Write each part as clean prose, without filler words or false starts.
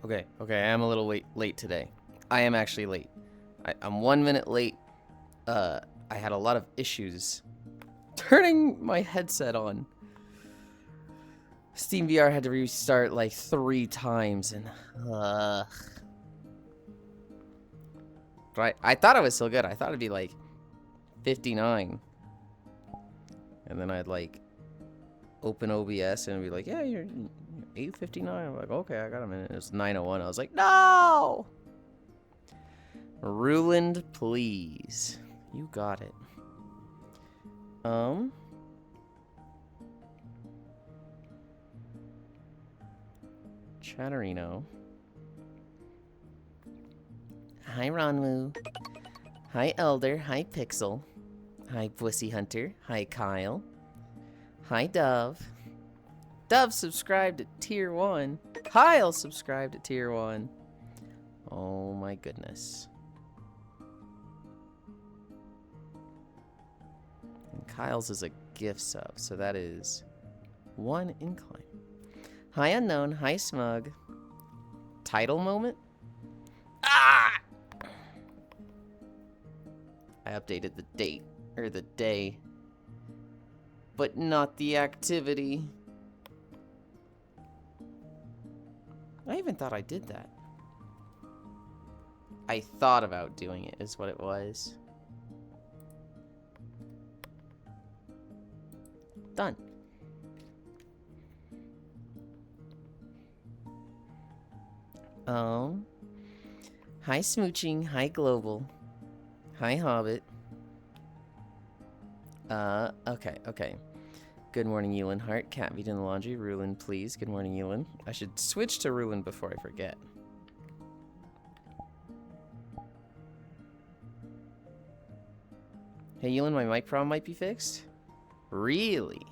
Okay, I am a little late today. I am actually late. I'm 1 minute late. I had a lot of issues turning my headset on. SteamVR had to restart like 3 times, and but I thought it was still good. I thought it'd be like 59, and then I'd like open OBS and it'd be like, yeah, you're 8:59. I'm like, okay, I got a minute. It's 9:01. I was like, no! Yulind, please. You got it. Chatterino. Hi, Ronwu. Hi, Elder. Hi, Pixel. Hi, Pussy Hunter. Hi, Kyle. Hi, Dove. Dove subscribed at tier 1. Kyle subscribed at tier 1. Oh my goodness. And Kyle's is a gift sub, so that is 1 incline. Hi, Unknown. Hi, Smug. Title moment? Ah! I updated the date, or the day, but not the activity. I even thought I did that. I thought about doing it, is what it was. Done. Hi, Smooching. Hi, Global. Hi, Hobbit. Okay. Good morning, Yulind Heart. Cat beat in the laundry. Yulind, please. Good morning, Yulind. I should switch to Yulind before I forget. Hey, Yulind, my mic problem might be fixed? Really?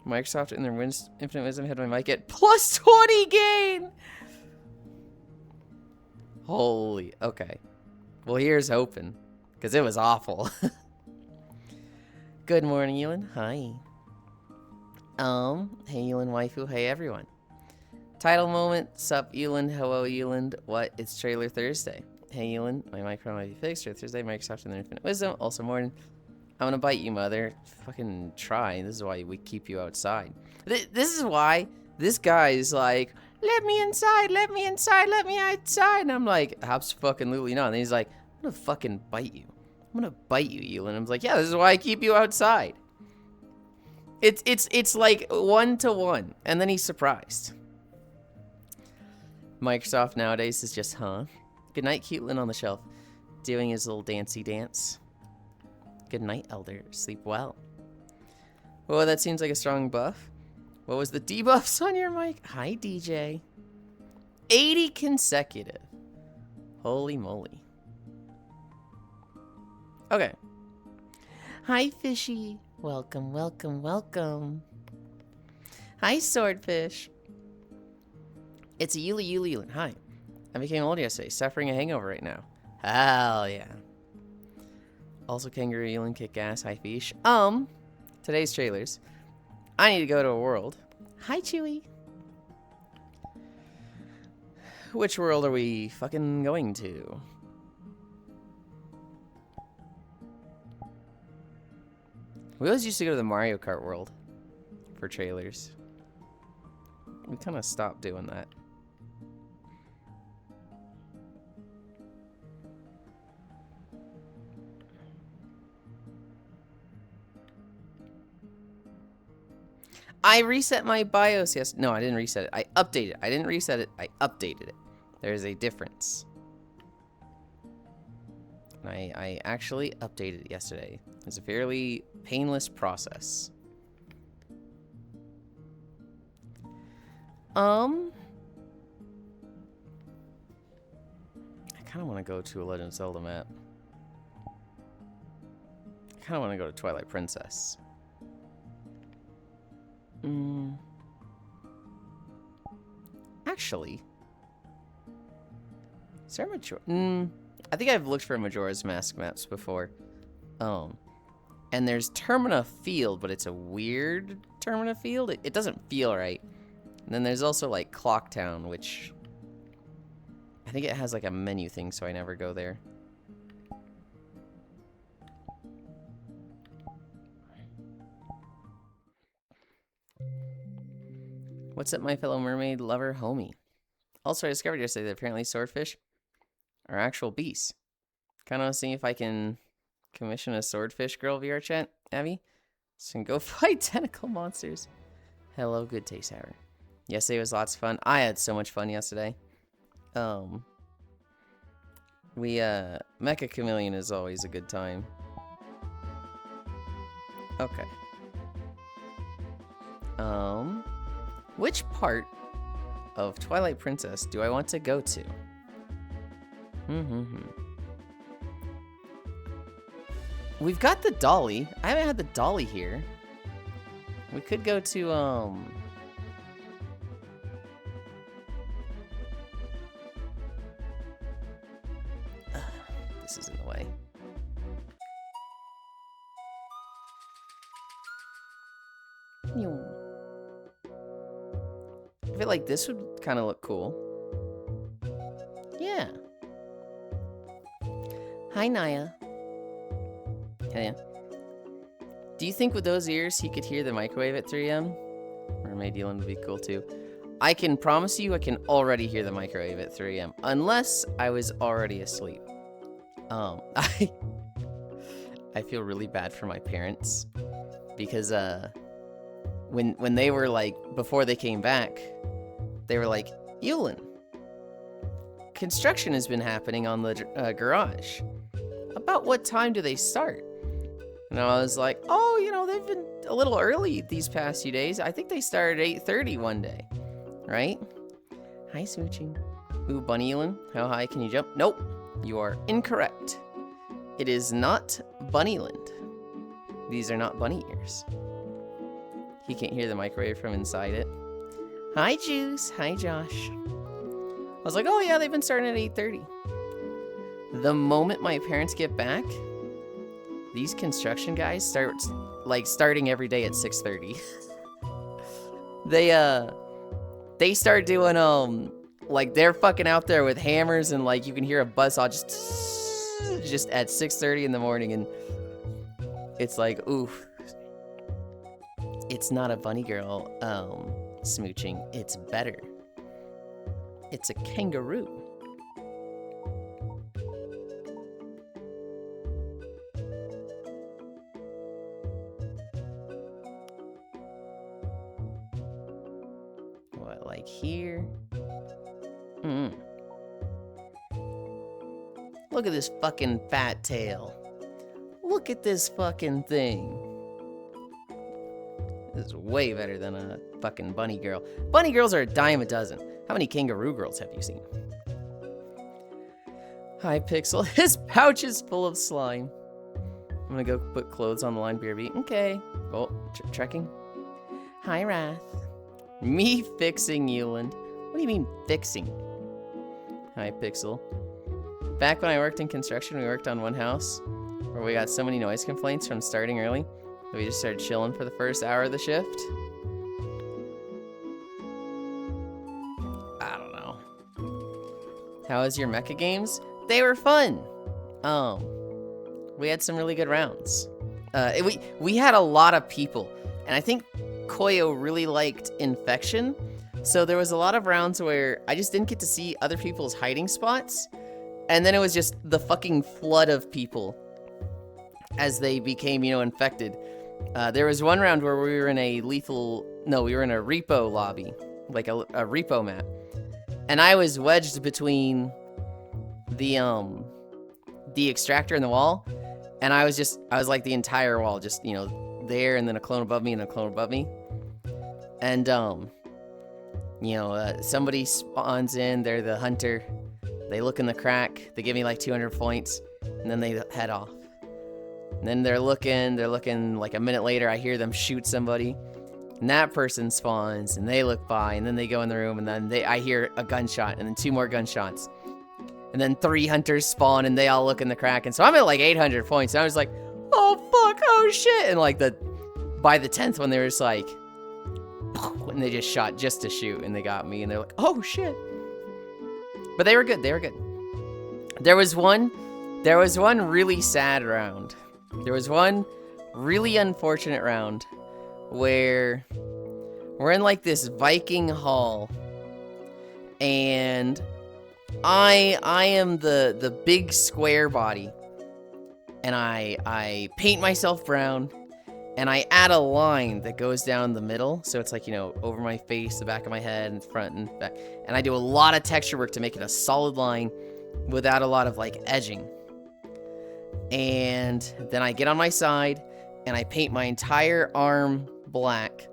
Microsoft and their infinite wisdom had my mic at plus 20 gain! Holy, okay. Well, here's hoping, because it was awful. Good morning, Yulind. Hi. Hey, Yulind waifu. Hey, everyone. Title moment. Sup, Yulind. Hello, Yulind. What? It's Trailer Thursday. Hey, Yulind. My microphone might be fixed. Trailer Thursday. Microsoft and their infinite wisdom. Also, morning. I'm gonna bite you, mother. Fucking try. This is why we keep you outside. This is why this guy is like, let me inside, let me inside, let me outside. And I'm like, absolutely not. And then he's like, I'm gonna fucking bite you. I'm gonna bite you, Yulind. I'm like, yeah, this is why I keep you outside. It's like 1-to-1, and then he's surprised. Microsoft nowadays is just, huh? Good night, Cutelin on the shelf, doing his little dancey dance. Good night, Elder. Sleep well. Whoa, that seems like a strong buff. What was the debuffs on your mic? Hi, DJ. 80 consecutive. Holy moly. Okay. Hi, Fishy. Welcome, welcome, welcome. Hi, Swordfish. It's a Yulind. Hi. I became old yesterday, suffering a hangover right now. Hell yeah. Also, Kangaroo Yulind, kick ass. Hi, Fish. Today's trailers. I need to go to a world. Hi, Chewy. Which world are we fucking going to? We always used to go to the Mario Kart world for trailers. We kind of stopped doing that. I reset my BIOS yesterday. No, I didn't reset it. I updated it. I didn't reset it. I updated it. There is a difference. I actually updated it yesterday. It's a fairly painless process. I kind of want to go to a Legend of Zelda map. I kind of want to go to Twilight Princess. Actually, is there a Majora? I think I've looked for Majora's Mask maps before. And there's Termina Field, but it's a weird Termina Field. It doesn't feel right. And then there's also like Clocktown, which I think it has like a menu thing, so I never go there. What's up, my fellow mermaid lover homie? Also, I discovered yesterday that apparently swordfish are actual beasts. Kind of seeing if I can commission a swordfish girl VR chat, Abby. So I can go fight tentacle monsters. Hello, good taste, Howard. Yesterday was lots of fun. I had so much fun yesterday. Mecha Chameleon is always a good time. Okay. Which part of Twilight Princess do I want to go to? We've got the dolly. I haven't had the dolly here. We could go to, this is in the way. I feel like this would kind of look cool. Yeah. Hi, Naya. Yeah. Do you think with those ears he could hear the microwave at 3 a.m.? Mermaid Yulind would be cool too. I can promise you I can already hear the microwave at 3 a.m. Unless I was already asleep. I feel really bad for my parents. Because, when they were like, before they came back, they were like, Yulind, construction has been happening on the garage. About what time do they start? And I was like, oh, you know, they've been a little early these past few days. I think they started at 8:30 one day, right? Hi, Smooching. Ooh, Bunny Yulind, how high can you jump? Nope, you are incorrect. It is not Bunny Yulind. These are not bunny ears. He can't hear the microwave from inside it. Hi, Juice. Hi, Josh. I was like, oh yeah, they've been starting at 8:30. The moment my parents get back, these construction guys start, like, starting every day at 6:30. They start doing, like, they're fucking out there with hammers and, like, you can hear a buzzsaw just at 6:30 in the morning, and it's like, oof. It's not a bunny girl, smooching. It's better. It's a kangaroo. What, like here? Look at this fucking fat tail. Look at this fucking thing. This is way better than a fucking bunny girl. Bunny girls are a dime a dozen. How many kangaroo girls have you seen? Hi, Pixel. His pouch is full of slime. I'm gonna go put clothes on the line, BRB. Okay. Oh, trekking. Hi, Wrath. Me fixing Yulind. What do you mean, fixing? Hi, Pixel. Back when I worked in construction, we worked on one house where we got so many noise complaints from starting early that we just started chilling for the first hour of the shift. I don't know. How was your mecha games? They were fun. We had some really good rounds. We had a lot of people, and I think Koyo really liked Infection, so there was a lot of rounds where I just didn't get to see other people's hiding spots, and then it was just the fucking flood of people as they became, infected. There was one round where we were in a we were in a repo lobby, like a repo map, and I was wedged between the extractor and the wall, and I was like the entire wall, just, there, and then a clone above me and a clone above me. And, somebody spawns in, they're the hunter, they look in the crack, they give me like 200 points, and then they head off. And then they're looking, like a minute later, I hear them shoot somebody, and that person spawns, and they look by, and then they go in the room, and then I hear a gunshot, and then 2 more gunshots. And then 3 hunters spawn, and they all look in the crack, and so I'm at like 800 points, and I was like, oh fuck, oh shit, and like by the 10th one, they were just like, and they just shot just to shoot, and they got me, and they're like, oh shit. But they were good. They were good. There was one really sad round. There was one really unfortunate round where we're in like this Viking hall, and I am the big square body, and I paint myself brown, and I add a line that goes down the middle, so it's like, you know, over my face, the back of my head, and front and back, and I do a lot of texture work to make it a solid line without a lot of like edging. And then I get on my side and I paint my entire arm black,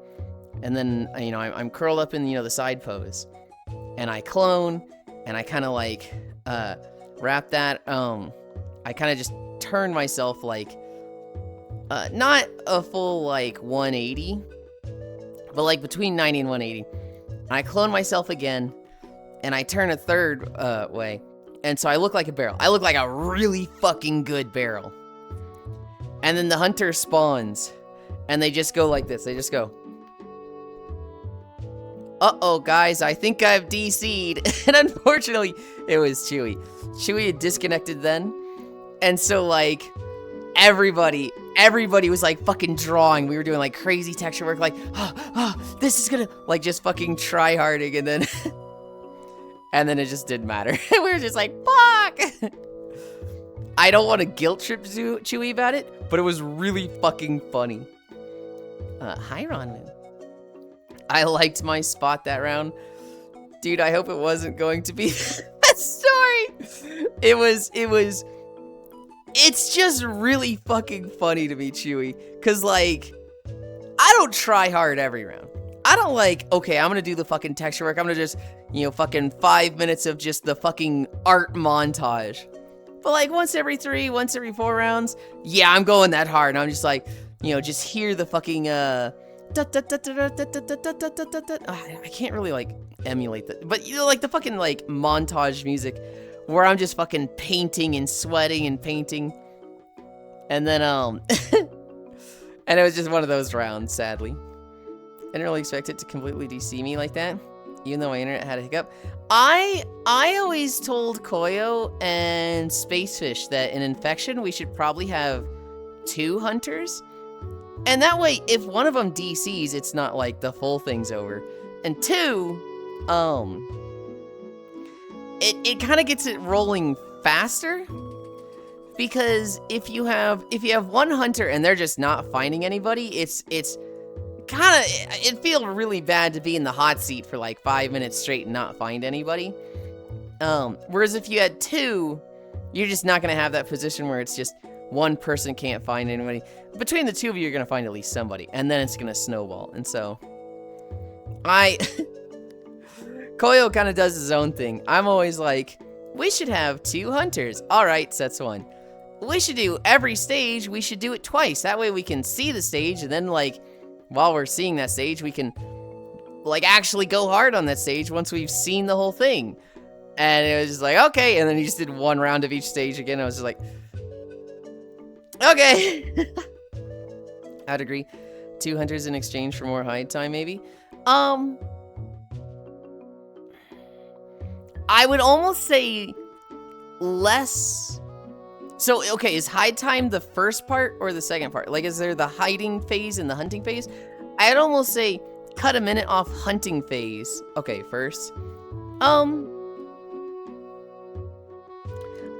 and then, you know, I'm curled up in, you know, the side pose, and I clone, and I kind of like wrap that, I kind of just turn myself like not a full like 180, but like between 90 and 180. And I clone myself again, and I turn a third way, and so I look like a barrel. I look like a really fucking good barrel. And then the hunter spawns, and they just go like this. They just go, uh-oh, guys, I think I've DC'd. And unfortunately, it was Chewy. Chewy had disconnected then. And so, like, everybody was, like, fucking drawing. We were doing, like, crazy texture work, like, this is gonna, like, just fucking try-harding, and then, and then it just didn't matter. We were just like, fuck! I don't want to guilt trip Chewy about it, but it was really fucking funny. Hi, Ronman. I liked my spot that round. Dude, I hope it wasn't going to be that story. It's just really fucking funny to me, Chewy. Cause like, I don't try hard every round. I don't like, okay, I'm gonna do the fucking texture work. I'm gonna just, you know, fucking 5 minutes of just the fucking art montage. But like once every 3, once every 4 rounds, yeah, I'm going that hard. And I'm just like, you know, just hear the fucking, I can't really like emulate that, but you know, like the fucking like montage music where I'm just fucking painting and sweating and painting, and then and it was just one of those rounds. Sadly, I didn't really expect it to completely DC me like that, even though my internet had a hiccup. I always told Koyo and Spacefish that in Infection we should probably have 2 hunters. And that way, if one of them DCs, it's not like the full thing's over. And 2, it kind of gets it rolling faster. Because if you have one hunter and they're just not finding anybody, it's kind of, it feels really bad to be in the hot seat for like 5 minutes straight and not find anybody. Whereas if you had 2, you're just not gonna have that position where it's just one person can't find anybody. Between the 2 of you, you're gonna find at least somebody, and then it's gonna snowball. And so, Koyo kind of does his own thing. I'm always like, we should have 2 hunters. All right, so that's 1. We should do every stage. We should do it twice. That way we can see the stage, and then like, while we're seeing that stage, we can like actually go hard on that stage once we've seen the whole thing. And it was just like, okay. And then he just did 1 round of each stage again. I was just like, okay. I'd agree. 2 hunters in exchange for more hide time, maybe. I would almost say less. So, okay, is hide time the first part or the second part? Like, is there the hiding phase and the hunting phase? I'd almost say cut a minute off hunting phase. Okay, first.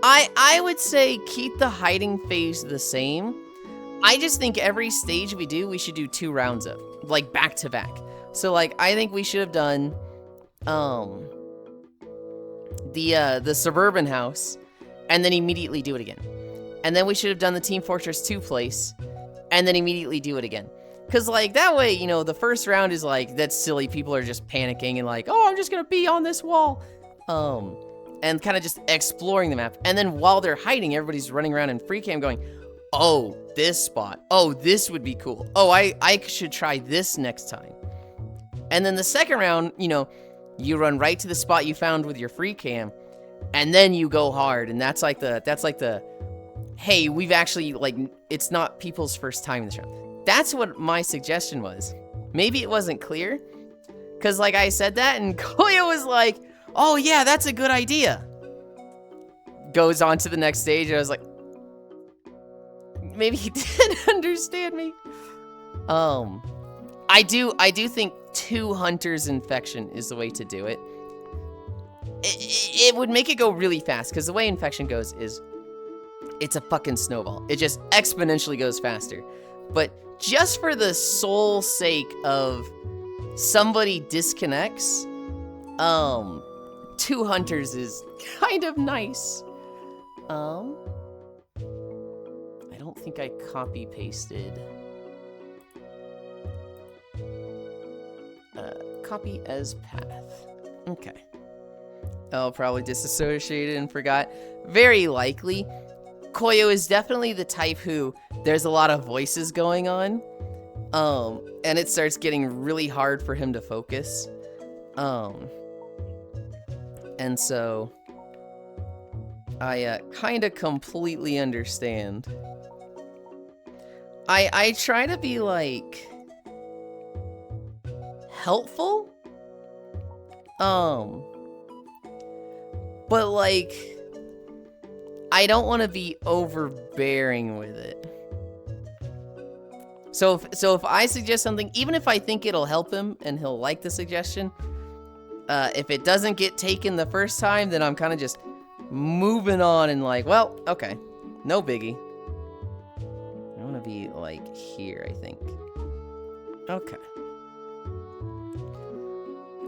I would say keep the hiding phase the same. I just think every stage we do, we should do 2 rounds of, like back to back. So like, I think we should have done, the suburban house, and then immediately do it again. And then we should have done the Team Fortress 2 place, and then immediately do it again. Cause like, that way, you know, the first round is like, that's silly, people are just panicking and like, oh, I'm just gonna be on this wall. And kind of just exploring the map. And then while they're hiding, everybody's running around in free cam going, oh, this spot. Oh, this would be cool. Oh, I should try this next time. And then the second round, you know, you run right to the spot you found with your free cam, and then you go hard. And that's like the, hey, we've actually, like, it's not people's first time in this round. That's what my suggestion was. Maybe it wasn't clear, Because, like, I said that, and Koya was like, oh, yeah, that's a good idea. Goes on to the next stage, and I was like, maybe he didn't understand me. I do think 2 hunters infection is the way to do it. It would make it go really fast, because the way infection goes is it's a fucking snowball. It just exponentially goes faster. But just for the sole sake of somebody disconnects, 2 hunters is kind of nice. I don't think I copy pasted. Copy as path. Okay. Oh, probably disassociated and forgot. Very likely. Koyo is definitely the type who there's a lot of voices going on. And it starts getting really hard for him to focus. And so I kind of completely understand. I try to be like helpful. But like I don't want to be overbearing with it. So if I suggest something, even if I think it'll help him and he'll like the suggestion, if it doesn't get taken the first time, then I'm kind of just moving on and like, well, okay, no biggie. I want to be like here, I think. Okay.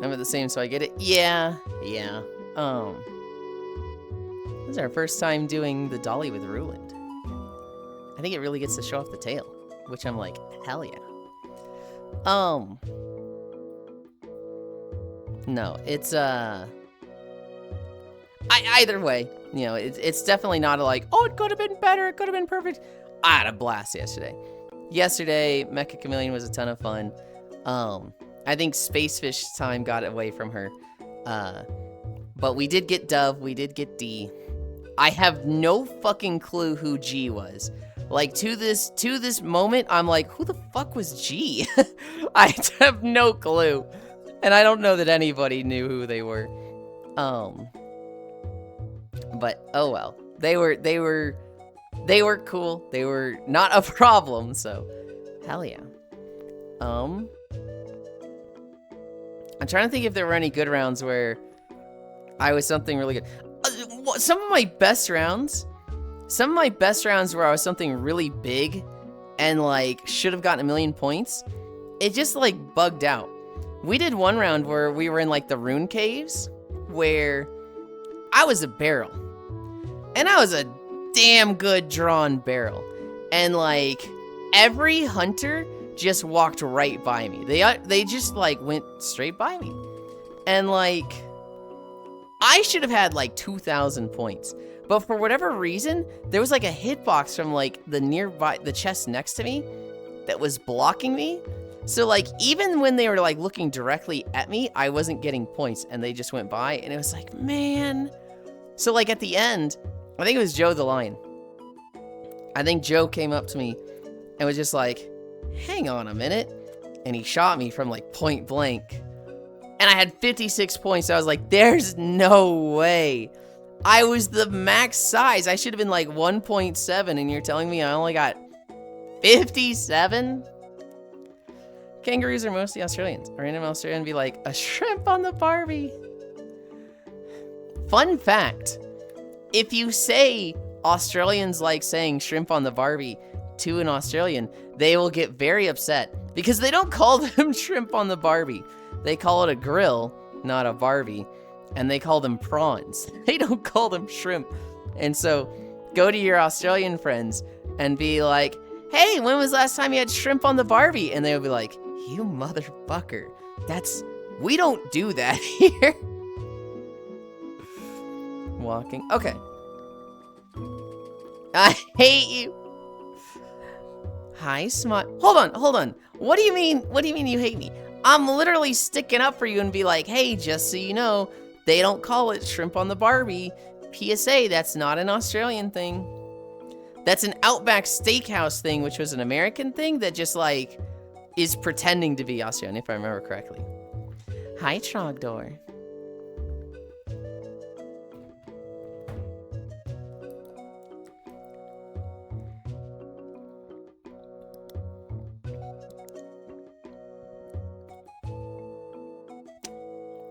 I'm at the same, so I get it. Yeah. This is our first time doing the dolly with Yulind. I think it really gets to show off the tail, which I'm like, hell yeah. No, it's either way, you know, it's definitely not a like, oh, it could have been better, it could have been perfect. I had a blast yesterday. Mecha Chameleon was a ton of fun. I think Spacefish time got away from her. But we did get Dove, we did get D. I have no fucking clue who G was. Like, to this moment, I'm like, who the fuck was G? I have no clue. And I don't know that anybody knew who they were. But, oh well. They were cool. They were not a problem, so hell yeah. I'm trying to think if there were any good rounds where I was something really good. Some of my best rounds where I was something really big and like should have gotten 1,000,000 points, it just like bugged out. We did one round where we were in like the rune caves where I was a barrel and I was a damn good drawn barrel, and like every hunter just walked right by me. They just like went straight by me, and like I should have had like 2,000 points, but for whatever reason there was like a hitbox from like the chest next to me that was blocking me. So like even when they were like looking directly at me, I wasn't getting points and they just went by, and it was like, man. So like at the end, I think it was Joe the Lion. I think Joe came up to me and was just like, hang on a minute. And he shot me from like point blank. And I had 56 points. So I was like, there's no way. I was the max size. I should have been like 1.7. And you're telling me I only got 57? Kangaroos are mostly Australians. A random Australian be like, a shrimp on the Barbie. Fun fact. If you say Australians like saying shrimp on the Barbie to an Australian, they will get very upset because they don't call them shrimp on the Barbie. They call it a grill, not a Barbie, and they call them prawns. They don't call them shrimp. And so go to your Australian friends and be like, hey, when was the last time you had shrimp on the Barbie? And they'll be like, you motherfucker. We don't do that here. Walking. Okay. I hate you. Hi, Smut. Hold on. What do you mean you hate me? I'm literally sticking up for you and be like, hey, just so you know, they don't call it shrimp on the Barbie. PSA, that's not an Australian thing. That's an Outback Steakhouse thing, which was an American thing that just like is pretending to be Australian, if I remember correctly. Hi, Trogdor.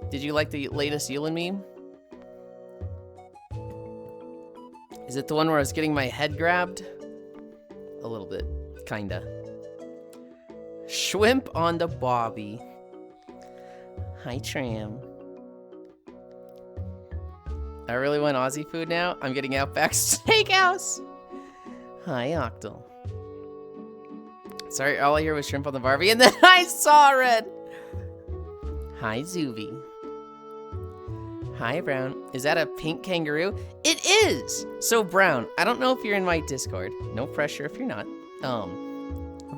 Did you like the latest Yulind meme? Is it the one where I was getting my head grabbed? A little bit, kinda. Shrimp on the bobby. Hi, Tram. I really want Aussie food now. I'm getting Outback Steakhouse. Hi, Octal. Sorry, all I hear was shrimp on the barbie, and then I saw red. Hi, Zuby. Hi, Brown. Is that a pink kangaroo? It is! So, Brown, I don't know if you're in my Discord. No pressure if you're not.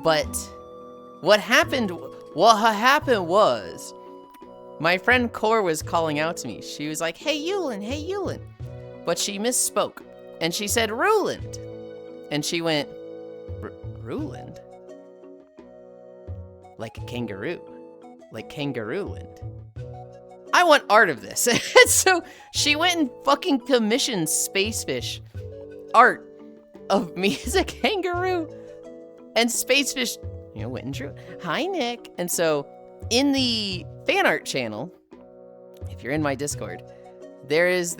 But what happened was, my friend Core was calling out to me. She was like, hey, Yulind. But she misspoke. And she said, Ruland. And she went, Ruland? Like a kangaroo. Like Kangarooland. I want art of this. And so she went and fucking commissioned Spacefish art of me as a kangaroo. And Spacefish, went and drew it. Hi, Nick. And so in the fan art channel, if you're in my Discord, there is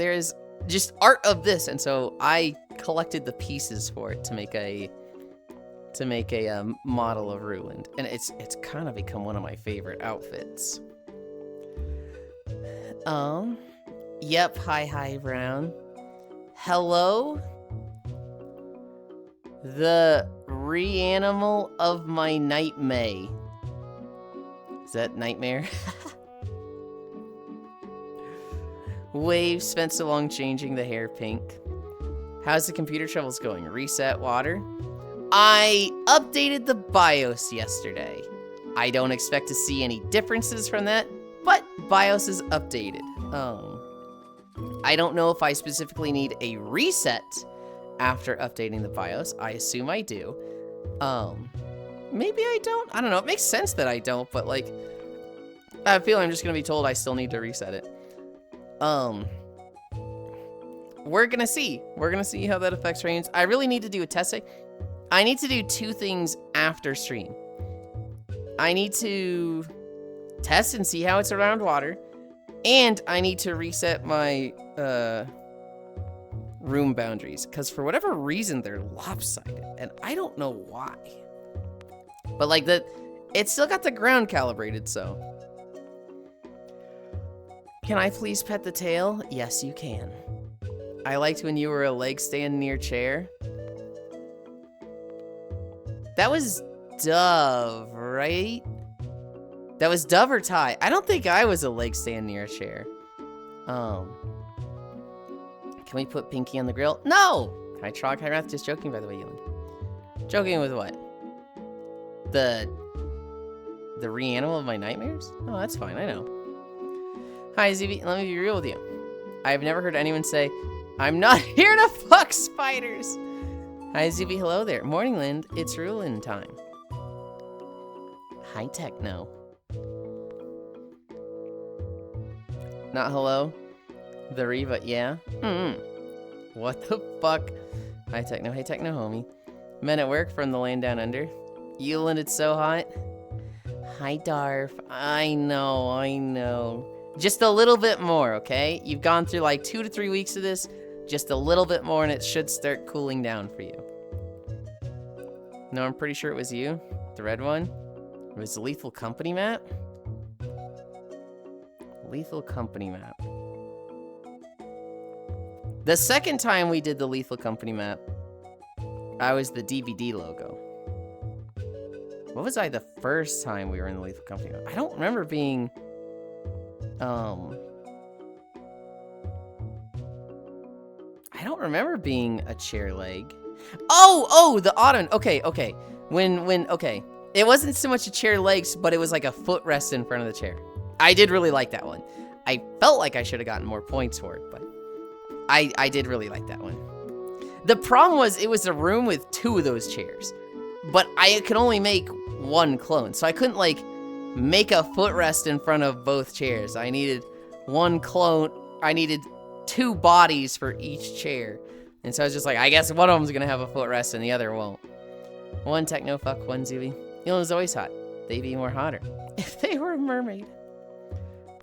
just art of this. And so I collected the pieces for it to make a model of Ruland. And it's kind of become one of my favorite outfits. Yep, hi, Brown. Hello? The reanimal of my nightmare. Is that nightmare? Wave spent so long changing the hair pink. How's the computer troubles going? Reset water? I updated the BIOS yesterday. I don't expect to see any differences from that, but BIOS is updated. I don't know if I specifically need a reset after updating the BIOS. I assume I do. Maybe I don't. I don't know. It makes sense that I don't, but like, I feel I'm just gonna be told I still need to reset it. We're gonna see. We're gonna see how that affects frames. I really need to do a testing. I need to do two things after stream. I need to test and see how it's around water, and I need to reset my room boundaries, because for whatever reason they're lopsided, and I don't know why. But like it's still got the ground calibrated, so. Can I please pet the tail? Yes, you can. I liked when you were a leg stand near chair. That was Dove, right? That was Dove or Ty. I don't think I was a leg stand near a chair. Can we put Pinky on the grill? No! Hi, Trog, hi, Wrath. Just joking, by the way, Yulind. Joking with what? The reanimal of my nightmares? Oh, that's fine, I know. Hi, ZB. Let me be real with you. I've never heard anyone say, I'm not here to fuck spiders. Hi, ZB. Hello there. Morning, Lind. It's Ruland time. Hi, Techno. Not hello? The Reva, yeah? What the fuck? Hi, Techno. Hey, Techno, homie. Men at work from the land down under. Yulind, it's so hot. Hi, Darf. I know. Just a little bit more, okay? You've gone through like 2 to 3 weeks of this. Just a little bit more and it should start cooling down for you. No, I'm pretty sure it was you. The red one. It was the Lethal Company map. Lethal Company map. The second time we did the Lethal Company map, I was the DVD logo. What was I the first time we were in the Lethal Company map? I don't remember being... I don't remember being a chair leg. Oh, the Ottoman. Okay. Okay. It wasn't so much a chair legs, but it was like a footrest in front of the chair. I did really like that one. I felt like I should have gotten more points for it, but I did really like that one. The problem was it was a room with 2 of those chairs, but I could only make 1 clone, so I couldn't like make a footrest in front of both chairs. I needed one clone. I needed 2 bodies for each chair. And so I was just like, I guess one of them's gonna have a footrest and the other won't. One techno fuck, one Zuby. Yulind is always hot. They'd be more hotter if they were a mermaid.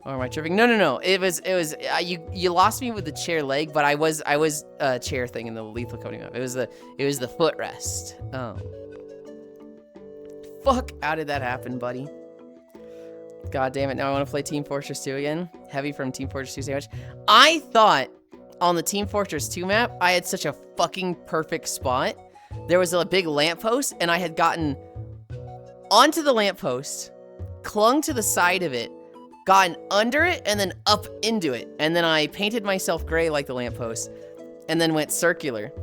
Or am I tripping? No. It was you lost me with the chair leg, but I was chair thing in the lethal coding map. It was the footrest. Oh. Fuck, how did that happen, buddy? God damn it, now I want to play Team Fortress 2 again. Heavy from Team Fortress 2 sandwich. I thought on the Team Fortress 2 map, I had such a fucking perfect spot. There was a big lamppost, and I had gotten onto the lamppost, clung to the side of it, gotten under it, and then up into it. And then I painted myself gray like the lamppost, and then went circular.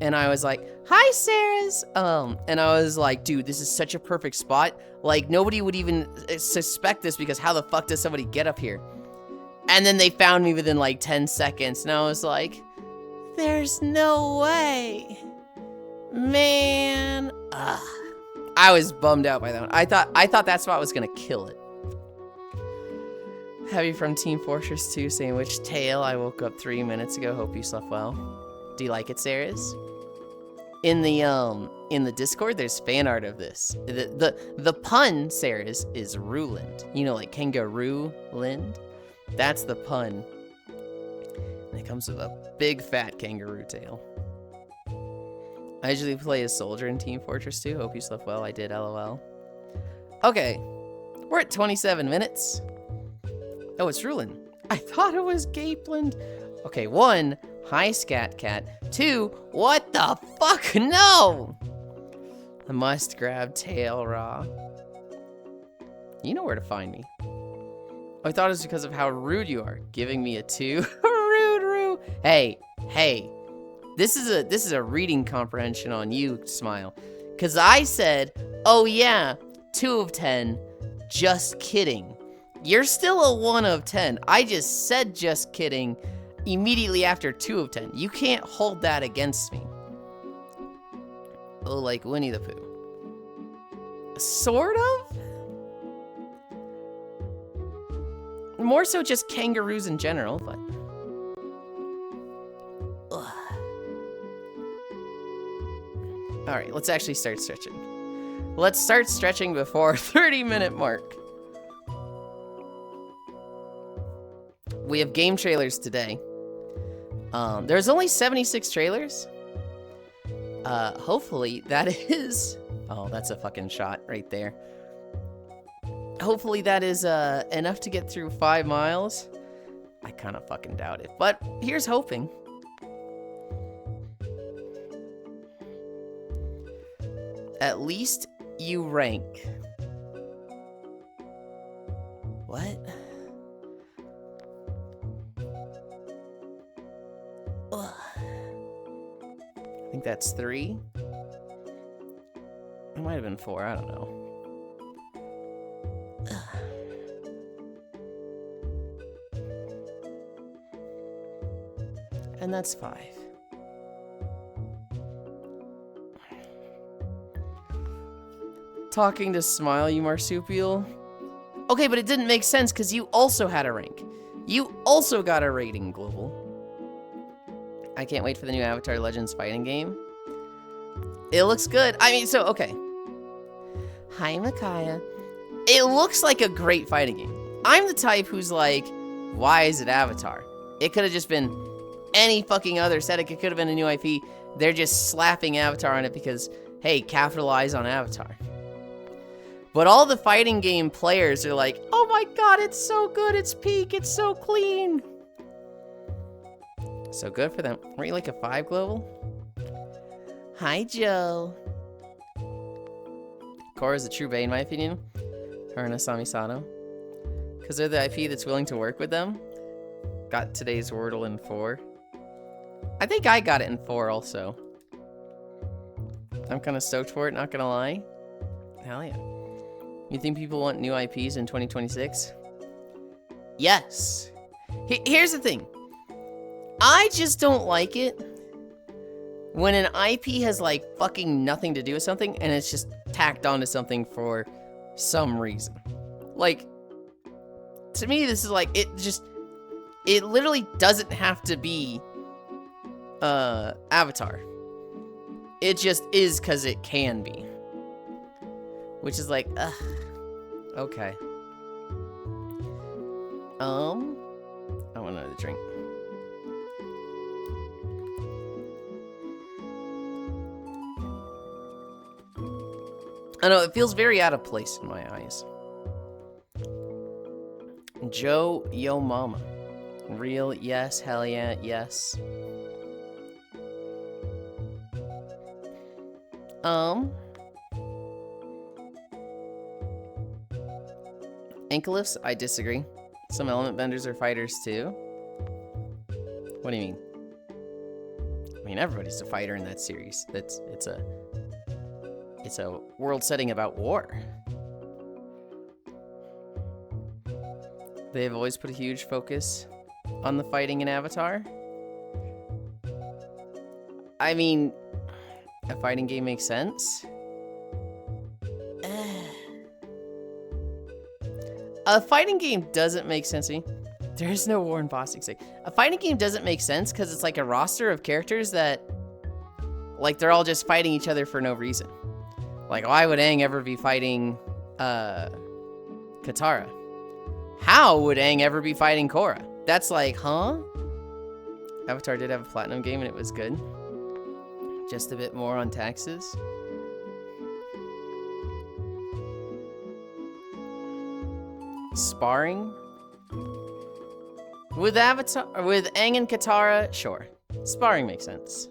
And I was like, hi, Sarah's. And I was like, dude, this is such a perfect spot. Like, nobody would even suspect this because how the fuck does somebody get up here? And then they found me within like 10 seconds. And I was like, there's no way. Man. Ugh. I was bummed out by that one. I thought that spot was gonna kill it. Heavy from Team Fortress 2 sandwich. Tail, I woke up 3 minutes ago. Hope you slept well. Do you like it, Sarah's? In the Discord, there's fan art of this. The pun, Sarah's, is Rulind. You know, like kangaroo Lind? That's the pun. And it comes with a big fat kangaroo tail. I usually play as soldier in Team Fortress 2. Hope you slept well. I did, LOL. Okay. We're at 27 minutes. Oh, it's Rulind. I thought it was Gapeland. Okay, 1, hi Scat Cat. 2, what the fuck? No! I must grab tail raw. You know where to find me. Oh, I thought it was because of how rude you are, giving me a 2. Rude. Hey. This is a reading comprehension on you, Smile. Cause I said, oh yeah, 2 of 10. Just kidding. You're still a 1 of 10. I just said just kidding immediately after 2 of 10. You can't hold that against me. Oh, like Winnie the Pooh. Sort of? More so just kangaroos in general, but... Ugh. Alright, let's actually start stretching. Let's start stretching before 30-minute mark. We have game trailers today. There's only 76 trailers. Hopefully that is... Oh, that's a fucking shot right there. Hopefully that is enough to get through 5 miles. I kind of fucking doubt it, but here's hoping. At least you rank. What? Ugh. I think that's 3. It might have been 4, I don't know. And that's 5. Talking to Smile, you marsupial. Okay, but it didn't make sense because you also had a rank. You also got a rating, Global. I can't wait for the new Avatar Legends fighting game. It looks good. I mean, so, okay. Hi, Micaiah. It looks like a great fighting game. I'm the type who's like, why is it Avatar? It could have just been any fucking other set. It could have been a new IP. They're just slapping Avatar on it because, hey, capitalize on Avatar. But all the fighting game players are like, oh my god, it's so good, it's peak, it's so clean. So good for them. Weren't you like a 5 Global? Hi, Joe. Korra's a true bae in my opinion. Her and Asami Sano. Because they're the IP that's willing to work with them. Got today's Wordle in 4. I think I got it in 4 also. I'm kind of stoked for it, not gonna lie. Hell yeah. You think people want new IPs in 2026? Yes. Here's the thing. I just don't like it when an IP has like fucking nothing to do with something and it's just tacked onto something for some reason. Like, to me, this is like, it literally doesn't have to be Avatar. It just is because it can be. Which is like, ugh. Okay. I want another drink. I know, it feels very out of place in my eyes. Joe, yo mama. Real, yes, hell yeah, yes. Ankylophs, I disagree. Some element benders are fighters too. What do you mean? I mean, everybody's a fighter in that series. It's a world setting about war. They've always put a huge focus on the fighting in Avatar. I mean, a fighting game makes sense. A fighting game doesn't make sense to me. There is no war in Bostic State. A fighting game doesn't make sense because it's like a roster of characters that, like, they're all just fighting each other for no reason. Like, why would Aang ever be fighting Katara? How would Aang ever be fighting Korra? That's like, huh? Avatar did have a platinum game and it was good. Just a bit more on taxes. Sparring? With Avatar, with Aang and Katara, sure. Sparring makes sense.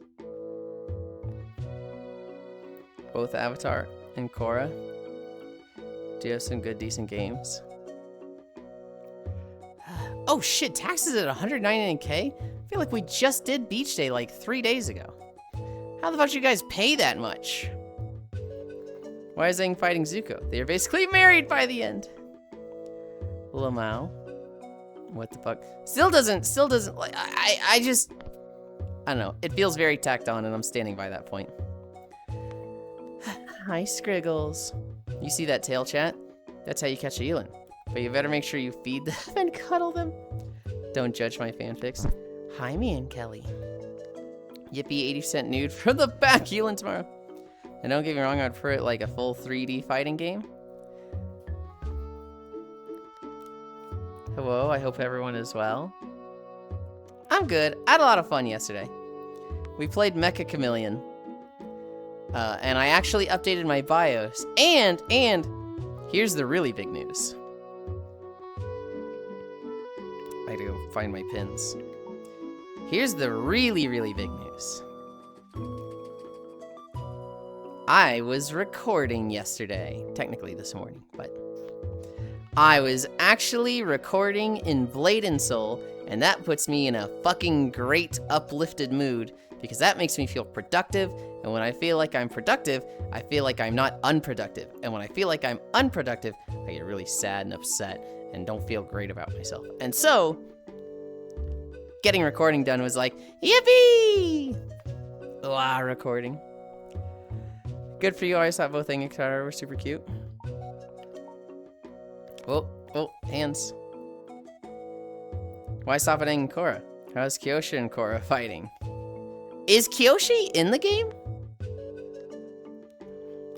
Both Avatar and Korra do have some good, decent games. Oh shit, taxes at 199K? I feel like we just did Beach Day like 3 days ago. How the fuck did you guys pay that much? Why is Aang fighting Zuko? They are basically married by the end. Lamau. What the fuck? Still doesn't, like, I don't know. It feels very tacked on and I'm standing by that point. Hi, Scriggles. You see that tail chat? That's how you catch a Yulind. But you better make sure you feed them and cuddle them. Don't judge my fanfics. Hi, me and Kelly. Yippee, 80% nude from the back Yulind tomorrow. And don't get me wrong, I'd prefer it like a full 3D fighting game. Hello, I hope everyone is well. I'm good. I had a lot of fun yesterday. We played Mecha Chameleon. And I actually updated my BIOS. And here's the really big news. I had to go find my pins. Here's the really, really big news. I was recording yesterday. Technically this morning, but I was actually recording in Blade and Soul, and that puts me in a fucking great uplifted mood because that makes me feel productive, and when I feel like I'm productive, I feel like I'm not unproductive, and when I feel like I'm unproductive, I get really sad and upset and don't feel great about myself. And so, getting recording done was like, yippee! Wow, recording. Good for you, I always thought both Aang and Katara were super cute. Oh, hands. Why stop at Aang and Korra? How's Kyoshi and Korra fighting? Is Kyoshi in the game?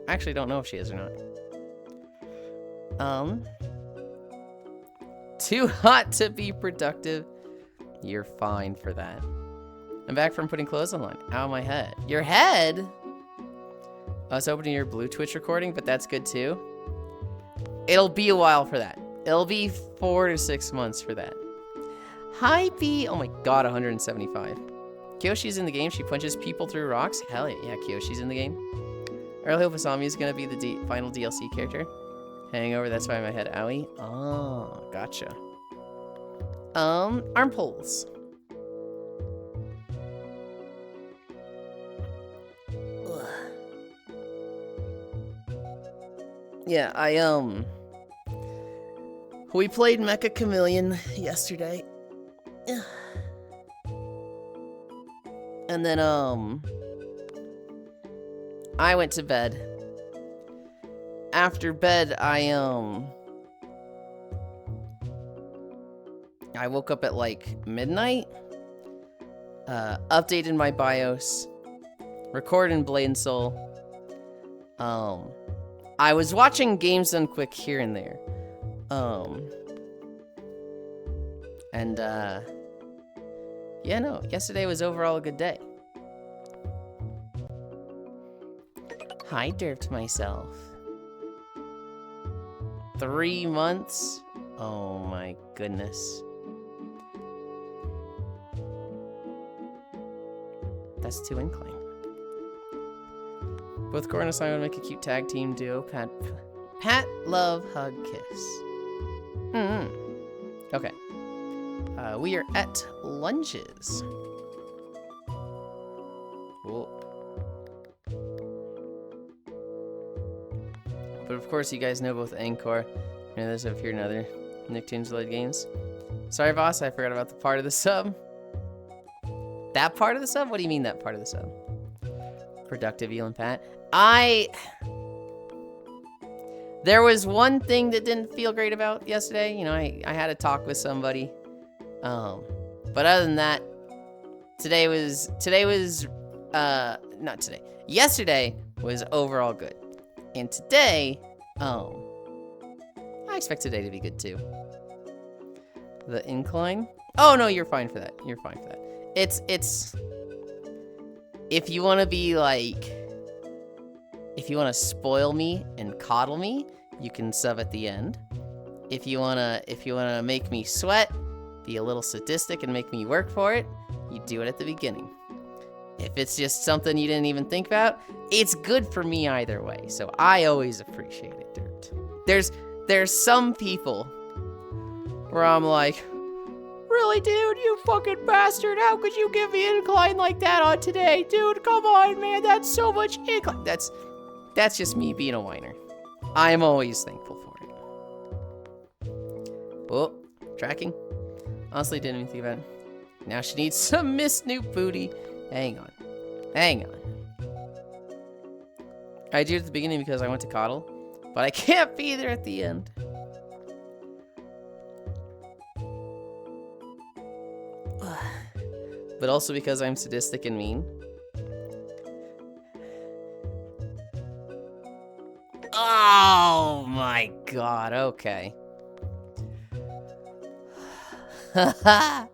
I actually don't know if she is or not. Too hot to be productive. You're fine for that. I'm back from putting clothes online. Ow, my head. Your head? I was opening your blue Twitch recording, but that's good too. It'll be a while for that. It'll be 4 to 6 months for that. Hi, B. Oh my god, 175. Kyoshi's in the game. She punches people through rocks. Hell yeah, Kyoshi's in the game. I really hope Asami is going to be the final DLC character. Hangover, that's why my head. Owie. Oh, gotcha. Arm pulls. Ugh. Yeah, we played Mecha Chameleon yesterday. And then, I went to bed. After bed, I I woke up at like midnight, updated my BIOS, recorded in Blade and Soul. I was watching Games Done Quick here and there. Yeah, no, yesterday was overall a good day. I derped myself. 3 months? Oh my goodness. That's 2 incline. Both Cora and Simon make a cute tag team duo. Pat, love, hug, kiss. Okay. We are at lunches. Whoa. But of course, you guys know both Anchor and others have here and other Nicktoons related games. Sorry, boss, I forgot about the part of the sub. That part of the sub? What do you mean that part of the sub? Productive, Yulind, Pat. There was one thing that didn't feel great about yesterday. You know, I had a talk with somebody. But other than that, yesterday was overall good. And today, I expect today to be good too. The incline? Oh no, you're fine for that. You're fine for that. It's if you want to be like, if you want to spoil me and coddle me, you can sub at the end. If you wanna make me sweat, be a little sadistic and make me work for it, you do it at the beginning. If it's just something you didn't even think about, it's good for me either way. So I always appreciate it, Dirt. There's some people where I'm like, really, dude, you fucking bastard, how could you give me incline like that on today? Dude, come on, man, that's so much incline. That's just me being a whiner. I'm always thankful for it. Oh, tracking. Honestly, didn't even think about it. Now she needs some Miss New Booty. Hang on. I do it at the beginning because I went to coddle, but I can't be there at the end. But also because I'm sadistic and mean. Oh my god, okay. That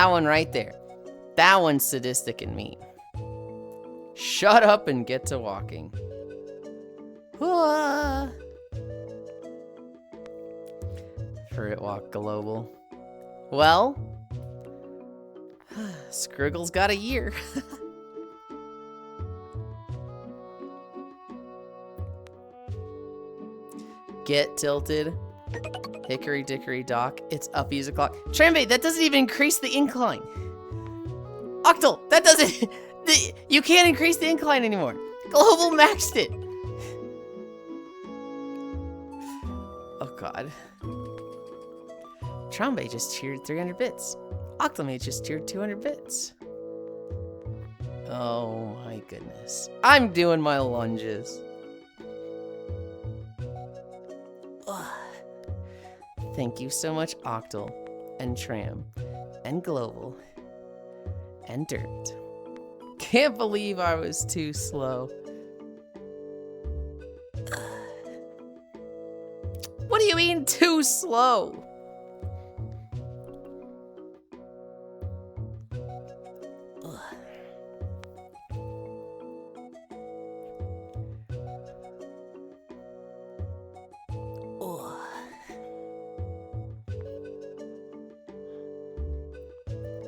one right there. That one's sadistic and mean. Shut up and get to walking. For it walk global. Well, Scriggle's got a year. Get tilted. Hickory dickory dock. It's uppies o'clock. Trambe, that doesn't even increase the incline. Octal, that doesn't. You can't increase the incline anymore. Global maxed it. Oh god. Trambe just cheered 300 bits. Octomate just cheered 200 bits. Oh my goodness. I'm doing my lunges. Ugh. Thank you so much, Octal, and Tram, and Global, and Dirt. Can't believe I was too slow. What do you mean, too slow?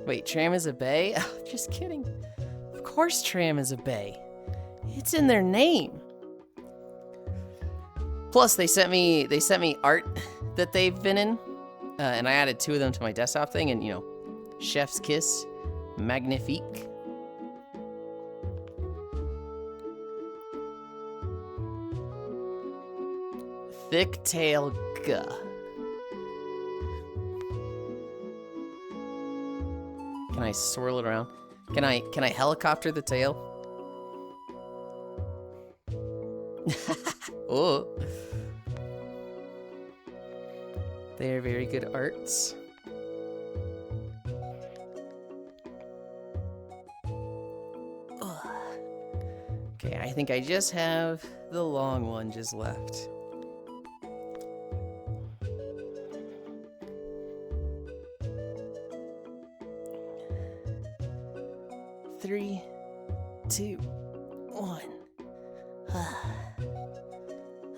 Wait, Tram is a bae? Oh, just kidding. Of course Tram is a bae. It's in their name. Plus, they sent me art that they've been in, and I added 2 of them to my desktop thing, and you know, Chef's Kiss, Magnifique. Thick tail guh. Can I swirl it around? Can I helicopter the tail? Oh. They are very good arts. Ugh. Okay, I think I just have the long one just left. Three, two, one.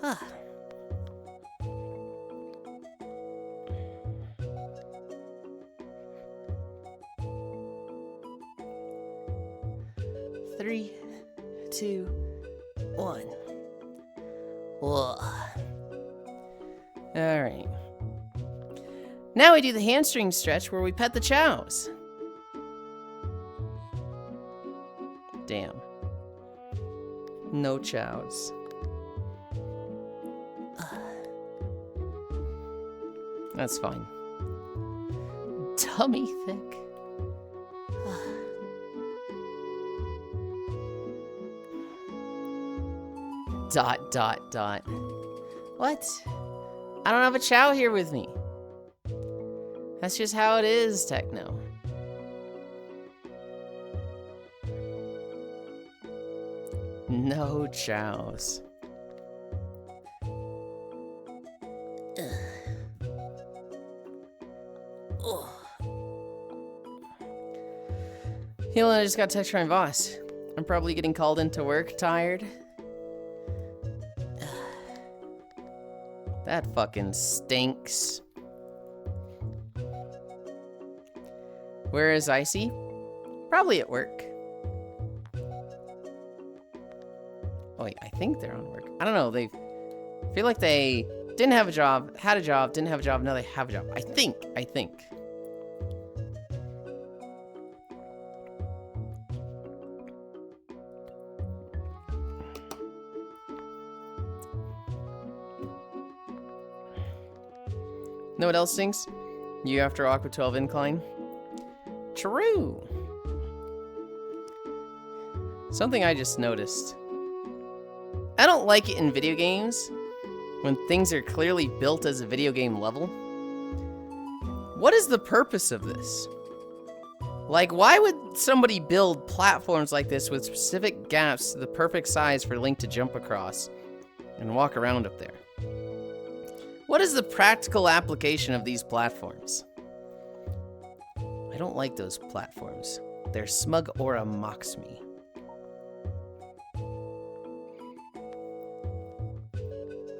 Ah. 3, 2, 1. Whoa. Alright. Now we do the hamstring stretch where we pet the chows. Damn. No chows. That's fine. Tummy thick. Dot, dot, dot. What? I don't have a chow here with me. That's just how it is, Techno. No chows. Yulind, I just got text from my boss. I'm probably getting called into work, tired. That fucking stinks. Where is Icy? Probably at work. Oh wait, I think they're on work. I don't know, they feel like they didn't have a job, had a job, didn't have a job, now they have a job. I think. Know what else stinks? You after Aqua 12 incline? True! Something I just noticed. I don't like it in video games when things are clearly built as a video game level. What is the purpose of this? Like, why would somebody build platforms like this with specific gaps the perfect size for Link to jump across and walk around up there? What is the practical application of these platforms? I don't like those platforms. Their smug aura mocks me.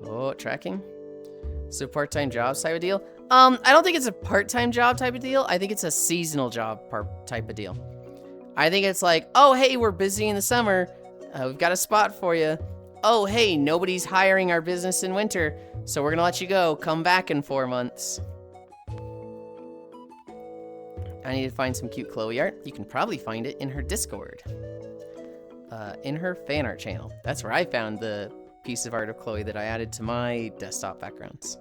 Oh, tracking? So part-time job type of deal? I don't think it's a part-time job type of deal. I think it's a seasonal job type of deal. I think it's like, oh, hey, we're busy in the summer. We've got a spot for you. Oh, hey, nobody's hiring our business in winter, so we're gonna let you go. Come back in 4 months. I need to find some cute Chloe art. You can probably find it in her Discord. In her fan art channel. That's where I found the piece of art of Chloe that I added to my desktop backgrounds.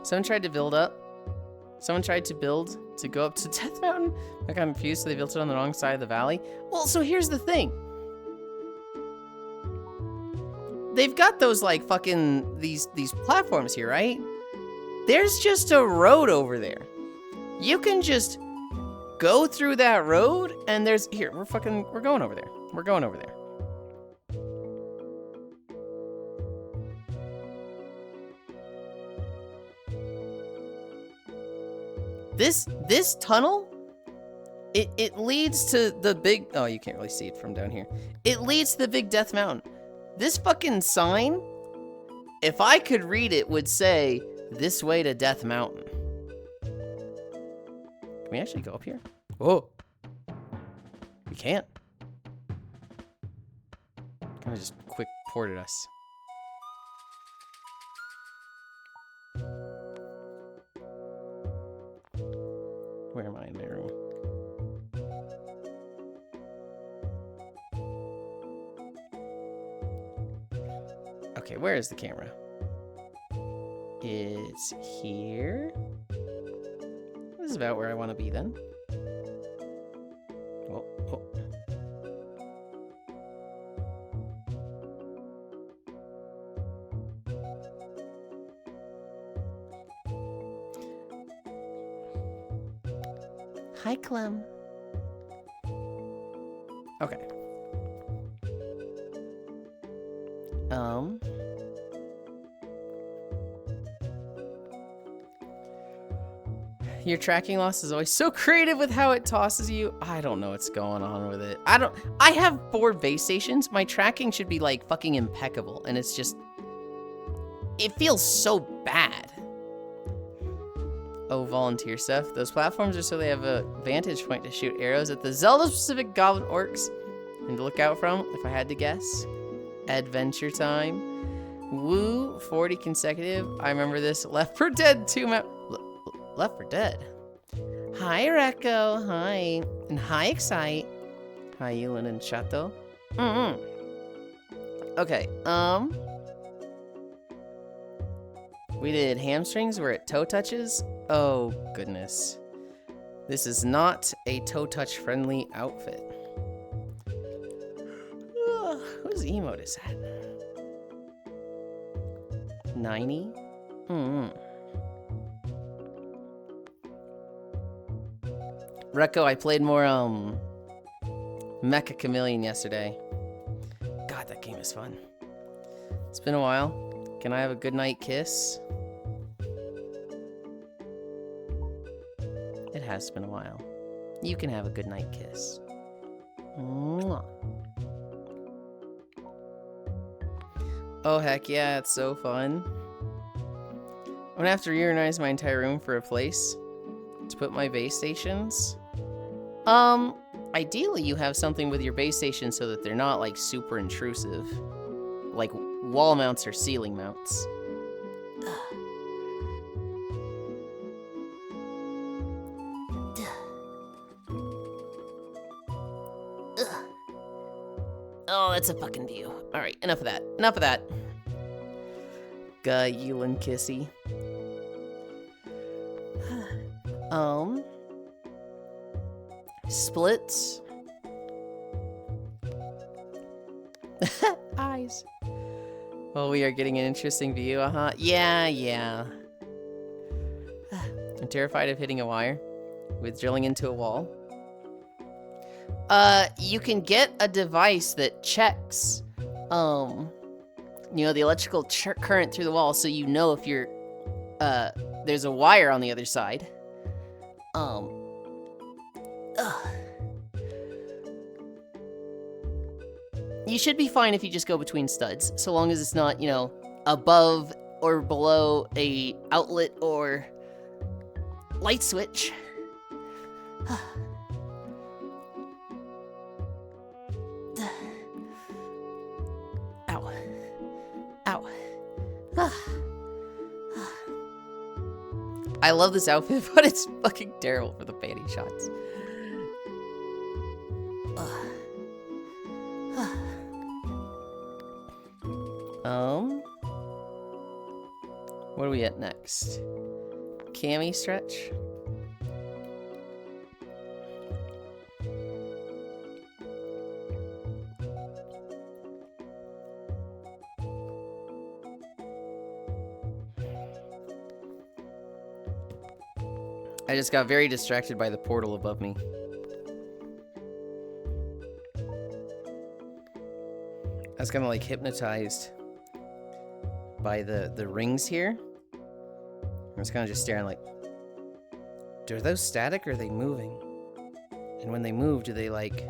Someone tried to build up. Someone tried to build to go up to Death Mountain. I got confused, so they built it on the wrong side of the valley. Well, so here's the thing. They've got those, like, fucking, these platforms here, right? There's just a road over there. You can just go through that road, and there's, here, we're going over there. We're going over there. This tunnel, it leads to the big, oh, you can't really see it from down here. It leads to the big Death Mountain. This fucking sign, if I could read it, would say, this way to Death Mountain. Can we actually go up here? Whoa. We can't. Kind of just quick ported us. Where am I in my room? Okay, where is the camera? It's here. This is about where I want to be then. Oh, oh. Hi, Clem. Okay. Your tracking loss is always so creative with how it tosses you. I don't know what's going on with it. I have 4 base stations. My tracking should be like fucking impeccable, and it's just, it feels so bad. Oh, volunteer stuff. Those platforms are so they have a vantage point to shoot arrows at the Zelda-specific goblin orcs and to look out from, if I had to guess. Adventure time. Woo, 40 consecutive. I remember this. Left 4 Dead 2 map. Left 4 Dead. Hi, Rekko. Hi. And hi, Excite. Hi, Yulind and Chato. Okay, we did hamstrings. We're at toe touches. Oh, goodness. This is not a toe touch friendly outfit. Whose emote is that? 90? Rekko, I played more, Mecha Chameleon yesterday. God, that game is fun. It's been a while. Can I have a goodnight kiss? It has been a while. You can have a goodnight kiss. Mwah. Oh, heck yeah, it's so fun. I'm gonna have to reorganize my entire room for a place to put my base stations. Ideally you have something with your base stations so that they're not like super intrusive. Like wall mounts or ceiling mounts. Oh, that's a fucking view. Alright, enough of that. Enough of that. Yulind Kissy. Splits. Eyes. Oh, we are getting an interesting view, Yeah. I'm terrified of hitting a wire with drilling into a wall. You can get a device that checks, the electrical current through the wall, so you know if you're, there's a wire on the other side. You should be fine if you just go between studs, so long as it's not, above or below a outlet or light switch. Ow. Ow. I love this outfit, but it's fucking terrible for the panty shots. What are we at next? Cami stretch? I just got very distracted by the portal above me. I was kind of like hypnotized by the rings here. I was kind of just staring like, are those static or are they moving? And when they move, do they like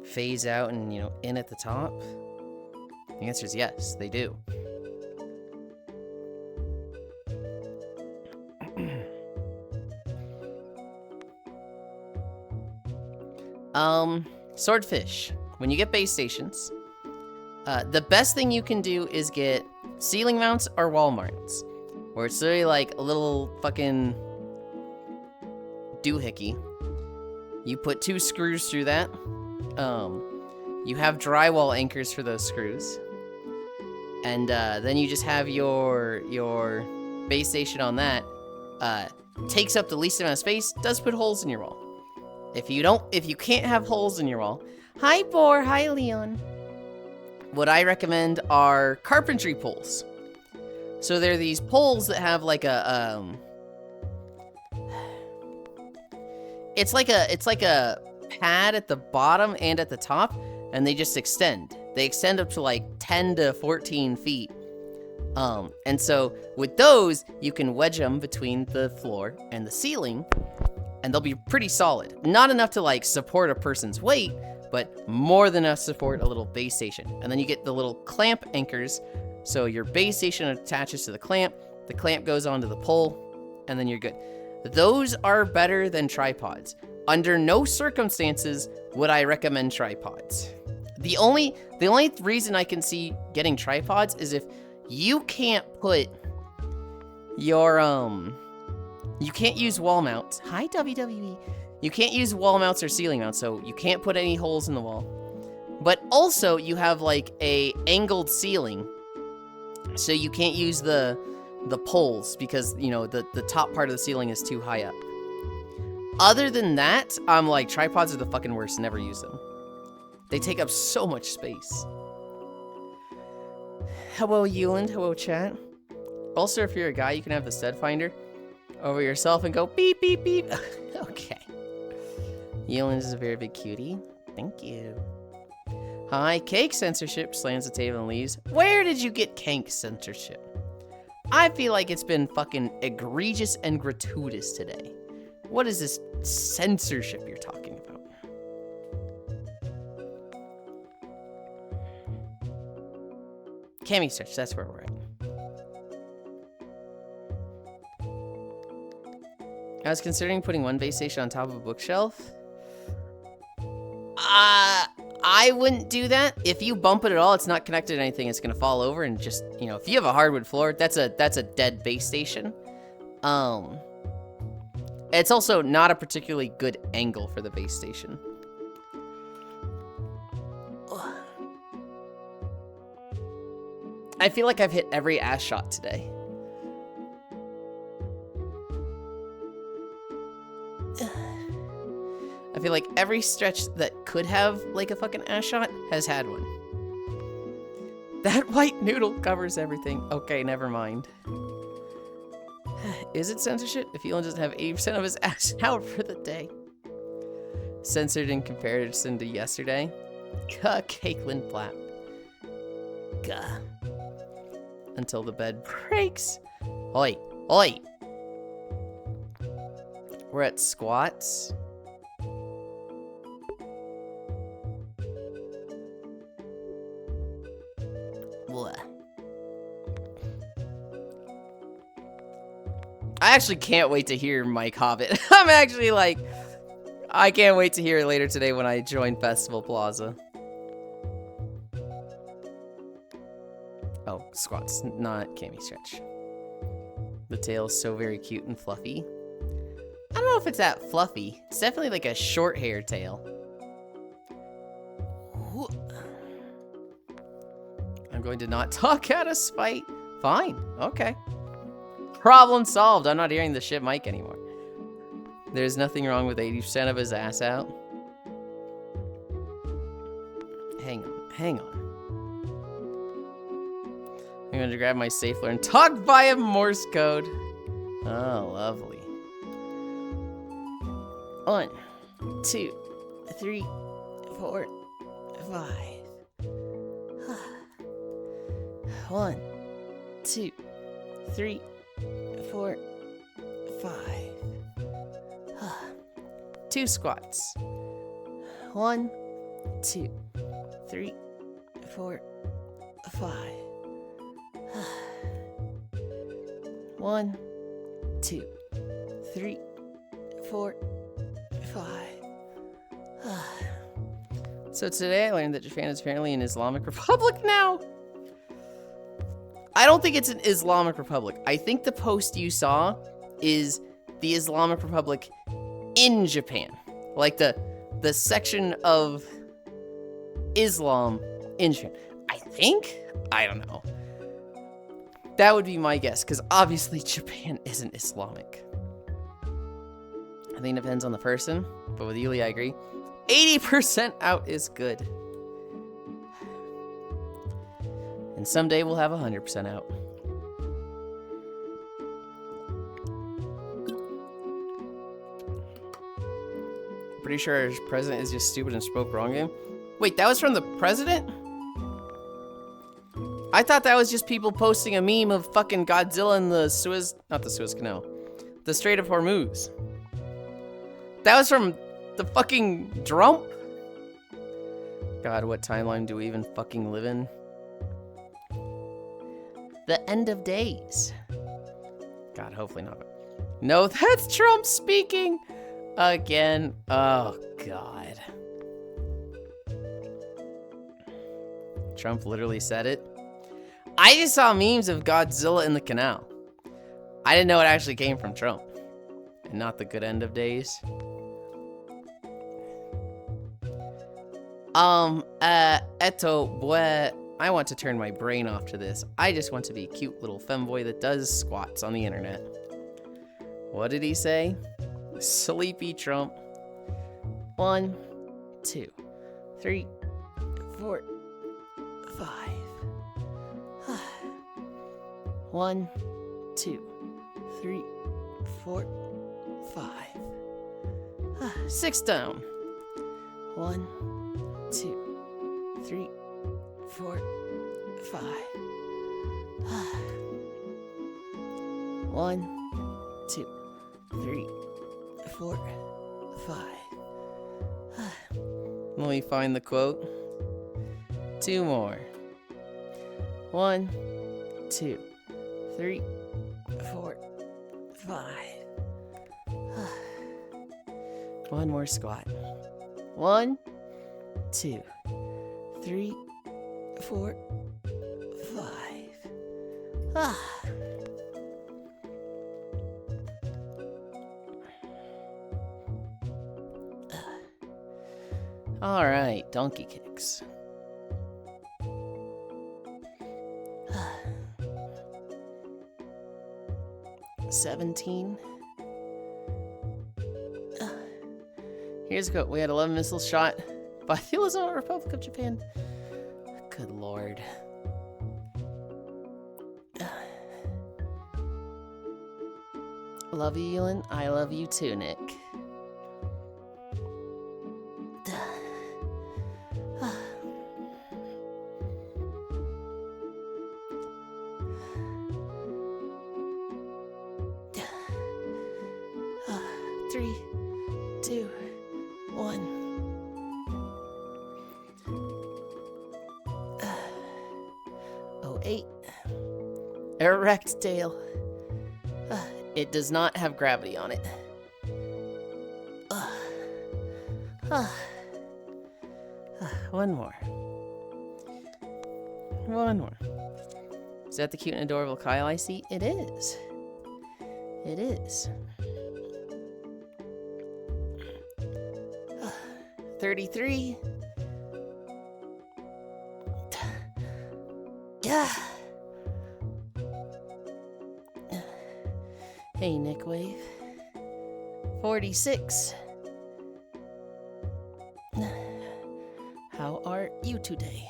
phase out and, in at the top? The answer is yes, they do. Swordfish. When you get base stations, the best thing you can do is get ceiling mounts or wall mounts, where it's literally like a little fucking doohickey. You put 2 screws through that. You have drywall anchors for those screws, and then you just have your base station on that. Takes up the least amount of space. Does put holes in your wall. If you can't have holes in your wall, hi Boar, hi Leon. What I recommend are carpentry poles. So they're these poles that have like a it's like a pad at the bottom and at the top, and they just extend. They extend up to like 10 to 14 feet. And so with those, you can wedge them between the floor and the ceiling, and they'll be pretty solid. Not enough to like support a person's weight, but more than enough to support a little base station. And then you get the little clamp anchors, so your base station attaches to the clamp goes onto the pole, and then you're good. Those are better than tripods. Under no circumstances would I recommend tripods. The only reason I can see getting tripods is if you can't put your, you can't use wall mounts. Hi, WWE. You can't use wall mounts or ceiling mounts, so you can't put any holes in the wall. But also, you have, like, a angled ceiling, so you can't use the poles because, you know, the top part of the ceiling is too high up. Other than that, I'm like, tripods are the fucking worst. Never use them. They take up so much space. Hello, Yulind. Hello, chat. Also, if you're a guy, you can have the stud finder over yourself and go beep, beep, beep. Okay. Yulind is a very big cutie. Thank you. Hi, cake censorship. Slams the table and leaves. Where did you get cake censorship? I feel like it's been fucking egregious and gratuitous today. What is this censorship you're talking about? Cami Stretch, that's where we're at. I was considering putting one base station on top of a bookshelf. I wouldn't do that. If you bump it at all, it's not connected to anything. It's gonna fall over and just, you know, if you have a hardwood floor, that's a dead base station. It's also not a particularly good angle for the base station. I feel like I've hit every ass shot today. I feel like every stretch that could have like a fucking ass shot has had one. That white noodle covers everything. Okay, never mind. Is it censorship if Elon doesn't have 80% of his ass out for the day? Censored in comparison to yesterday? Gah, Caitlin Platt. Gah. Until the bed breaks. Oi, oi. We're at squats. Blah. I actually can't wait to hear Mike Hobbit. I'm actually like, I can't wait to hear it later today when I join Festival Plaza. Oh, squats, not cami stretch. The tail is so very cute and fluffy. I don't know if it's that fluffy. It's definitely like a short hair tail. I'm going to not talk out of spite. Fine, okay. Problem solved. I'm not hearing the shit mic anymore. There's nothing wrong with 80% of his ass out. Hang on, hang on. I'm going to grab my stapler and talk via Morse code. Oh, lovely. 1, 2, 3, 4, 5. 1, 2, 3, 4, 5. 2 squats. 1, 2, 3, 4, 5. 1, 2, 3, 4, 5. So today I learned that Japan is apparently an Islamic Republic now. I don't think it's an Islamic Republic. I think the post you saw is the Islamic Republic in Japan. Like the section of Islam in Japan. I think? I don't know. That would be my guess, because obviously Japan isn't Islamic. I think it depends on the person, but with Yuli, I agree. 80% out is good. And someday we'll have 100% out. pretty sure our president is just stupid and spoke wrong again. Wait, that was from the president? I thought that was just people posting a meme of fucking Godzilla in the Suez... Not the Suez Canal. The Strait of Hormuz. That was from the fucking Trump? God, what timeline do we even fucking live in? The end of days. God, hopefully not. No, that's Trump speaking again. Oh, God. Trump literally said it. I just saw memes of Godzilla in the canal. I didn't know it actually came from Trump. And not the good end of days. Eto, boy, I want to turn my brain off to this. I just want to be a cute little femboy that does squats on the internet. What did he say? Sleepy Trump. 1, 2, 3, 4, 5. 1, 2, 3, 4, 5. 6 down. 1, 2, 3, 4, 5. 1, 2, 3, 4, 5. Let me find the quote. 2 more. 1, 2, 3, 4, 5. 1 more squat. 1, 2, 3, 4, 5. All right, donkey kicks. 17. Here's a quote. We had 11 missiles shot by the Islamic Republic of Japan. Good lord. Love you, Yulind. I love you too, Nick. Three, 2, 1. Oh, 8. Erect tail. It does not have gravity on it. One more. One more. Is that the cute and adorable Kyle I see? It is. It is. 33. Yeah. Hey, Nick Wave. 46. How are you today?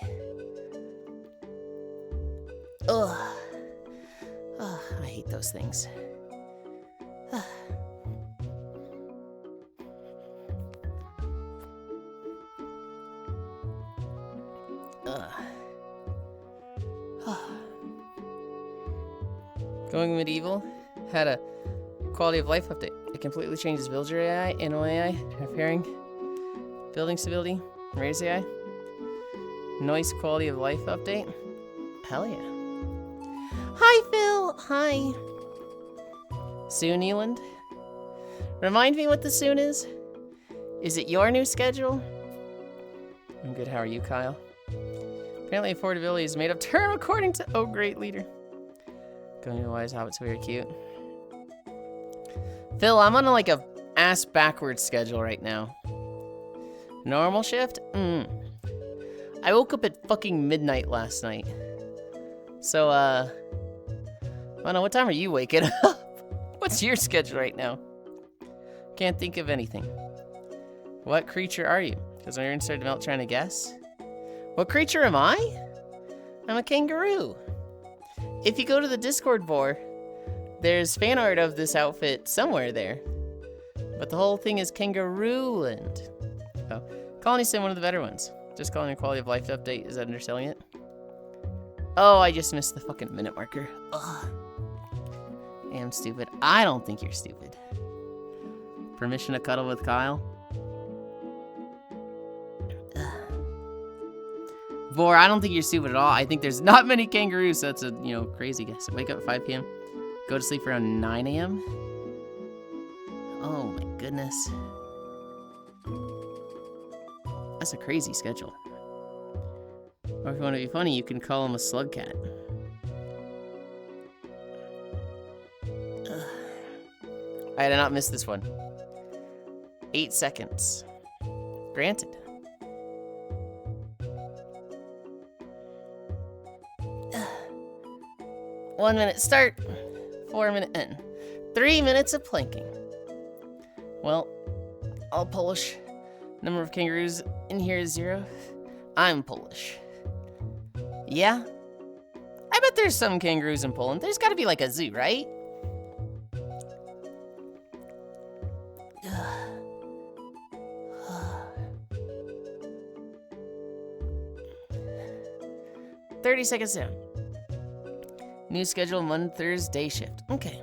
Ugh. Ugh, I hate those things. Going medieval had a quality of life update. It completely changes villager AI, animal AI, repairing, building stability, raise AI, noise quality of life update. Hell yeah. Hi, Phil. Hi. Soon, Yulind. Remind me what the soon is. Is it your new schedule? I'm good. How are you, Kyle? Apparently, affordability is made of term according to... Oh, great leader. Going to Wise Hobbit's very cute. Phil, I'm on like a ass backwards schedule right now. Normal shift? I woke up at fucking midnight last night. So, I don't know, what time are you waking up? What's your schedule right now? Can't think of anything. What creature are you? Because my ears started to melt trying to guess. What creature am I? I'm a kangaroo. If you go to the Discord board, there's fan art of this outfit somewhere there. But the whole thing is Kangarooland. Oh, Colony Sim, one of the better ones. Just calling a quality of life update. Is that underselling it? Oh, I just missed the fucking minute marker. Ugh. I am stupid. I don't think you're stupid. Permission to cuddle with Kyle? Vor, I don't think you're stupid at all. I think there's not many kangaroos, so that's a, crazy guess. Wake up at 5 p.m. Go to sleep around 9 a.m. Oh my goodness. That's a crazy schedule. Or if you want to be funny, you can call him a slug cat. I did not miss this one. 8 seconds. Granted. One minute start. 4 minute end. 3 minutes of planking. Well, all Polish. Number of kangaroos in here is 0. I'm Polish. Yeah? I bet there's some kangaroos in Poland. There's gotta be like a zoo, right? 30 seconds down. New schedule, Monday, Thursday shift. Okay.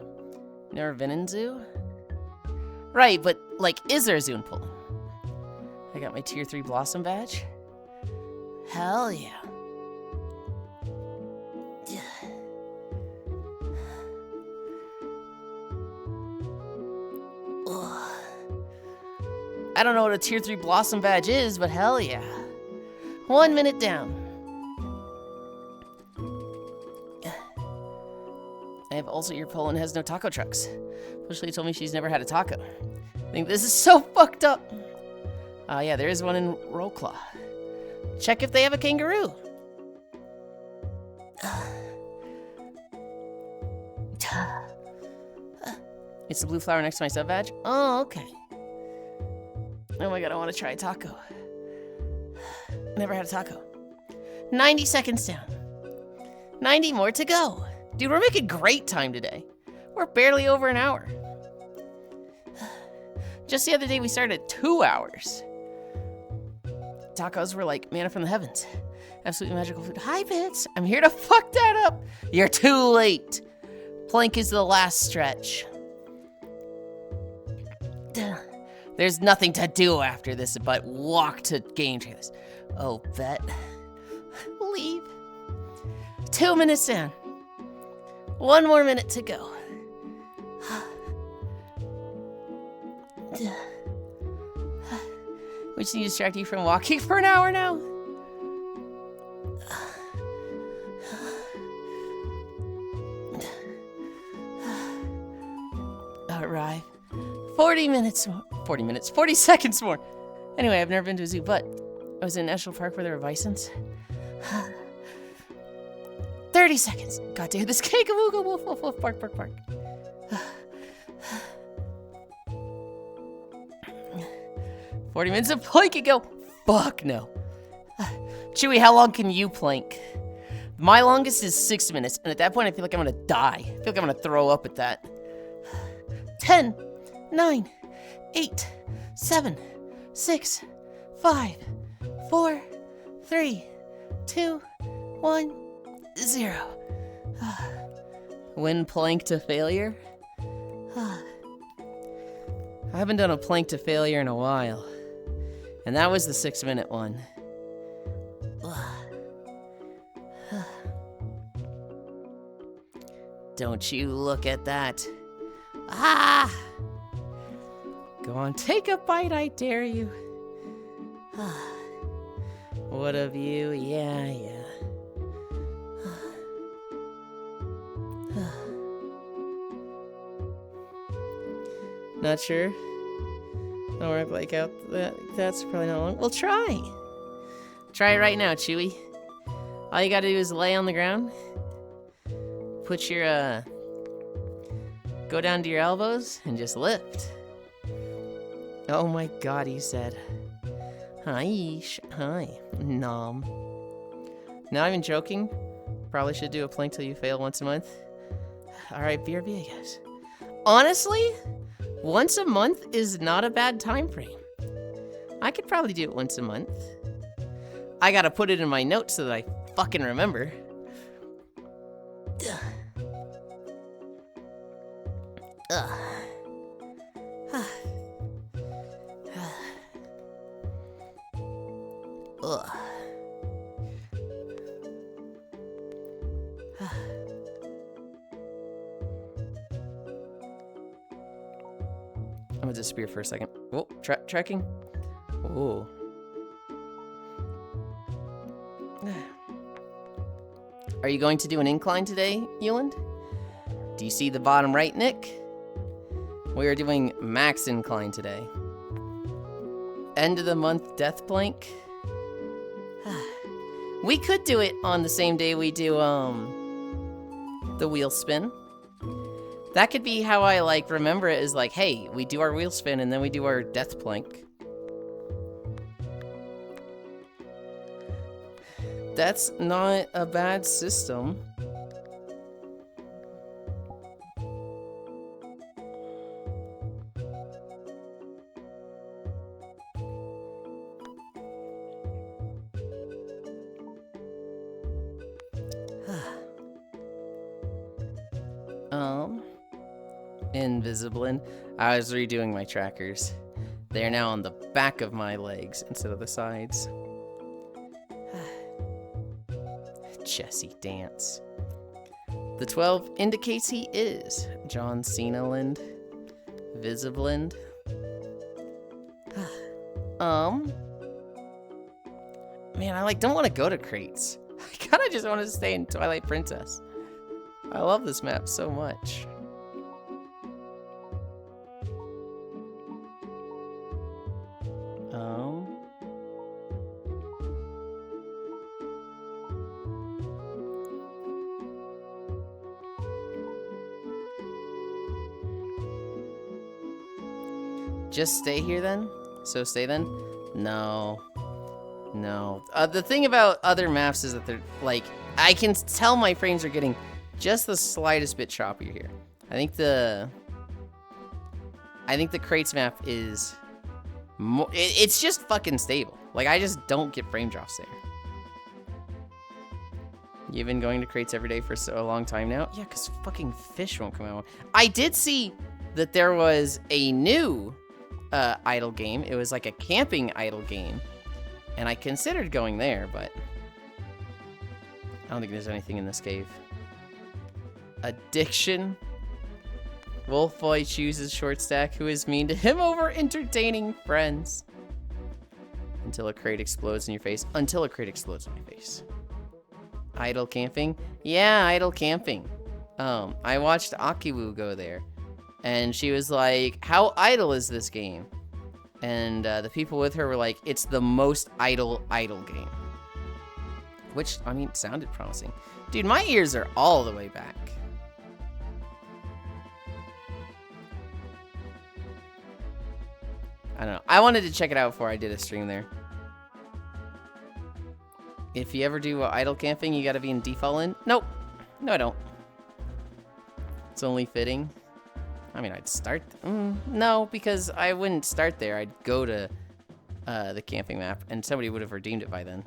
Never been in zoo? Right, but, like, is there a zoo in Poland? I got my tier 3 blossom badge. Hell yeah. I don't know what a tier 3 blossom badge is, but hell yeah. 1 minute down. I have also your Poland has no taco trucks. Ashley told me she's never had a taco. I think this is so fucked up. Yeah, there is one in Wrocław. Check if they have a kangaroo. It's the blue flower next to my sub badge? Oh, okay. Oh my god, I want to try a taco. Never had a taco. 90 seconds down. 90 more to go. Dude, we're making great time today. We're barely over an hour. Just the other day, we started at 2 hours. Tacos were like manna from the heavens. Absolutely magical food. Hi, Bits. I'm here to fuck that up. You're too late. Plank is the last stretch. There's nothing to do after this but walk to game trailers. Oh, bet. Leave. 2 minutes in. 1 more minute to go. We just need to distract you from walking for an hour now. Arrive. 40 minutes more. 40 minutes. 40 seconds more. Anyway, I've never been to a zoo, but I was in a national park where there were bisons. 30 seconds. Got to hear this cake. Woof, woof, woof, woof, bark, bark, bark. 40 minutes of planking. Go. Fuck no. Chewy, how long can you plank? My longest is 6 minutes, and at that point, I feel like I'm gonna die. I feel like I'm gonna throw up at that. 10, 9, 8, 7, 6, 5, 4, 3, 2, 1, 0. When plank to failure? I haven't done a plank to failure in a while. And that was the 6 minute one. Don't you look at that. Ah! Go on, take a bite, I dare you. What of you? Yeah. Not sure. Don't worry, blank out. That's probably not long. Well, try. Try it right now, Chewy. All you gotta do is lay on the ground. Put your, go down to your elbows and just lift. Oh my god, he said. Hi. Nom. Not even joking. Probably should do a plank till you fail once a month. Alright, BRB, I guess. Honestly, Once a month is not a bad time frame. I could probably do it once a month. I gotta put it in my notes so that I fucking remember. Ugh. Ugh. I'm gonna disappear for a second. Oh, tracking. Oh. Are you going to do an incline today, Yulind? Do you see the bottom right, Nick? We are doing max incline today. End of the month death plank. We could do it on the same day we do the wheel spin. That could be how I like remember it, is like, hey, we do our wheel spin and then we do our death plank. That's not a bad system. Invisiblin. I was redoing my trackers. They're now on the back of my legs instead of the sides. Jesse Dance. The 12 indicates he is John Cena-Lind. Visiblind. Man, I don't want to go to crates. I kind of just want to stay in Twilight Princess. I love this map so much. Just stay here then? So stay then? No. No. The thing about other maps is that they're I can tell my frames are getting just the slightest bit choppier here. I think the crates map is more, it's just fucking stable. I just don't get frame drops there. You've been going to crates every day for so a long time now? Yeah, because fucking fish won't come out. I did see that there was a new idle game. It was like a camping idle game. And I considered going there, but I don't think there's anything in this cave. Addiction. Wolfboy chooses short stack who is mean to him over entertaining friends. Until a crate explodes in your face. Until a crate explodes in my face. Idle camping? Yeah, idle camping. I watched Akiwu go there. And she was like, how idle is this game? And the people with her were like, it's the most idle game. Which, I mean, sounded promising. Dude, my ears are all the way back. I don't know. I wanted to check it out before I did a stream there. If you ever do idle camping, you gotta be in default in? Nope. No, I don't. It's only fitting. I mean, I'd start... no, because I wouldn't start there. I'd go to the camping map, and somebody would have redeemed it by then.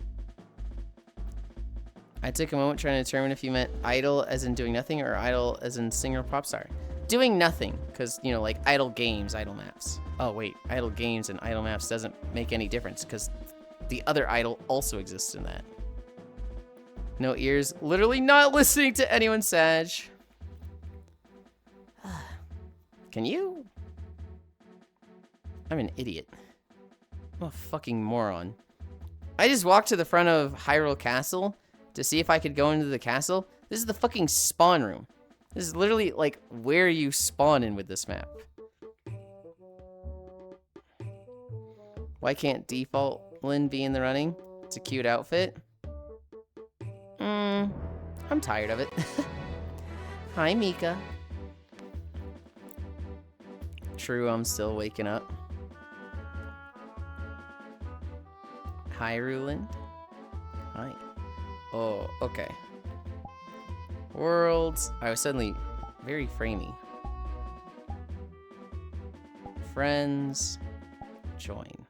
I took a moment trying to determine if you meant idle as in doing nothing or idle as in singer pop star. Doing nothing, because, you know, like idle games, idle maps. Oh, wait. Idle games and idle maps doesn't make any difference, because the other idle also exists in that. No ears. Literally not listening to anyone, Sag. Can you? I'm an idiot. I'm a fucking moron. I just walked to the front of Hyrule Castle to see if I could go into the castle. This is the fucking spawn room. This is literally, like, where you spawn in with this map. Why can't default Lynn be in the running? It's a cute outfit. I'm tired of it. Hi, Mika. True, I'm still waking up. Hi, Yulind. Hi. Oh, okay. Worlds. I was suddenly very framey. friends. Join.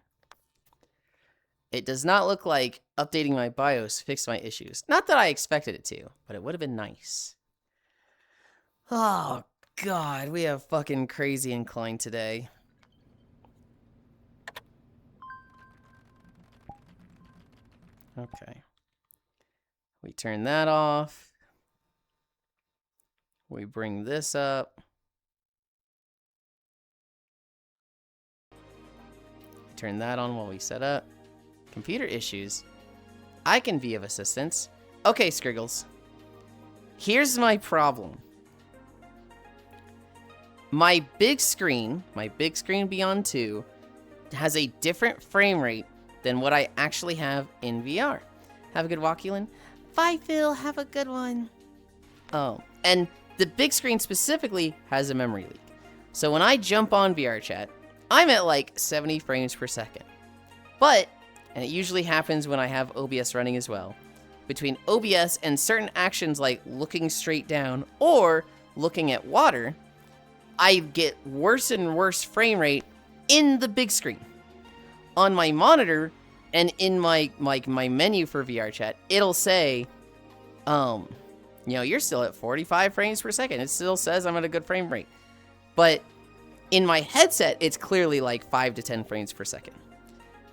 It does not look like updating my BIOS fixed my issues. Not that I expected it to, but it would have been nice. Oh, God. We have fucking crazy incline today. Okay. We turn that off. We bring this up. Turn that on while we set up. Computer issues. I can be of assistance. Okay, Scriggles. Here's my problem. My big screen Beyond 2, has a different frame rate than what I actually have in VR. Have a good walk, Yulind. Bye, Phil. Have a good one. Oh, and the big screen specifically has a memory leak. So when I jump on VR chat, I'm at like 70 frames per second. But, and it usually happens when I have OBS running as well, between OBS and certain actions like looking straight down or looking at water, I get worse and worse frame rate in the big screen. On my monitor and in my menu for VR chat, it'll say, you know, you're still at 45 frames per second. It still says I'm at a good frame rate. But in my headset, it's clearly like 5 to 10 frames per second.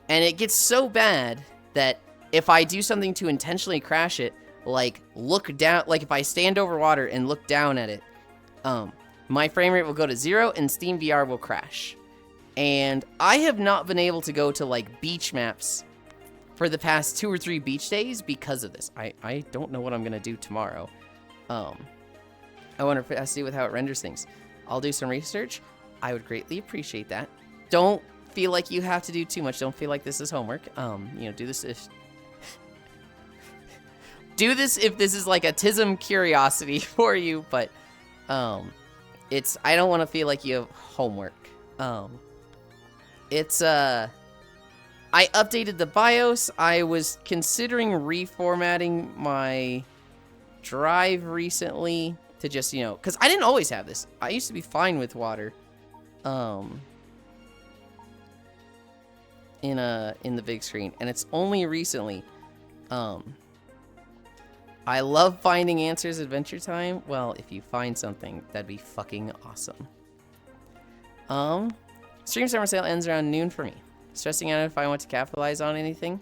And it gets so bad that if I do something to intentionally crash it, like look down, like if I stand over water and look down at it, my frame rate will go to 0 and Steam VR will crash. And I have not been able to go to like beach maps for the past 2 or 3 beach days because of this. I don't know what I'm gonna do tomorrow. I wonder if it has to do with how it renders things. I'll do some research. I would greatly appreciate that. Don't feel like you have to do too much. Don't feel like this is homework. You know, do this if this is like a TISM curiosity for you, but I don't want to feel like you have homework. I updated the BIOS. I was considering reformatting my drive recently to just, you know, because I didn't always have this. I used to be fine with water. In the big screen, and it's only recently. I love finding answers Adventure Time. Well, if you find something, that'd be fucking awesome. Stream summer sale ends around noon for me. Stressing out if I want to capitalize on anything.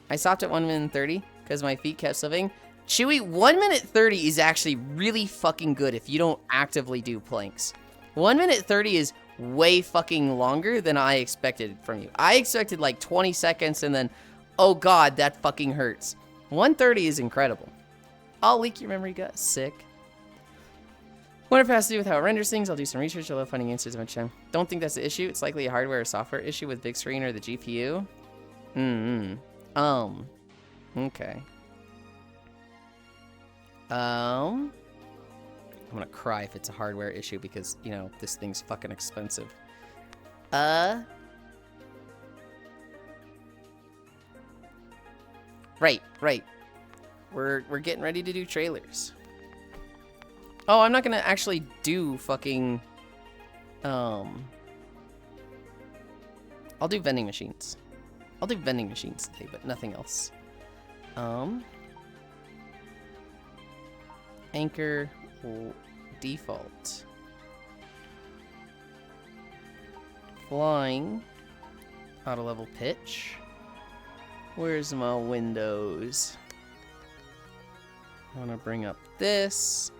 I stopped at 1 minute and 30 because my feet kept slipping. Chewy, 1 minute 30 is actually really fucking good if you don't actively do planks. 1 minute 30 is way fucking longer than I expected from you. I expected like 20 seconds and then, oh god, that fucking hurts. 130 is incredible. I'll leak your memory gut. Sick. Wonder if it has to do with how it renders things. I'll do some research. I love finding answers each time. Don't think that's the issue. It's likely a hardware or software issue with big screen or the GPU. Okay. I'm gonna cry if it's a hardware issue because, you know, this thing's fucking expensive. Right. We're getting ready to do trailers. Oh, I'm not gonna actually do fucking, I'll do vending machines. I'll do vending machines today, but nothing else. Anchor default. Flying. Auto level pitch. Where's my windows? I want to bring up this.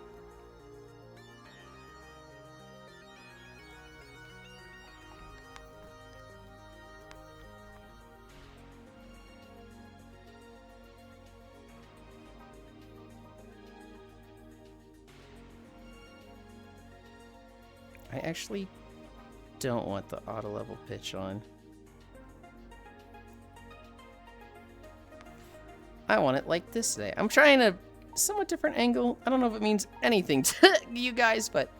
I actually don't want the auto level pitch on. I want it like this today. I'm trying a somewhat different angle. I don't know if it means anything to you guys, but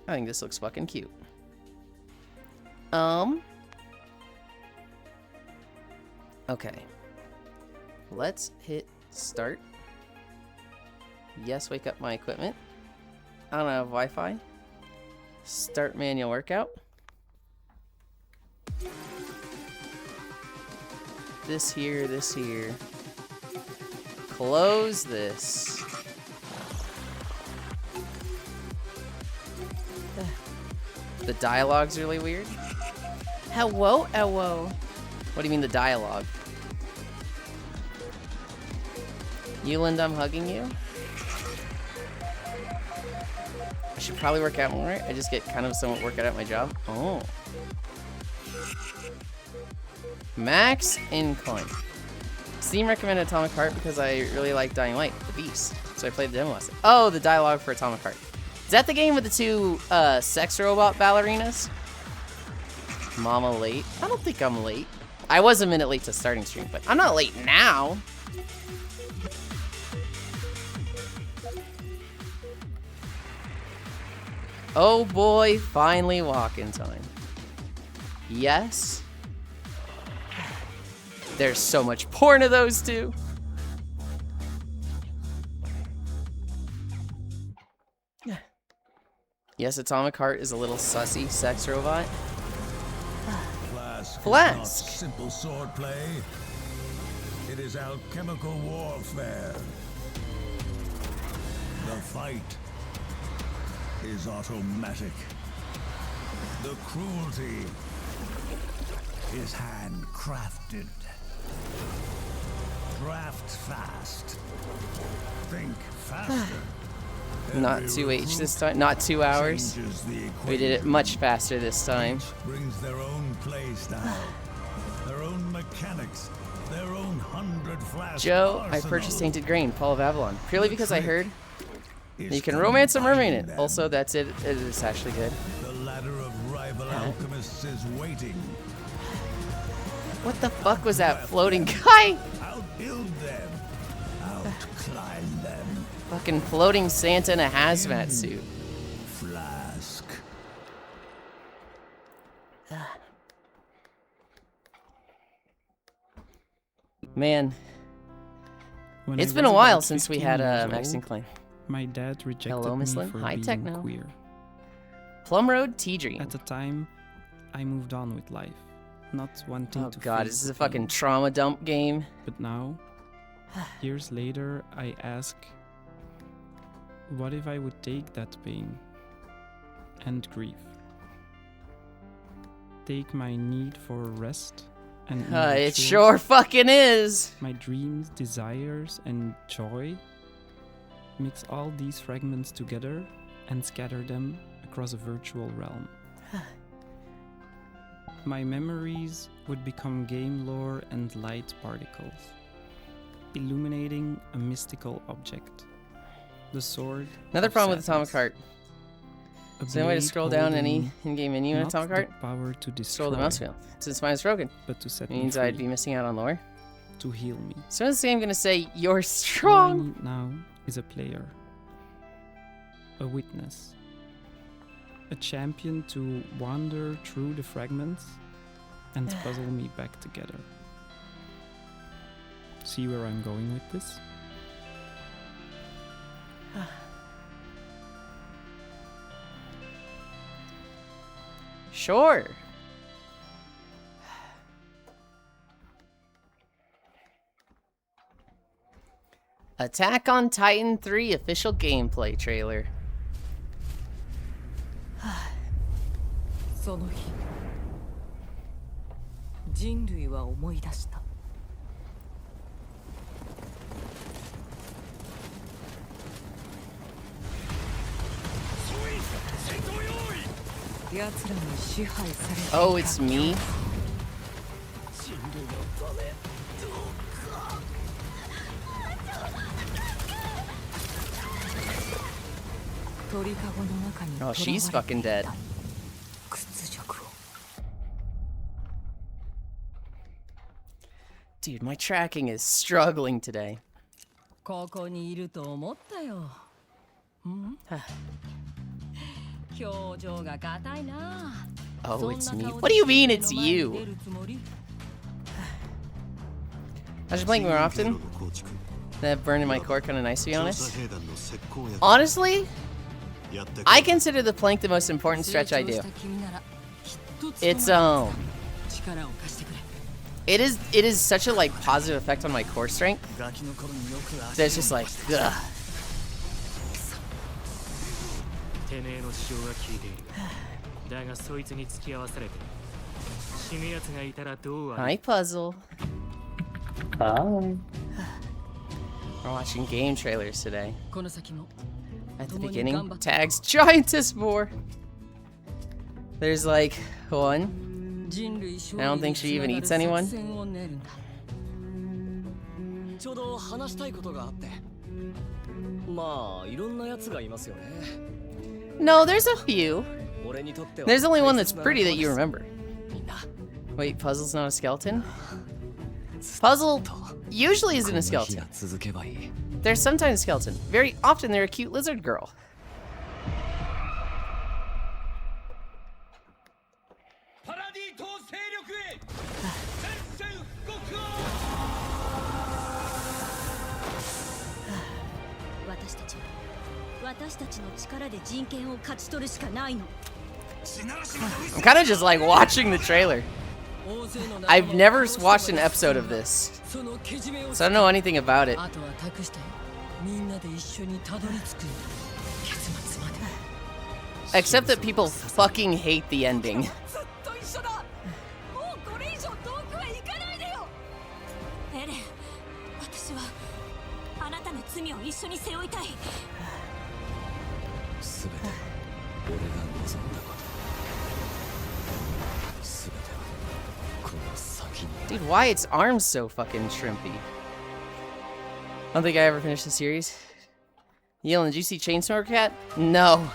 I think this looks fucking cute. Okay. Let's hit start. Yes, wake up my equipment. I don't have Wi-Fi. Start manual workout. This here, this here. Close this. The dialogue's really weird. Hello, hello. What do you mean the dialogue? Yulind, I'm hugging you. I should probably work out more. I just get kind of somewhat workout at my job. Oh. Max Incline. Steam recommended Atomic Heart because I really like Dying Light, the Beast. So I played the demo last time. Oh, the dialogue for Atomic Heart. Is that the game with the two sex robot ballerinas? Mama late? I don't think I'm late. I was a minute late to starting stream, but I'm not late now. Oh boy, finally walking time. Yes. There's so much porn of those two. Yes, Atomic Heart is a little sussy sex robot. Flask. Simple sword play. It is alchemical warfare. The fight is automatic. The cruelty is handcrafted. Draft fast. Think faster. Not 2H this time, not 2 hours. We did it much faster this time. Brings their own play style, their own mechanics, their own 100 flash. Joe, I purchased Tainted Grain, Paul of Avalon, purely because I heard you can romance a mermaid in it. Also, that's it. It is actually good. The ladder of rival alchemists is waiting. What the fuck was that floating guy? Outbuild them. Outclimb them. Fucking floating Santa in a hazmat suit. Flask. Man, When it's I been a was while about since we 15 had years Max old, Incline. My dad rejected Hello, Miss me Lynn. for Hi, being Techno. queer. Plum Road Tea Dream. At the time, I moved on with life, not wanting Oh to god, face this is the a fucking pain. trauma dump game. But now, years later, I ask, what if I would take that pain and grief, take my need for rest and It rituals, sure fucking is. my dreams, desires, and joy, mix all these fragments together and scatter them across a virtual realm. My memories would become game lore and light particles, illuminating a mystical object. The sword. Another of problem with Atomic sadness. Heart. A Is there any way to blade scroll down any holding in-game menu in not Atomic the Heart? power to destroy, Scroll the mouse wheel. Since mine is broken. but to set Means me free, I'd be missing out on lore. to heal me. So is the game gonna say, you're All I strong? need now is a player, a witness, a champion to wander through the fragments and puzzle me back together. See where I'm going with this? Sure. Attack on Titan 3 official gameplay trailer. その日人類は思い出した。奴らに支配されていた Oh, it's me? 鳥かごの中に Oh, she's fucking dead. 屈辱を Dude, my tracking is struggling today. ここにいると思ったよ。表情が硬いな。 Oh, it's me. What do you mean it's you? I should play more often. That burn in my core kind of nice, to be honest. Honestly, I consider the plank the most important stretch I do. It's it is such a like positive effect on my core strength. There's just like ugh. Hi, Puzzle. Hi. We're watching game trailers today. At the beginning, tags Giantess Boar. There's like one. I don't think she even eats anyone. No, there's a few. There's only one that's pretty that you remember. Wait, Puzzle's not a skeleton? Puzzle usually isn't a skeleton. They're sometimes a skeleton. Very often they're a cute lizard girl. I'm kind of just like watching the trailer. I've never watched an episode of this, so I don't know anything about it. Except that people fucking hate the ending. Dude, why its arms so fucking shrimpy? I don't think I ever finished the series. Yulind, did you see Chainsaw Cat? No.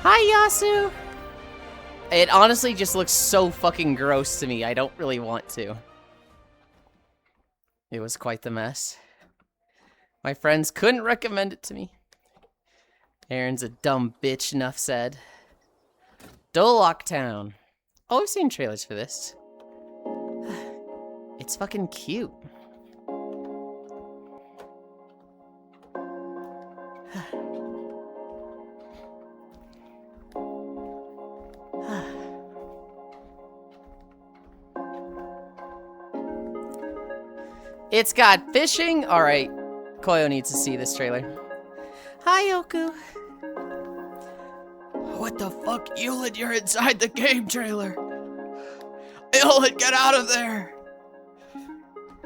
Hi, Yasu! It honestly just looks so fucking gross to me. I don't really want to. It was quite the mess. My friends couldn't recommend it to me. Aaron's a dumb bitch, enough said. Dolok Town. Oh, I've seen trailers for this. It's fucking cute. It's got fishing? Alright. Koyo needs to see this trailer. Hi, Yoku. What the fuck, Yulind? You're inside the game trailer. Yulind, get out of there.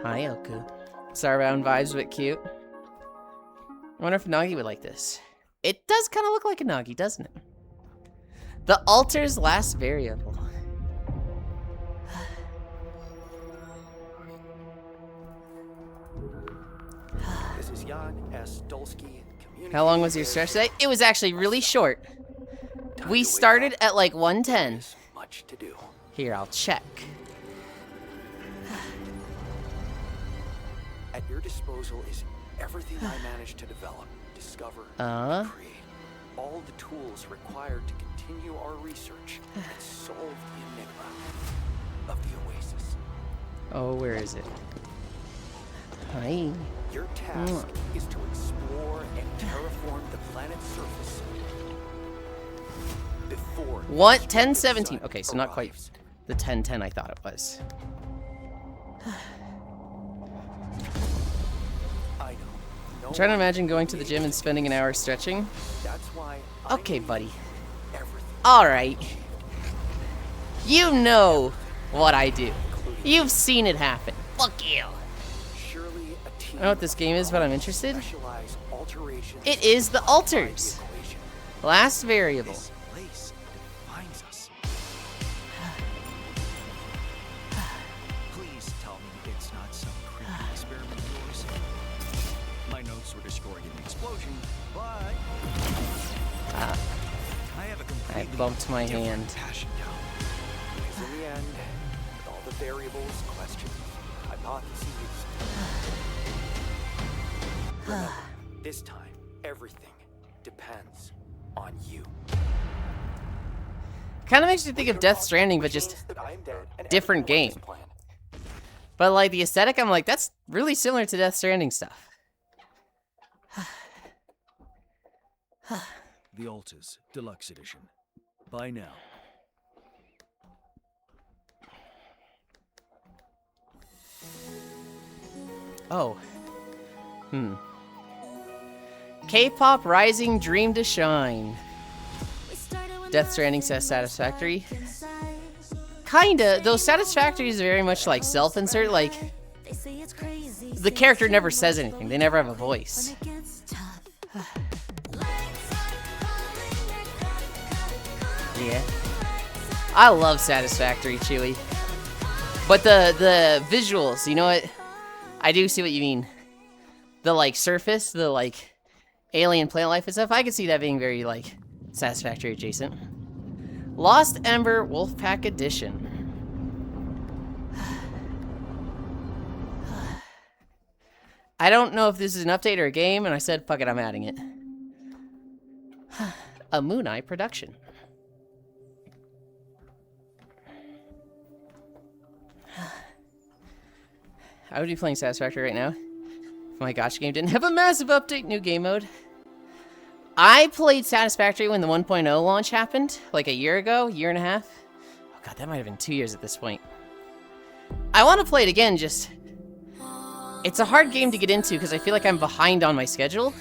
Hi, Yoku. Starbound vibes, but cute. I wonder if Nagi would like this. It does kind of look like a Nagi, doesn't it? The altar's last variable. This is Jan S. Dolsky. How long was your stretch today? It was actually really short. We started at like 1:10. Much to do. Here, I'll check. At your disposal is everything I managed to develop, discover, Uh-huh. create. All the tools required to continue our research and solve the enigma of the Oasis. Oh, where is it? Hi. Your task is to explore and terraform the planet's surface before What? 10:17. Okay, so not quite the 10:10 I thought it was. I know. I'm trying to imagine going to the gym and spending an hour stretching. That's why Okay, buddy. everything. Alright. You know what I do. You've seen it happen. Fuck you. Surely a team I don't know what this game is, but I'm interested. specialized alterations It is the define altars. the equation. Last variable. This place defines us. Please tell me it's not some creepy experiment of yours. My notes were destroyed in the explosion, but I have a I completely bumped my different hand. passion now. Because in the end, with all the variables, questions, hypotheses, remember, this time everything depends on you. Kind of makes me think of Death Stranding, but just That I am dead and different everyone game. is planned. But like the aesthetic, I'm like, that's really similar to Death Stranding stuff. The Altars, Deluxe Edition. Buy now. Oh. K-pop Rising Dream to Shine. Death Stranding says satisfactory. Kinda, though satisfactory is very much like self-insert, like the character never says anything, they never have a voice. Yeah. I love satisfactory, Chewy. But the visuals, you know what? I do see what you mean. The like surface, the like alien plant life and stuff, I could see that being very like satisfactory adjacent. Lost Ember Wolfpack Edition. I don't know if this is an update or a game, and I said, fuck it, I'm adding it. A Moon Eye production. I would be playing Satisfactory right now if my gotcha game didn't have a massive update, new game mode. I played Satisfactory when the 1.0 launch happened, like a year ago, year and a half. Oh god, that might have been 2 years at this point. I want to play it again, just... It's a hard game to get into because I feel like I'm behind on my schedule.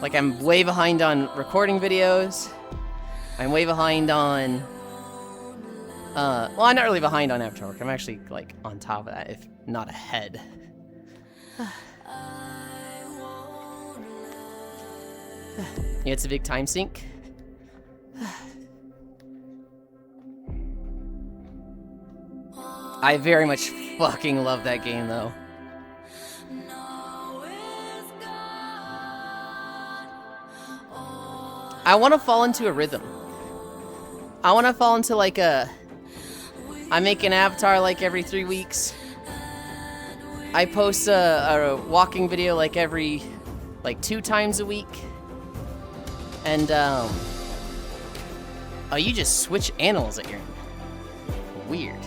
Like I'm way behind on recording videos. I'm way behind on... well, I'm not really behind on Avatar work. I'm actually, like, on top of that, if not ahead. Yeah, it's a big time sink. I very much fucking love that game, though. I want to fall into a rhythm. I want to fall into, like, a... I make an avatar, like, every 3 weeks. I post a walking video, like, every... like, 2 times a week. And, oh, you just switch animals that you're in. Weird.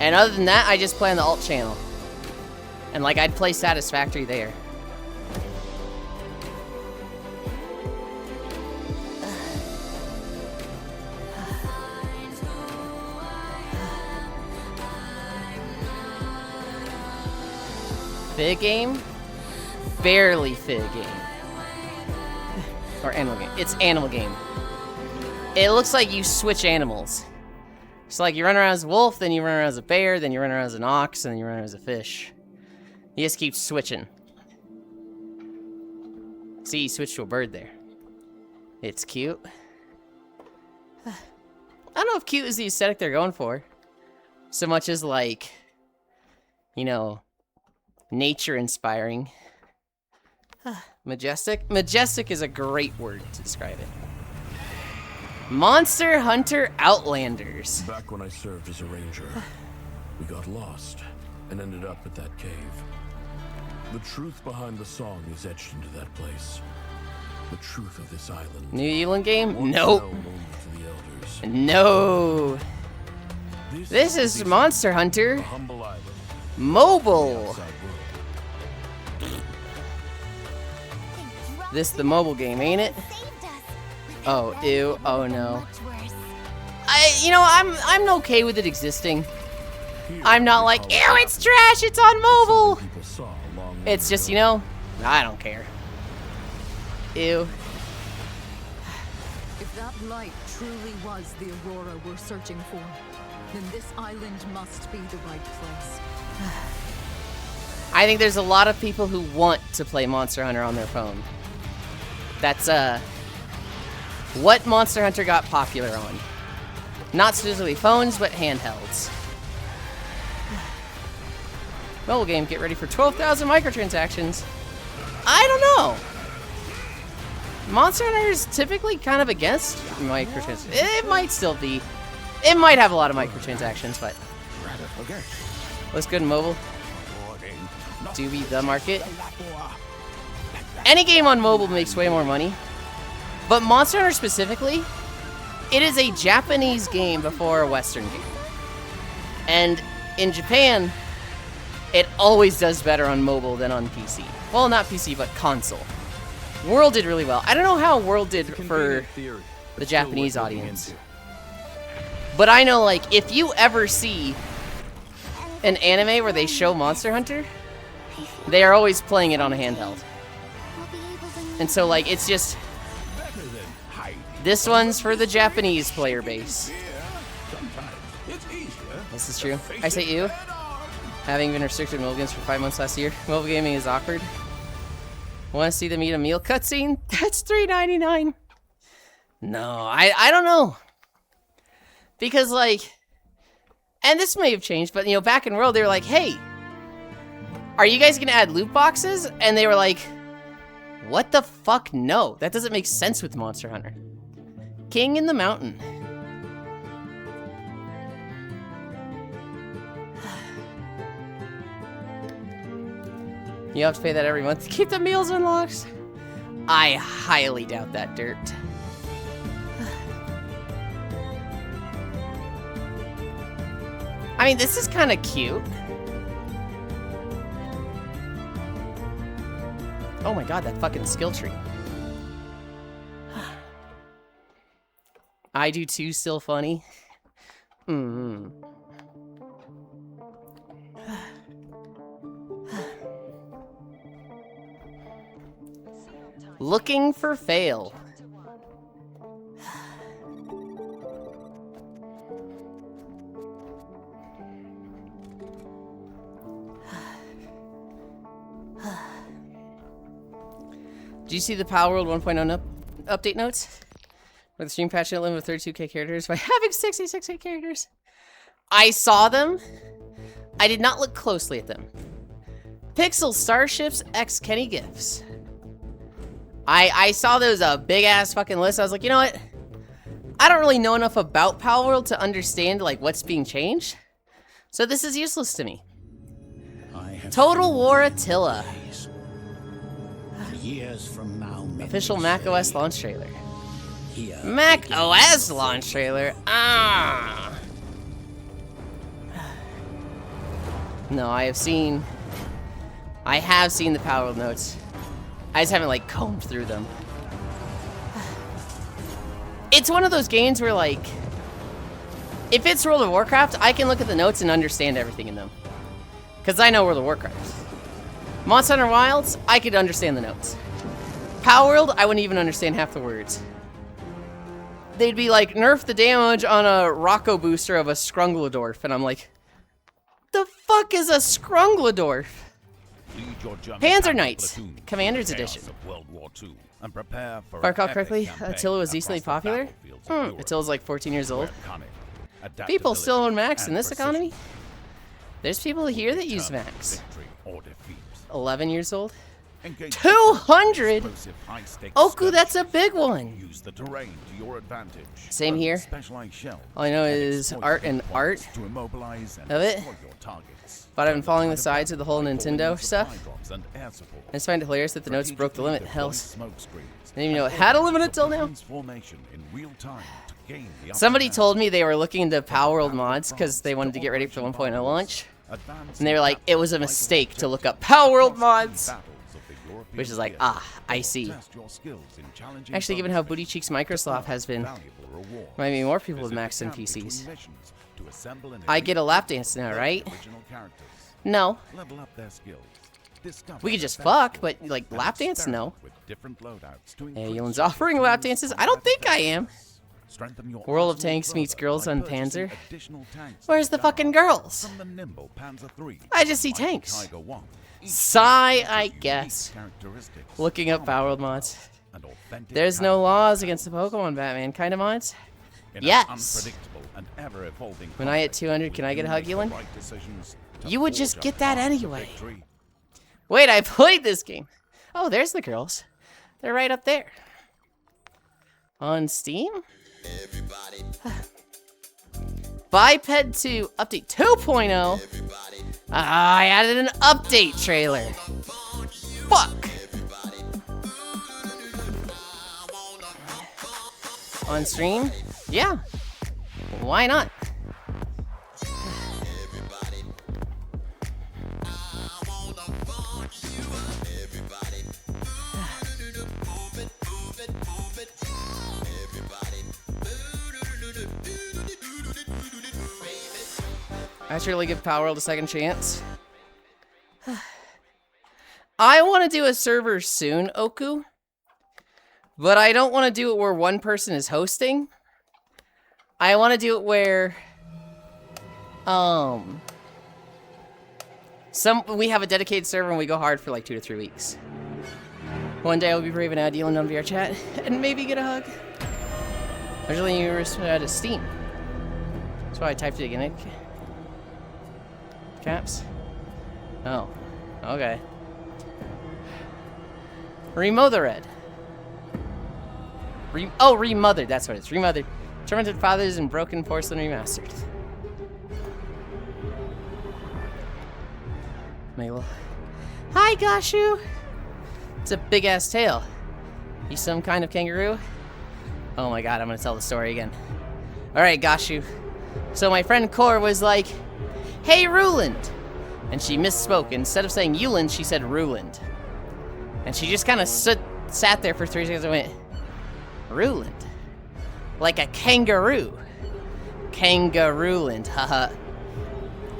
And other than that, I just play on the alt channel. And, like, I'd play Satisfactory there. Fig game? Barely Fig game. Or animal game. It's animal game. It looks like you switch animals. It's like you run around as a wolf, then you run around as a bear, then you run around as an ox, and then you run around as a fish. You just keep switching. See, you switch to a bird there. It's cute. I don't know if cute is the aesthetic they're going for. So much as, like, you know, nature inspiring. Majestic? Majestic is a great word to describe it. Monster Hunter Outlanders. Back when I served as a ranger, we got lost and ended up at that cave. The truth behind the song is etched into that place. The truth of this island. New Yulind game? Once Nope. known only to the elders. No. This is Monster Hunter A humble island. Mobile. Outside world. This the mobile game, ain't it? Oh, ew. Oh no. You know, I'm okay with it existing. I'm not like, ew, it's trash, it's on mobile. People saw long It's just, you know, I don't care. Ew. If that light truly was the Aurora we're searching for, then this island must be the right place. I think there's a lot of people who want to play Monster Hunter on their phone. That's, what Monster Hunter got popular on. Not specifically phones, but handhelds. Mobile game, get ready for 12,000 microtransactions. I don't know. Monster Hunter is typically kind of against microtransactions. It might still be. It might have a lot of microtransactions, but... Looks good in mobile. Do be the market. Any game on mobile makes way more money. But Monster Hunter specifically, it is a Japanese game before a Western game. And in Japan, it always does better on mobile than on PC. Well, not PC, but console. World did really well. I don't know how World did for Convenient theory, the but still Japanese worth looking audience. into. But I know, like, if you ever see an anime where they show Monster Hunter, they are always playing it on a handheld. And so, like, it's just... This one's for the Japanese player base. This is true. I say you. Having been restricted to mobile games for 5 months last year, mobile gaming is awkward. Want to see them eat a meal cutscene? That's $3.99. No, I don't know. Because, like, and this may have changed, but, you know, back in World, they were like, hey, are you guys going to add loot boxes? And they were like, what the fuck? No, that doesn't make sense with Monster Hunter. King in the Mountain. You have to pay that every month to keep the meals unlocked? I highly doubt that, Dirt. I mean, this is kind of cute. Oh my god, that fucking skill tree. I do too, still funny. Looking for fail. Do you see the Power World 1.0 update notes? Where the stream patch limit of 32k characters by having 66k characters? I saw them. I did not look closely at them. Pixel Starships X Kenny GIFs. I saw those big ass fucking lists. I was like, you know what? I don't really know enough about Power World to understand like what's being changed. So this is useless to me. Total War Attila. Years from now, Official Mac OS launch trailer. Mac OS launch trailer? Ah. No, I have seen the Power World notes. I just haven't like combed through them. It's one of those games where like, if it's World of Warcraft, I can look at the notes and understand everything in them. Because I know World of Warcraft. Monster Hunter Wilds, I could understand the notes. Power World, I wouldn't even understand half the words. They'd be like, nerf the damage on a Rocco booster of a Scrungledorf, and I'm like, the fuck is a Scrungledorf? Panzer Knights, Commander's Edition. If I recall correctly, Attila was decently popular. Attila's like 14 years old. People still own Macs in this economy? There's people here that use Macs. 11 years old? 200? Oku, that's a big one. Same here. All I know is art and art of it. But I've been following the sides of the whole Nintendo stuff. I just find it hilarious that the notes broke the limit. Hell, I didn't even know it had a limit until now. Somebody told me they were looking into Power World mods because they wanted to get ready for the 1.0 launch. And they were like, it was a mistake to look up Power World mods. Which is like, ah, I see. Actually, given how booty cheeks Microsoft has been, might be more people with Macs than PCs. I get a lap dance now, right? No. We could just fuck, but like lap dance? No. Hey, Yulind's offering lap dances? I don't think I am. World of Tanks meets Girls on Panzer. Where's the fucking girls? I just see tanks. Sigh, I guess. Looking up Power World mods. There's no laws against the Pokemon Batman kind of mods? Yes. When I hit 200, can I get a hug, Yulind? You would just get that anyway. Wait, I played this game. Oh, there's the girls. They're right up there. On Steam? Biped 2 Update 2.0. I added an update trailer. Fuck. On stream? Yeah. Why not? I should really give Power World a second chance. I want to do a server soon, Oku. But I don't want to do it where one person is hosting. I want to do it where... we have a dedicated server and we go hard for like 2 to 3 weeks. One day I'll be brave and add Yulind on VR chat and maybe get a hug. Originally you were out of Steam. That's why I typed it again. Caps? Oh. Okay. Remothered. Remothered. That's what it's. Remothered. Tormented Fathers and Broken Porcelain Remastered. Mabel. Hi, Gashu! It's a big-ass tail. You some kind of kangaroo? Oh my god, I'm gonna tell the story again. Alright, Gashu. So my friend Core was like, hey, Ruland! And she misspoke. Instead of saying Yulind, she said Ruland. And she just kind of sat there for 3 seconds and went, Ruland? Like a kangaroo. Kangarooland, haha.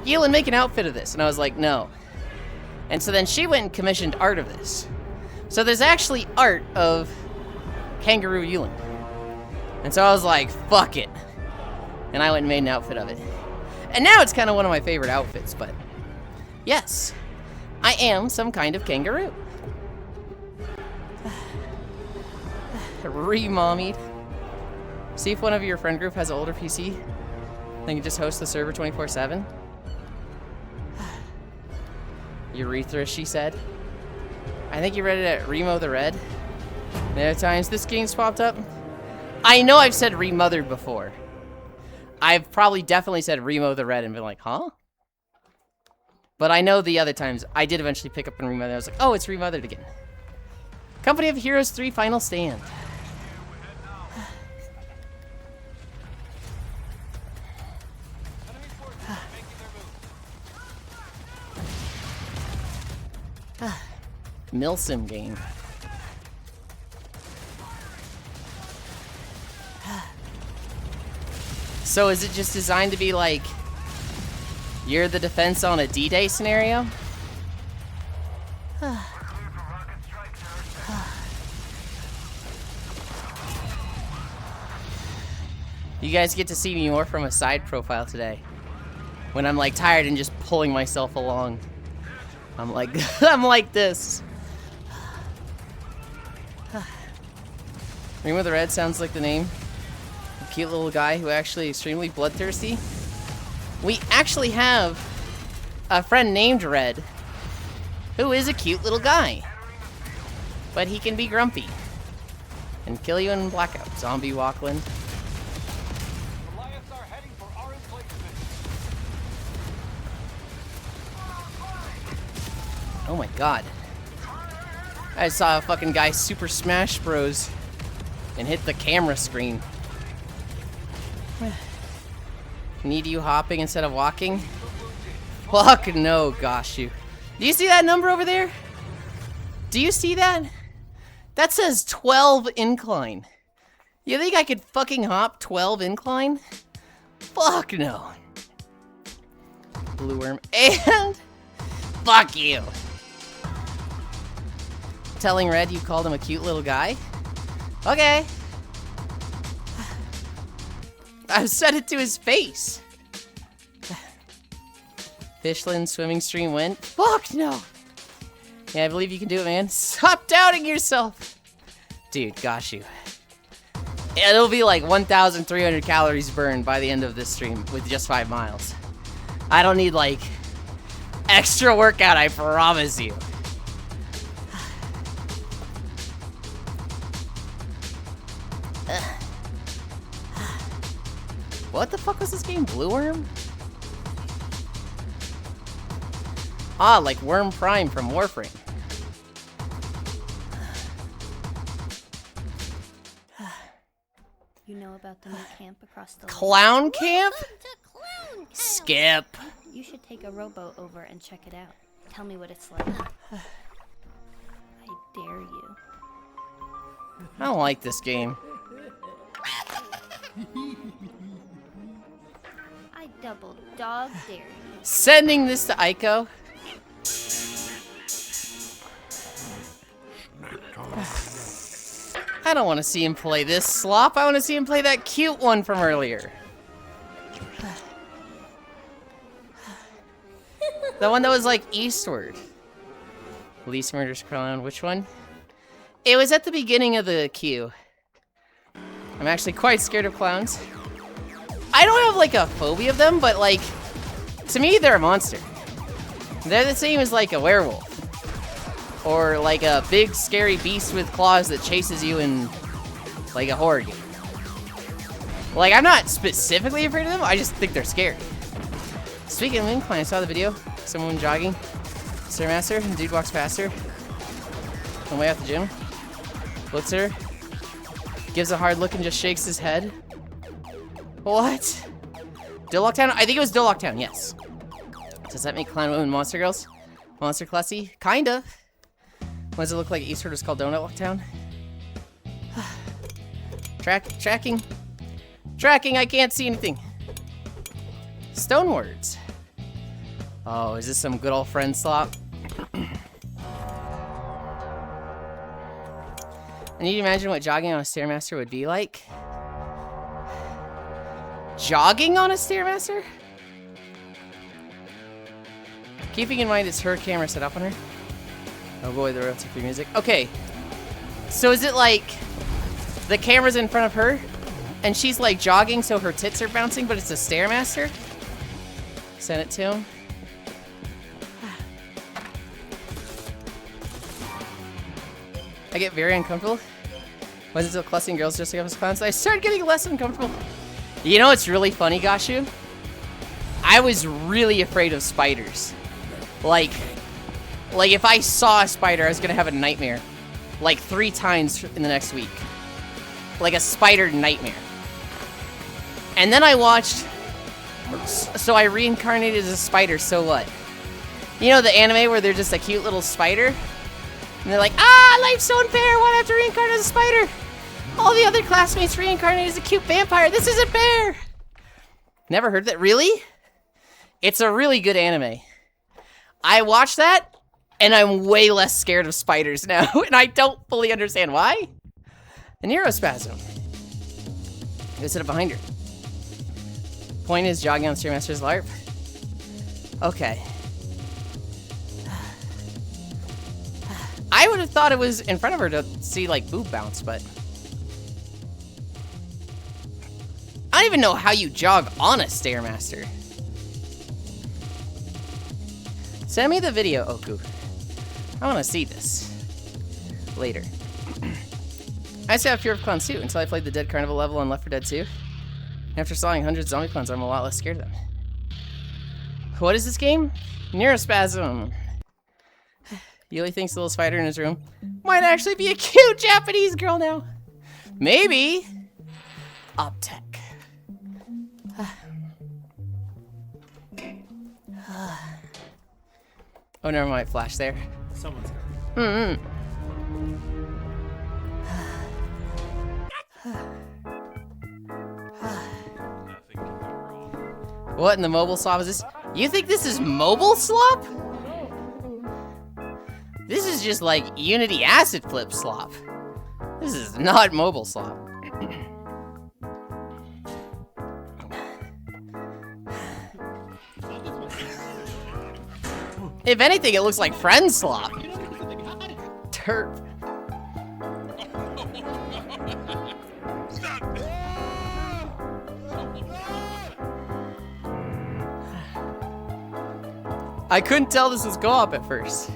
Yulind, make an outfit of this. And I was like, no. And so then she went and commissioned art of this. So there's actually art of Kangaroo Yulind. And so I was like, fuck it. And I went and made an outfit of it. And now it's kind of one of my favorite outfits, but yes, I am some kind of kangaroo. Re-mommied. See if one of your friend group has an older PC. Then you just host the server 24/7. Urethra, she said. I think you read it at Remo the Red. The other times this game's popped up. I know I've said Remothered before. I've probably definitely said Remo the Red and been like, huh? But I know the other times I did eventually pick up and Remothered. I was like, oh, it's Remothered again. Company of Heroes 3 Final Stand. Milsim game. So is it just designed to be like you're the defense on a D-Day scenario? You guys get to see me more from a side profile today. When I'm like tired and just pulling myself along. I'm like I'm like this. Remo the Red sounds like the name. A cute little guy who actually extremely bloodthirsty. We actually have a friend named Red who is a cute little guy. But he can be grumpy. And kill you in Blackout. Zombie Walkland. Oh my god. I saw a fucking guy Super Smash Bros. And hit the camera screen. Need you hopping instead of walking? Fuck no, gosh you. Do you see that number over there? Do you see that? That says 12 incline. You think I could fucking hop 12 incline? Fuck no. Blue worm and fuck you. Telling Red you called him a cute little guy? Okay. I've said it to his face. Fishland swimming stream went. Fuck no. Yeah, I believe you can do it, man. Stop doubting yourself. Dude, gosh you. It'll be like 1,300 calories burned by the end of this stream with just 5 miles. I don't need like extra workout, I promise you. What the fuck was this game? Blue Worm? Ah, like Worm Prime from Warframe. You know about the new camp across the Clown camp? Clown camp. Skip. You should take a rowboat over and check it out. Tell me what it's like. I dare you. I don't like this game. I double dog dare you. Sending this to Aiko. I don't want to see him play this slop. I want to see him play that cute one from earlier. The one that was like eastward. Least murders clown. Which one? It was at the beginning of the queue. I'm actually quite scared of clowns. I don't have like a phobia of them, but like, to me, they're a monster. They're the same as like a werewolf. Or like a big scary beast with claws that chases you in like a horror game. Like, I'm not specifically afraid of them, I just think they're scary. Speaking of incline, I saw the video. Someone jogging. Stairmaster, and dude walks past her. On the way out the gym. Looks at her. Gives a hard look and just shakes his head. What? Dillock Town? I think it was Dillock Town, yes. Does that make clown women monster girls? Monster classy? Kinda. What does it look like Eastward was called Donut Lock Town? Tracking. Tracking, I can't see anything. Stone words. Oh, is this some good old friend slop? I need to imagine what jogging on a Stairmaster would be like. Jogging on a Stairmaster? Keeping in mind it's her camera set up on her. Oh boy, the royalty free music. Okay. So is it like the camera's in front of her and she's like jogging so her tits are bouncing, but it's a Stairmaster? Send it to him. I get very uncomfortable. Wasn't until clustering girls dressing up as clowns I started getting less uncomfortable. You know what's really funny, Gashu? I was really afraid of spiders. Like if I saw a spider, I was gonna have a nightmare. Like 3 times in the next week. Like a spider nightmare. And then I watched, so I reincarnated as a spider, so what? You know the anime where they're just a cute little spider? And they're like, ah, life's so unfair, why do I have to reincarnate as a spider? All the other classmates reincarnated as a cute vampire, this isn't fair! Never heard that, really? It's a really good anime. I watched that, and I'm way less scared of spiders now, and I don't fully understand why. A neurospasm. Go sit up behind her. Point is jogging on Stairmaster's LARP. Okay. I would have thought it was in front of her to see like boob bounce, but I don't even know how you jog on a Stairmaster. Send me the video, Oku. I want to see this later. I used to have fear of clowns too until I played the Dead Carnival level on Left 4 Dead 2. After sawing hundreds of zombie clowns, I'm a lot less scared of them. What is this game? Neurospasm. Yuli thinks the little spider in his room might actually be a cute Japanese girl now. Maybe. Optech. Oh, never mind. Flash there. Someone's got it. What in the mobile slop is this? You think this is mobile slop? This is just like Unity acid flip slop. This is not mobile slop. If anything, it looks like friend slop. Terp. I couldn't tell this was co-op at first.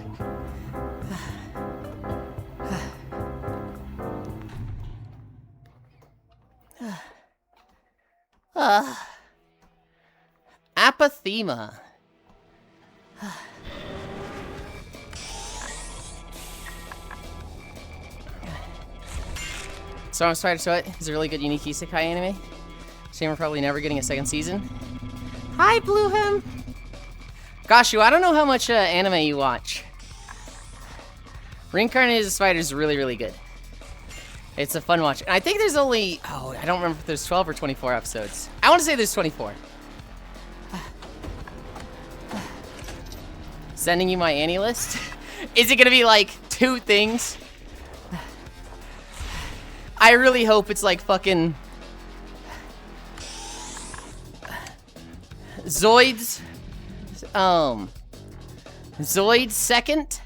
Apathema. So I'm Spider Sweat is a really good unique isekai anime. Shame we're probably never getting a second season. Hi, Bluehem! Gashu, I don't know how much anime you watch. Reincarnated as a Spider is really, really good. It's a fun watch. And I think there's only, I don't remember if there's 12 or 24 episodes. I want to say there's 24. sending you my Annie list. Is it gonna be like 2 things? I really hope it's like fucking Zoid's Zoid's second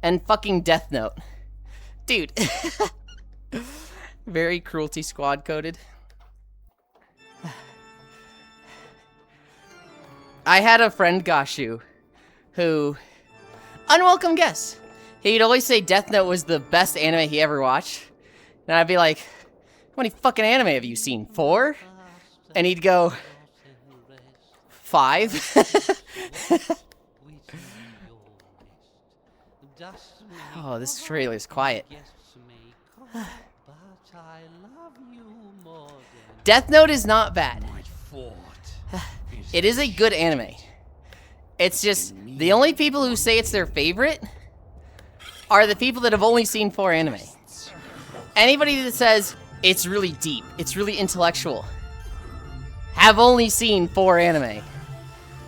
and fucking Death Note. Dude. Very Cruelty Squad coded. I had a friend, Gashu, who, unwelcome guess, he'd always say Death Note was the best anime he ever watched. And I'd be like, how many fucking anime have you seen? 4? And he'd go, 5? Oh, this trailer is quiet. Death Note is not bad. It is a good anime. It's just, the only people who say it's their favorite are the people that have only seen 4 anime. Anybody that says it's really deep, it's really intellectual, have only seen 4 anime.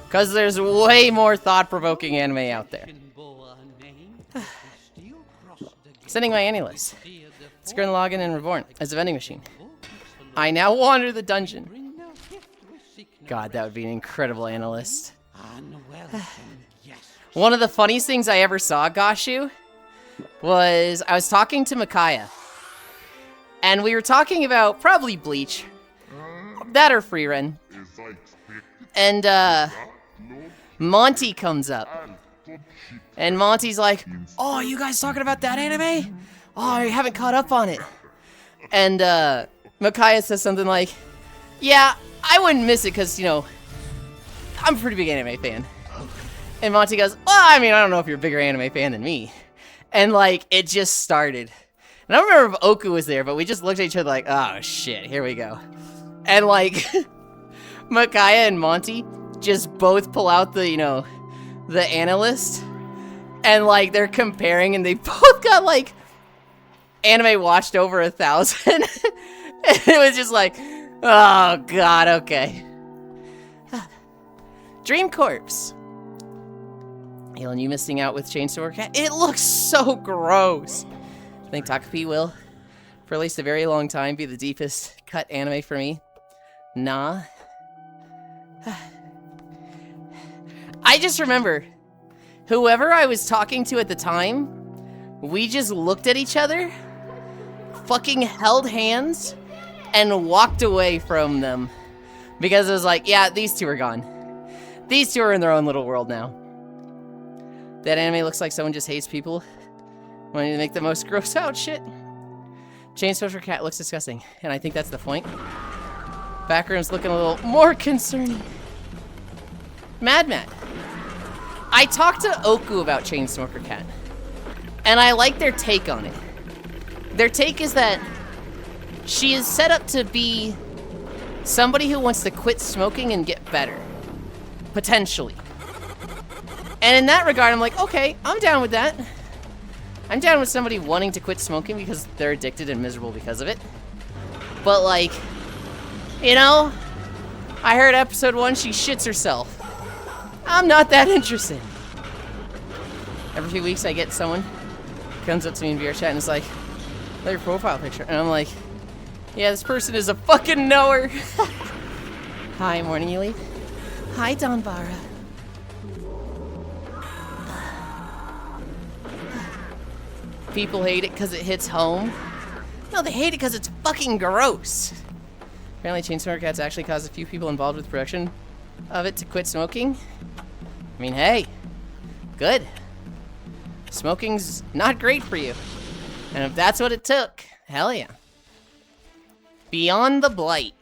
Because there's way more thought-provoking anime out there. Sending my Annie list. Let's go and log in and reborn as a vending machine. I now wander the dungeon. God, that would be an incredible analyst. One of the funniest things I ever saw, Gashu, was I was talking to Micaiah. And we were talking about probably Bleach. That or Freerun. And, Monty comes up. And Monty's like, oh, you guys talking about that anime? Oh, you haven't caught up on it. And, Micaiah says something like, yeah, I wouldn't miss it because, you know, I'm a pretty big anime fan. And Monty goes, well, I mean, I don't know if you're a bigger anime fan than me. And, like, it just started. And I don't remember if Oku was there, but we just looked at each other like, oh, shit, here we go. And, like, Micaiah and Monty just both pull out the, you know, the analyst. And, like, they're comparing, and they both got, like, anime watched over 1,000. And it was just like, oh, God, okay. Dream Corpse. Yulind, you missing out with Chainsaw Cat? It looks so gross. I think Takapi will, for at least a very long time, be the deepest cut anime for me. Nah. I just remember, whoever I was talking to at the time, we just looked at each other, fucking held hands, and walked away from them. Because it was like, yeah, these 2 are gone. These 2 are in their own little world now. That anime looks like someone just hates people wanting to make the most gross out shit. Chainsaw Cat looks disgusting, and I think that's the point. Backroom's looking a little more concerning. Mad. I talked to Oku about Chainsmoker Cat, and I like their take on it. Their take is that she is set up to be somebody who wants to quit smoking and get better. Potentially. And in that regard, I'm like, okay, I'm down with that. I'm down with somebody wanting to quit smoking because they're addicted and miserable because of it. But, like, you know, I heard episode 1, she shits herself. I'm not that interested. Every few weeks I get someone comes up to me in VR chat and is like, look at your profile picture. And I'm like, yeah, this person is a fucking knower. Hi, morning, Yulind. Hi, Donbara. People hate it because it hits home. No, they hate it because it's fucking gross. Apparently, Chainsaw Cat's actually caused a few people involved with production of it to quit smoking. I mean, hey, good. Smoking's not great for you. And if that's what it took, hell yeah. Beyond the Blight.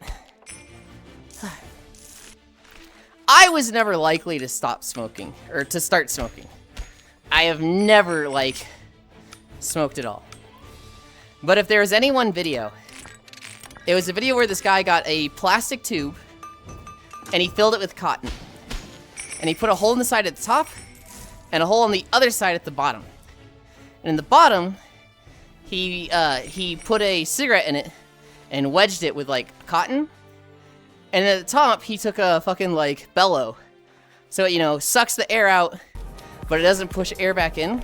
I was never likely to stop smoking, or to start smoking. I have never, like, smoked at all. But if there was any one video, it was a video where this guy got a plastic tube and he filled it with cotton. And he put a hole in the side at the top and a hole on the other side at the bottom. And in the bottom, he put a cigarette in it and wedged it with, like, cotton. And at the top, he took a fucking, like, bellow. So it, you know, sucks the air out but it doesn't push air back in.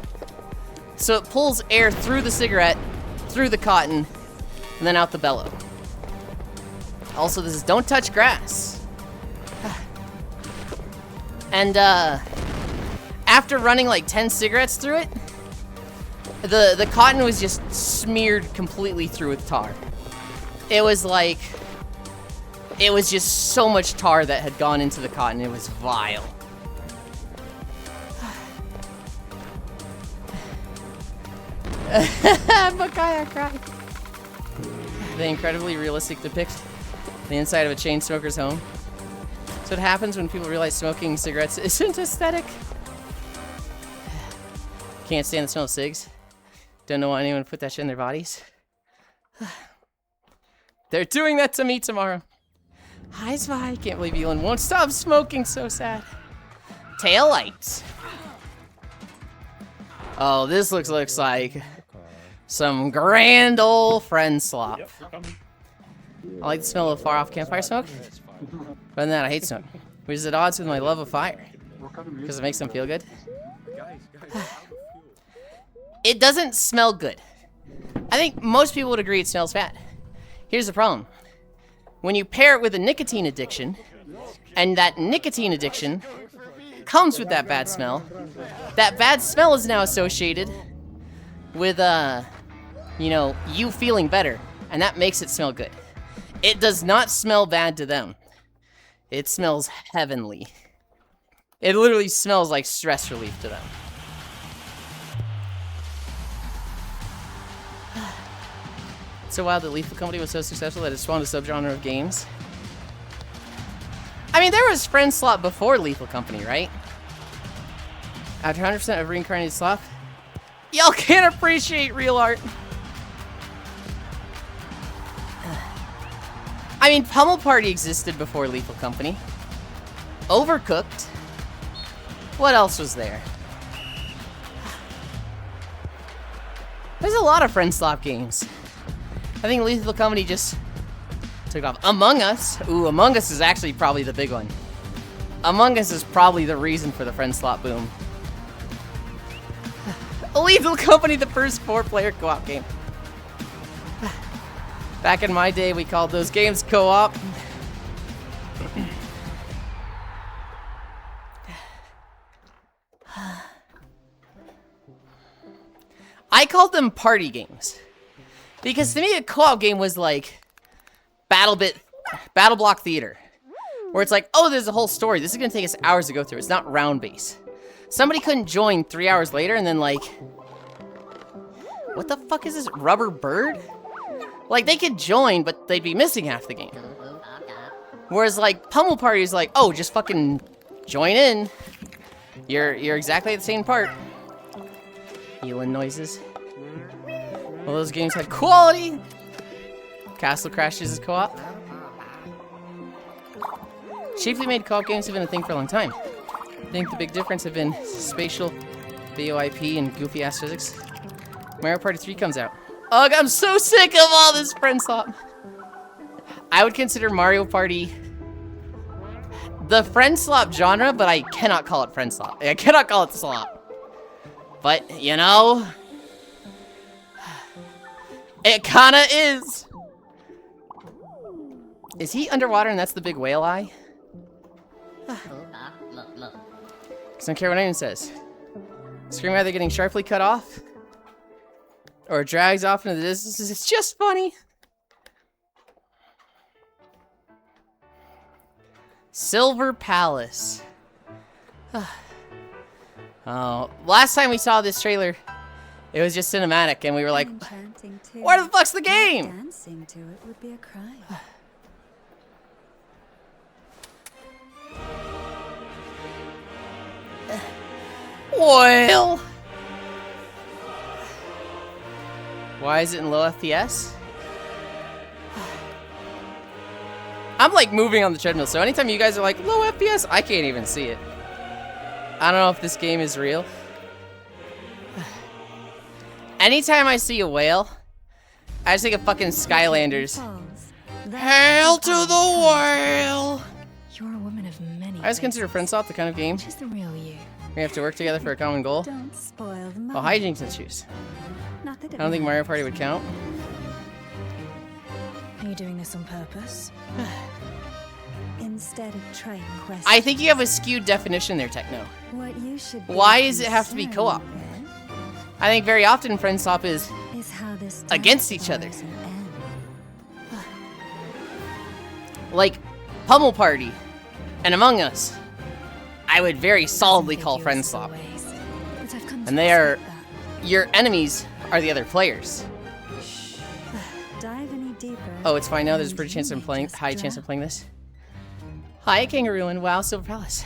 So it pulls air through the cigarette, through the cotton, and then out the bellow. Also, this is don't touch grass. And after running like 10 cigarettes through it, the cotton was just smeared completely through with tar. It was like, it was just so much tar that had gone into the cotton. It was vile. Bakaya cried. The incredibly realistic depict the inside of a chain smoker's home. So what happens when people realize smoking cigarettes isn't aesthetic? Can't stand the smell of cigs. Don't know why anyone put that shit in their bodies. They're doing that to me tomorrow. Hi, Spy. Can't believe Yulind won't stop smoking. So sad. Tail lights. Oh, this looks like some grand old friend slop. I like the smell of far-off campfire smoke. Other than that, I hate smoke, which is at odds with my love of fire, because it makes them feel good. It doesn't smell good. I think most people would agree it smells bad. Here's the problem. When you pair it with a nicotine addiction, and that nicotine addiction comes with that bad smell is now associated with, you know, you feeling better, and that makes it smell good. It does not smell bad to them. It smells heavenly. It literally smells like stress relief to them. It's so wild that Lethal Company was so successful that it spawned a subgenre of games. I mean, there was Friend Slop before Lethal Company, right? After 100% of reincarnated slop, y'all can't appreciate real art. I mean, Pummel Party existed before Lethal Company. Overcooked. What else was there? There's a lot of Friend Slop games. I think Lethal Company just took off. Among Us. Ooh, Among Us is actually probably the big one. Among Us is probably the reason for the Friend Slop boom. Lethal Company, the first 4-player co-op game. Back in my day, we called those games co-op. I called them party games. Because to me, a co-op game was like Battle Block Theater. Where it's like, oh, there's a whole story. This is going to take us hours to go through. It's not round base. Somebody couldn't join 3 hours later and then like... What the fuck is this? Rubber Bird? Like, they could join, but they'd be missing half the game. Whereas, like, Pummel Party is like, oh, just fucking join in. You're exactly at the same part. Yulind noises. Well, those games had quality. Castle Crashers is co-op. Cheaply made co-op games have been a thing for a long time. I think the big difference have been spatial, VoIP, and goofy-ass physics. Mario Party 3 comes out. Ugh, I'm so sick of all this Friend Slop. I would consider Mario Party the Friend Slop genre, but I cannot call it Friend Slop. I cannot call it slop. But, you know, it kinda is. Is he underwater and that's the big whale eye? Because I don't care what anyone says. Scream either getting sharply cut off or drags off into the distance. It's just funny. Silver Palace. Oh, last time we saw this trailer, it was just cinematic, and we were like, "Where the fuck's the game?" Dancing to it would be a crime. Well, why is it in low FPS? I'm like moving on the treadmill, so anytime you guys are like low FPS, I can't even see it. I don't know if this game is real. Anytime I see a whale, I just think of fucking Skylanders. Hail to the whale! You're a woman of many. I just consider Friend Slop the kind of game She's the real you. We have to work together for a common goal. Don't spoil the Oh, hijinks ensues. Not that I don't think Mario Party would count. Are you doing this on purpose? Instead of trying questions. I think you have a skewed definition there, Techno. What you should Why does it have to be co-op? I think very often friend swap is how this against each other. Like Pummel Party and Among Us, I would very solidly call friend swap. And they are, your enemies are the other players. Dive any deeper. Oh, it's fine now. There's a pretty high chance of playing this. Hi, Kangaroo, and wow, Silver Palace.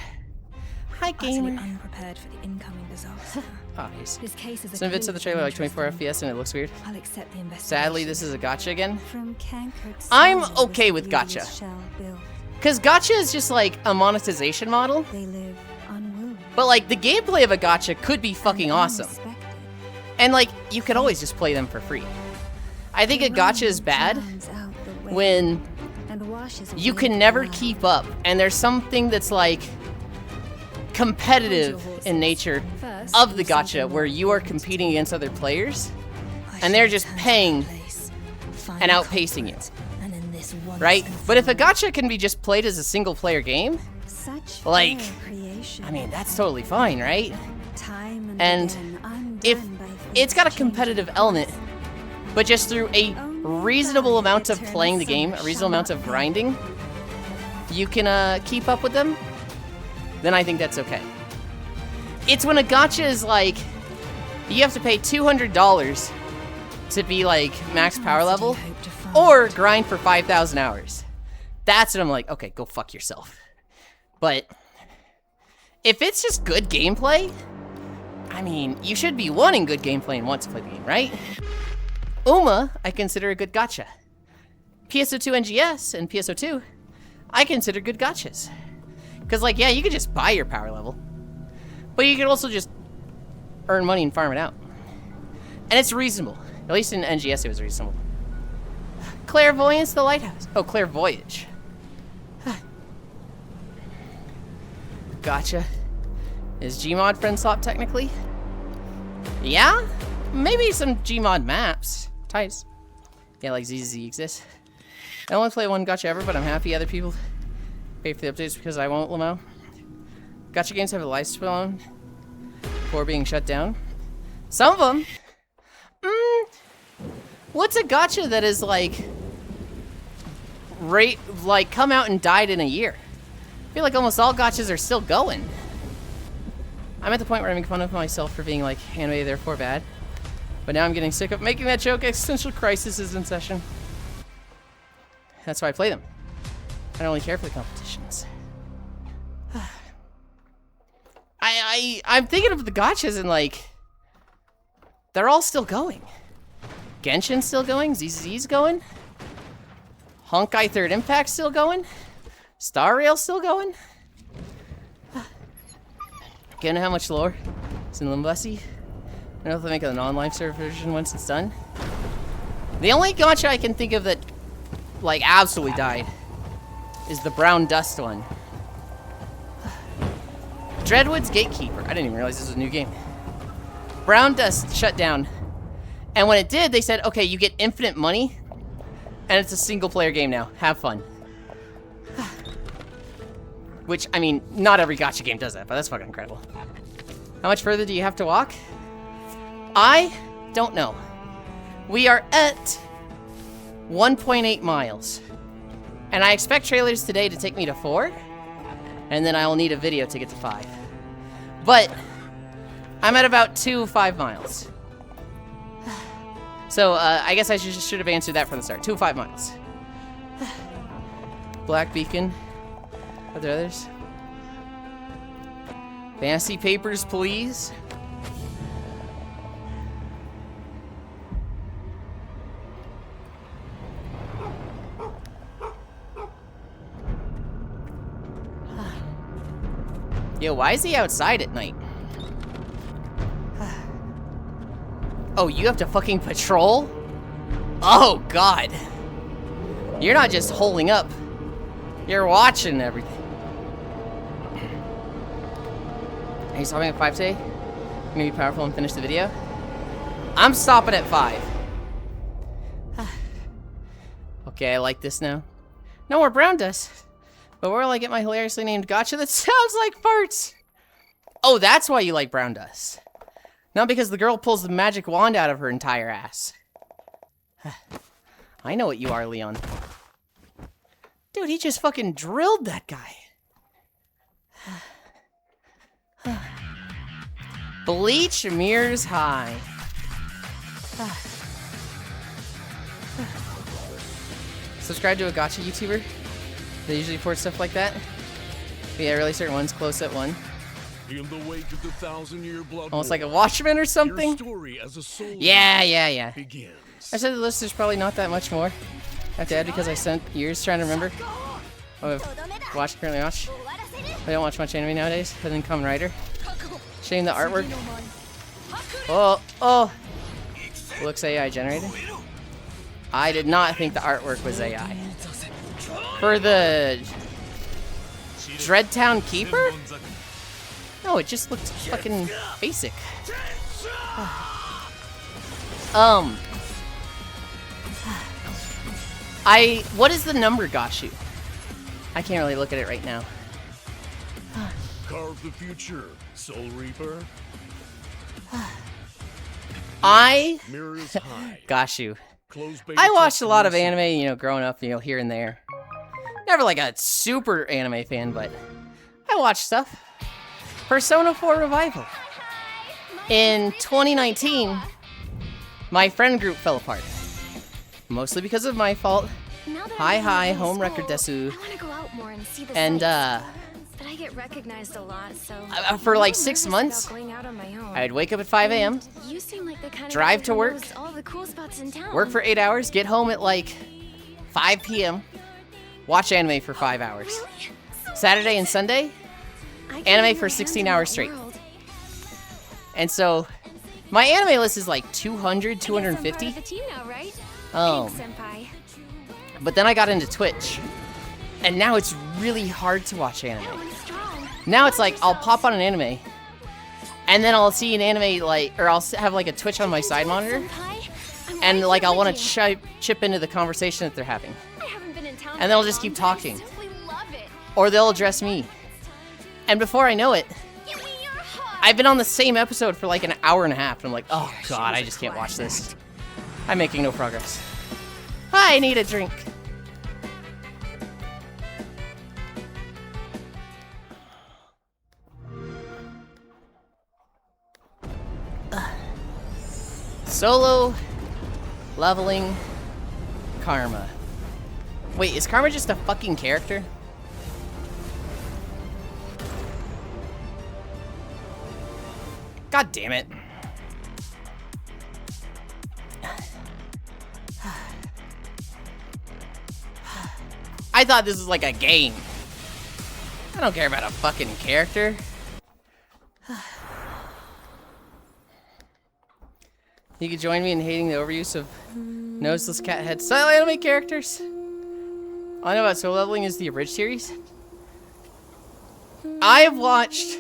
Hi, gamer. Unprepared for the incoming disaster. Oh, nice. This case is Some bits of the trailer like 24 FPS and it looks weird. I'll accept the investigation. Sadly, this is a gotcha again. From Kankirk's I'm okay with gotcha. Because gotcha is just like a monetization model. They live unwooed. But like the gameplay of a gotcha could be fucking awesome. And like you could always just play them for free. I think a gotcha is bad when you can never keep up and there's something that's like competitive in nature of the gotcha where you are competing against other players and they're just paying and outpacing you. Right? But if a gotcha can be just played as a single player game, like, I mean, that's totally fine, right? And if it's got a competitive element, but just through a reasonable amount of playing the game, a reasonable amount of grinding, you can keep up with them, then I think that's okay. It's when a gotcha is like, you have to pay $200 to be like max power level, or grind for 5,000 hours. That's when I'm like, okay, go fuck yourself. But if it's just good gameplay, I mean, you should be wanting good gameplay and want to play the game, right? Uma, I consider a good gotcha. PSO2 NGS and PSO2, I consider good gotchas. Because, like, yeah, you could just buy your power level. But you could also just earn money and farm it out. And it's reasonable. At least in NGS it was reasonable. Clairvoyance, the lighthouse. Oh, clairvoyage. Gotcha. Is Gmod friend swap technically? Yeah? Maybe some Gmod maps. Ties. Yeah, like ZZ exists. I only play one gotcha ever, but I'm happy other people pay for the updates because I won't, Lamo. Gotcha games have a lifespan before being shut down. Some of them. What's a gotcha that is like come out and died in a year? I feel like almost all gotchas are still going. I'm at the point where I make fun of myself for being like anime therefore bad. But now I'm getting sick of making that joke. Existential Crisis is in session. That's why I play them. I don't really care for the competitions. I'm thinking of the gotchas and like, they're all still going. Genshin's still going, ZZ's going. Honkai 3rd Impact's still going. Star Rail's still going. You know how much lore is in Limbussy? I don't know if they'll make a non-live server version once it's done. The only gacha I can think of that, like, absolutely died is the Brown Dust one. Dreadwood's Gatekeeper. I didn't even realize this was a new game. Brown Dust shut down. And when it did, they said, okay, you get infinite money, and it's a single-player game now. Have fun. Which, I mean, not every gacha game does that, but that's fucking incredible. How much further do you have to walk? I don't know. We are at 1.8 miles. And I expect trailers today to take me to 4. And then I will need a video to get to 5. But I'm at about 5 miles. So I guess I should have answered that from the start. 5 miles. Black Beacon. Are there others? Fancy papers, please. Yo, why is he outside at night? Oh, you have to fucking patrol? Oh, God. You're not just holding up. You're watching everything. Are you stopping at 5 today? You're gonna be powerful and finish the video? I'm stopping at 5. Okay, I like this now. No more brown dust. But where will I get my hilariously named gotcha that sounds like farts? Oh, that's why you like brown dust. Not because the girl pulls the magic wand out of her entire ass. I know what you are, Leon. Dude, he just fucking drilled that guy. Bleach mirrors high. Subscribe to a gacha YouTuber. They usually report stuff like that. But yeah, really certain ones, close at one. In the wake of the 1,000-year blood Almost war, like a Watchman or something. Your story as a soldier Yeah. begins. I said the list is probably not that much more. I have to add because I spent years trying to remember. Oh, currently watch. I don't watch much anime nowadays, other than Kamen Rider. Shame the artwork. Oh. Looks AI generated. I did not think the artwork was AI. For the Dreadtown Keeper? No, it just looked fucking basic. What is the number, Gashu? I can't really look at it right now. Carve the future, Soul Reaper. Mirrors high. Gashu. Close beta I watched a lot of testing. anime, you know, growing up, you know, here and there. Never like a super anime fan, but I watched stuff. Persona 4 Revival. In 2019, my friend group fell apart. Mostly because of my fault. Hi, home record desu. I want to go out more and see the And, sights. But I get recognized a lot, so for like I'm 6 nervous months, about going out on my own. I'd wake up at 5 a.m., You seem like the kind of drive guy to who work, knows all the cool spots in town. work for 8 hours, get home at like 5 p.m., watch anime for 5 hours. Saturday and Sunday, anime for 16 hours straight. And so, my anime list is like 200, 250. The team now, right? Oh. Thanks, Senpai. But then I got into Twitch, and now it's really hard to watch anime. I'm strong. Now it's like, I'll pop on an anime, and then I'll see an anime, like, or I'll have like a Twitch on my side monitor, and like I'll want to chip into the conversation that they're having. I haven't been in town And they'll just keep talking. simply love it. Or they'll address me. And before I know it, I've been on the same episode for like an hour and a half, and I'm like, oh god, I just can't watch this. I'm making no progress. I need a drink. Solo leveling Karma. Wait, is Karma just a fucking character? God damn it. I thought this was like a game. I don't care about a fucking character. You could join me in hating the overuse of noseless cat head style anime characters. All I know about Soul Leveling is the abridged series. I have watched...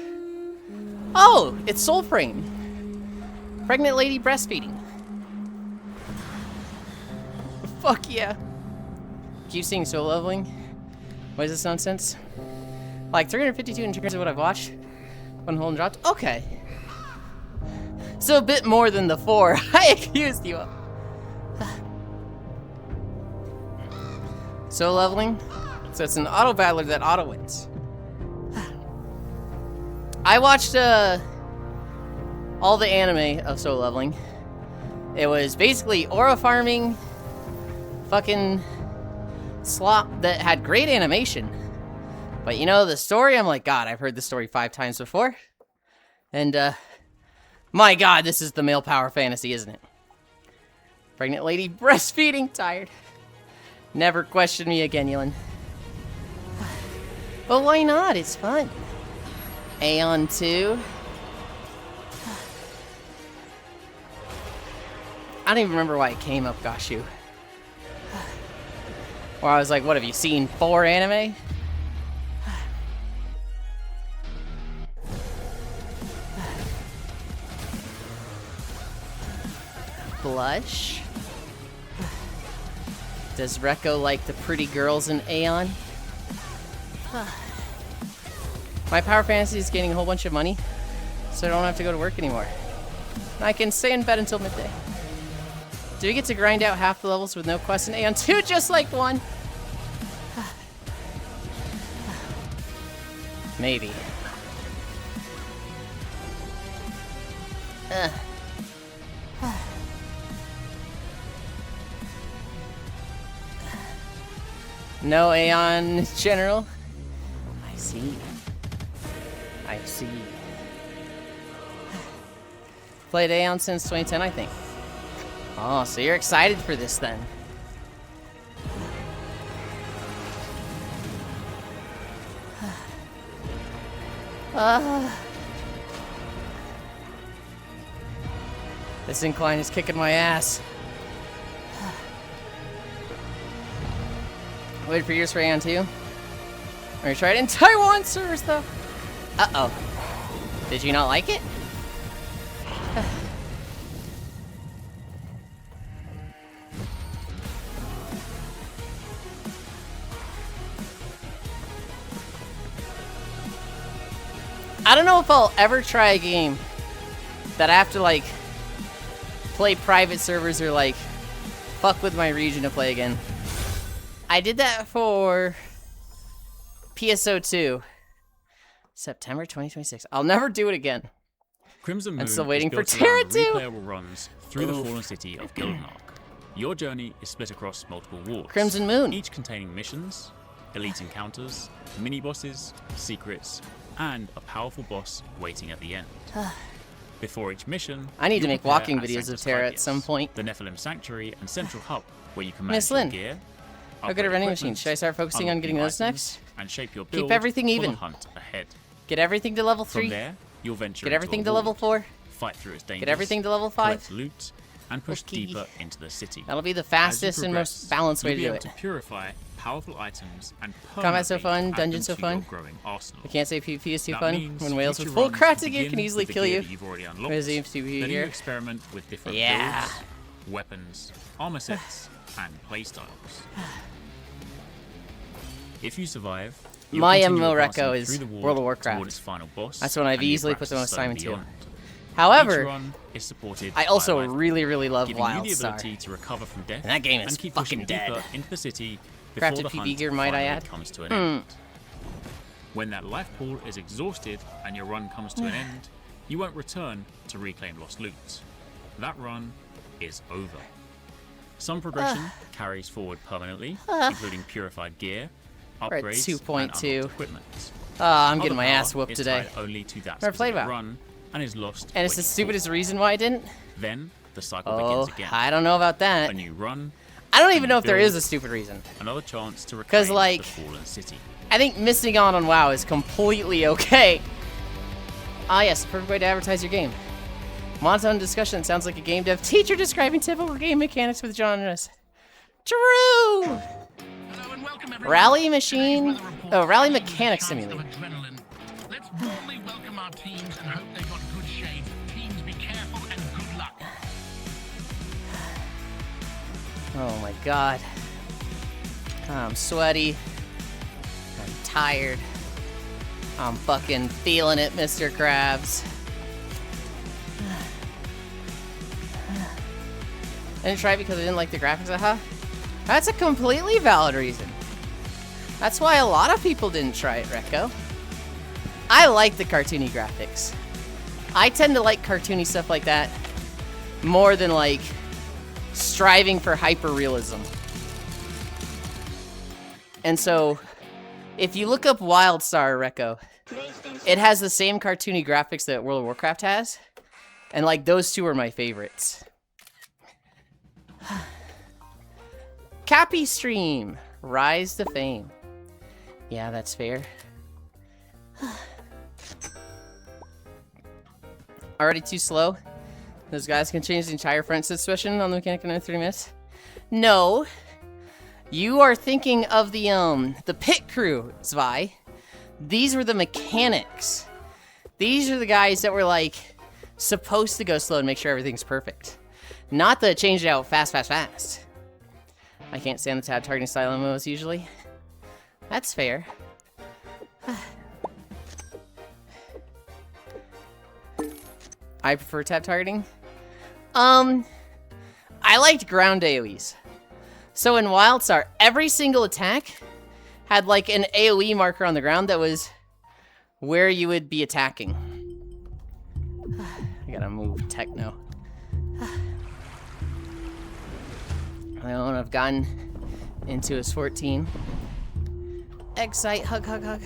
Oh, it's Soul Frame. Pregnant lady breastfeeding. Fuck yeah. Keep seeing Soul Leveling. What is this nonsense? Like 352 in terms of what I've watched. One hole and dropped. Okay. So a bit more than the 4 I accused you of. Soul Leveling. So it's an auto battler that auto wins. I watched all the anime of Soul Leveling. It was basically aura farming, fucking slop that had great animation. But you know, the story, I'm like, God, I've heard this story 5 times before. And my God, this is the male power fantasy, isn't it? Pregnant lady breastfeeding, tired. Never question me again, Yulind. But why not? It's fun. Aeon 2. I don't even remember why it came up, Gashu. Or I was like, what, have you seen 4 anime? blush? Does Rekko like the pretty girls in Aeon? My power fantasy is gaining a whole bunch of money, so I don't have to go to work anymore. I can stay in bed until midday. Do we get to grind out half the levels with no quest in Aeon 2 just like 1? Maybe. No Aeon General? I see. I see. Played Aeon since 2010, I think. Oh, so you're excited for this then? This incline is kicking my ass. Waited for years for Aeon 2. Or tried it in Taiwan servers though. Uh-oh. Did you not like it? I don't know if I'll ever try a game that I have to like play private servers or like fuck with my region to play again. I did that for PSO2. September 2026. I'll never do it again. Crimson Moon I'm still waiting for is built Terra around 2. replayable runs through the fallen city of Gildenark. Your journey is split across multiple wards. Crimson Moon. Each containing missions, elite encounters, mini-bosses, secrets, and a powerful boss waiting at the end. Before each mission, I need to make prepare walking at videos of Sanctus Terra at Tydeus, some point. the Nephilim Sanctuary and central hub where you can Miss manage your Lynn, gear, how good are upgrade vending equipment, machines? Should I start focusing on unlock getting new those items, next? and shape your build Keep everything for even. the hunt ahead. Get everything to level 3. From there, you'll venture Get into everything a to level ward, 4. fight through its dangers, Get everything to level 5. collect loot, and push Okay. deeper into the city. That'll be the As you fastest and progress, most balanced way you'll to be do able it. to purify powerful items and Combat so permanently fun, add dungeon them so to your fun. growing arsenal. I can't say PvP is too That fun. means When whales future with full runs crafting begin it can easily with the kill gear you. that you've already unlocked. Where's the PvP Then you here? experiment with different Yeah. builds, weapons, armor sets, and playstyles. If you survive, you'll My continue MMO advancing reco is through the ward World of Warcraft. toward its final boss, That's one I've and the easily put the Abraxas most time Stone into. beyond. However, Each run is supported I by also a life really, really love giving you the WildStar. ability to recover from death And that game is and keep fucking pushing deeper dead. into the city before Crafted the PvP hunt gear, might I finally add? comes to an end. When that life pool is exhausted and your run comes to an end, you won't return to reclaim lost loot. That run is over. Some progression carries forward permanently, including purified gear, We're at upgrades, 2.2. and unlocked equipment. I'm getting Other my ass power whooped is today. tied only to that Never played specific WoW. run and is lost. And it's the when you stupidest fall. reason why I didn't? Then the cycle Oh, begins again. I don't know about that. A new run. I don't a even new know if there build, is a stupid reason. Another chance to 'Cause, reclaim like, the fallen city. I think missing on WoW is completely okay. Ah yes, perfect way to advertise your game. Monotone discussion sounds like a game dev teacher describing typical game mechanics with genres. True! Rally machine... Oh, rally mechanic simulator. Let's warmly welcome our teams and hope they got good shades. Teams, be careful and good luck. Oh my god. I'm sweaty. I'm tired. I'm fucking feeling it, Mr. Krabs. I didn't try it because I didn't like the graphics, That's a completely valid reason. That's why a lot of people didn't try it, Rekko. I like the cartoony graphics. I tend to like cartoony stuff like that more than like striving for hyper-realism. And so, if you look up WildStar, Rekko, it has the same cartoony graphics that World of Warcraft has. And like, those two are my favorites. Cappy Stream, rise to fame. Yeah, that's fair. Already too slow? Those guys can change the entire front situation on the mechanic in 3 minutes? No. You are thinking of the pit crew, Zwei. These were the mechanics. These are the guys that were like supposed to go slow and make sure everything's perfect. Not the change it out fast, fast, fast. I can't stand the tab targeting style MMOs usually. That's fair. I prefer tab targeting. I liked ground AoEs. So in WildStar, every single attack had like an AoE marker on the ground that was where you would be attacking. I gotta move techno. The only one I've gotten into is 14. Excite, hug, hug, hug.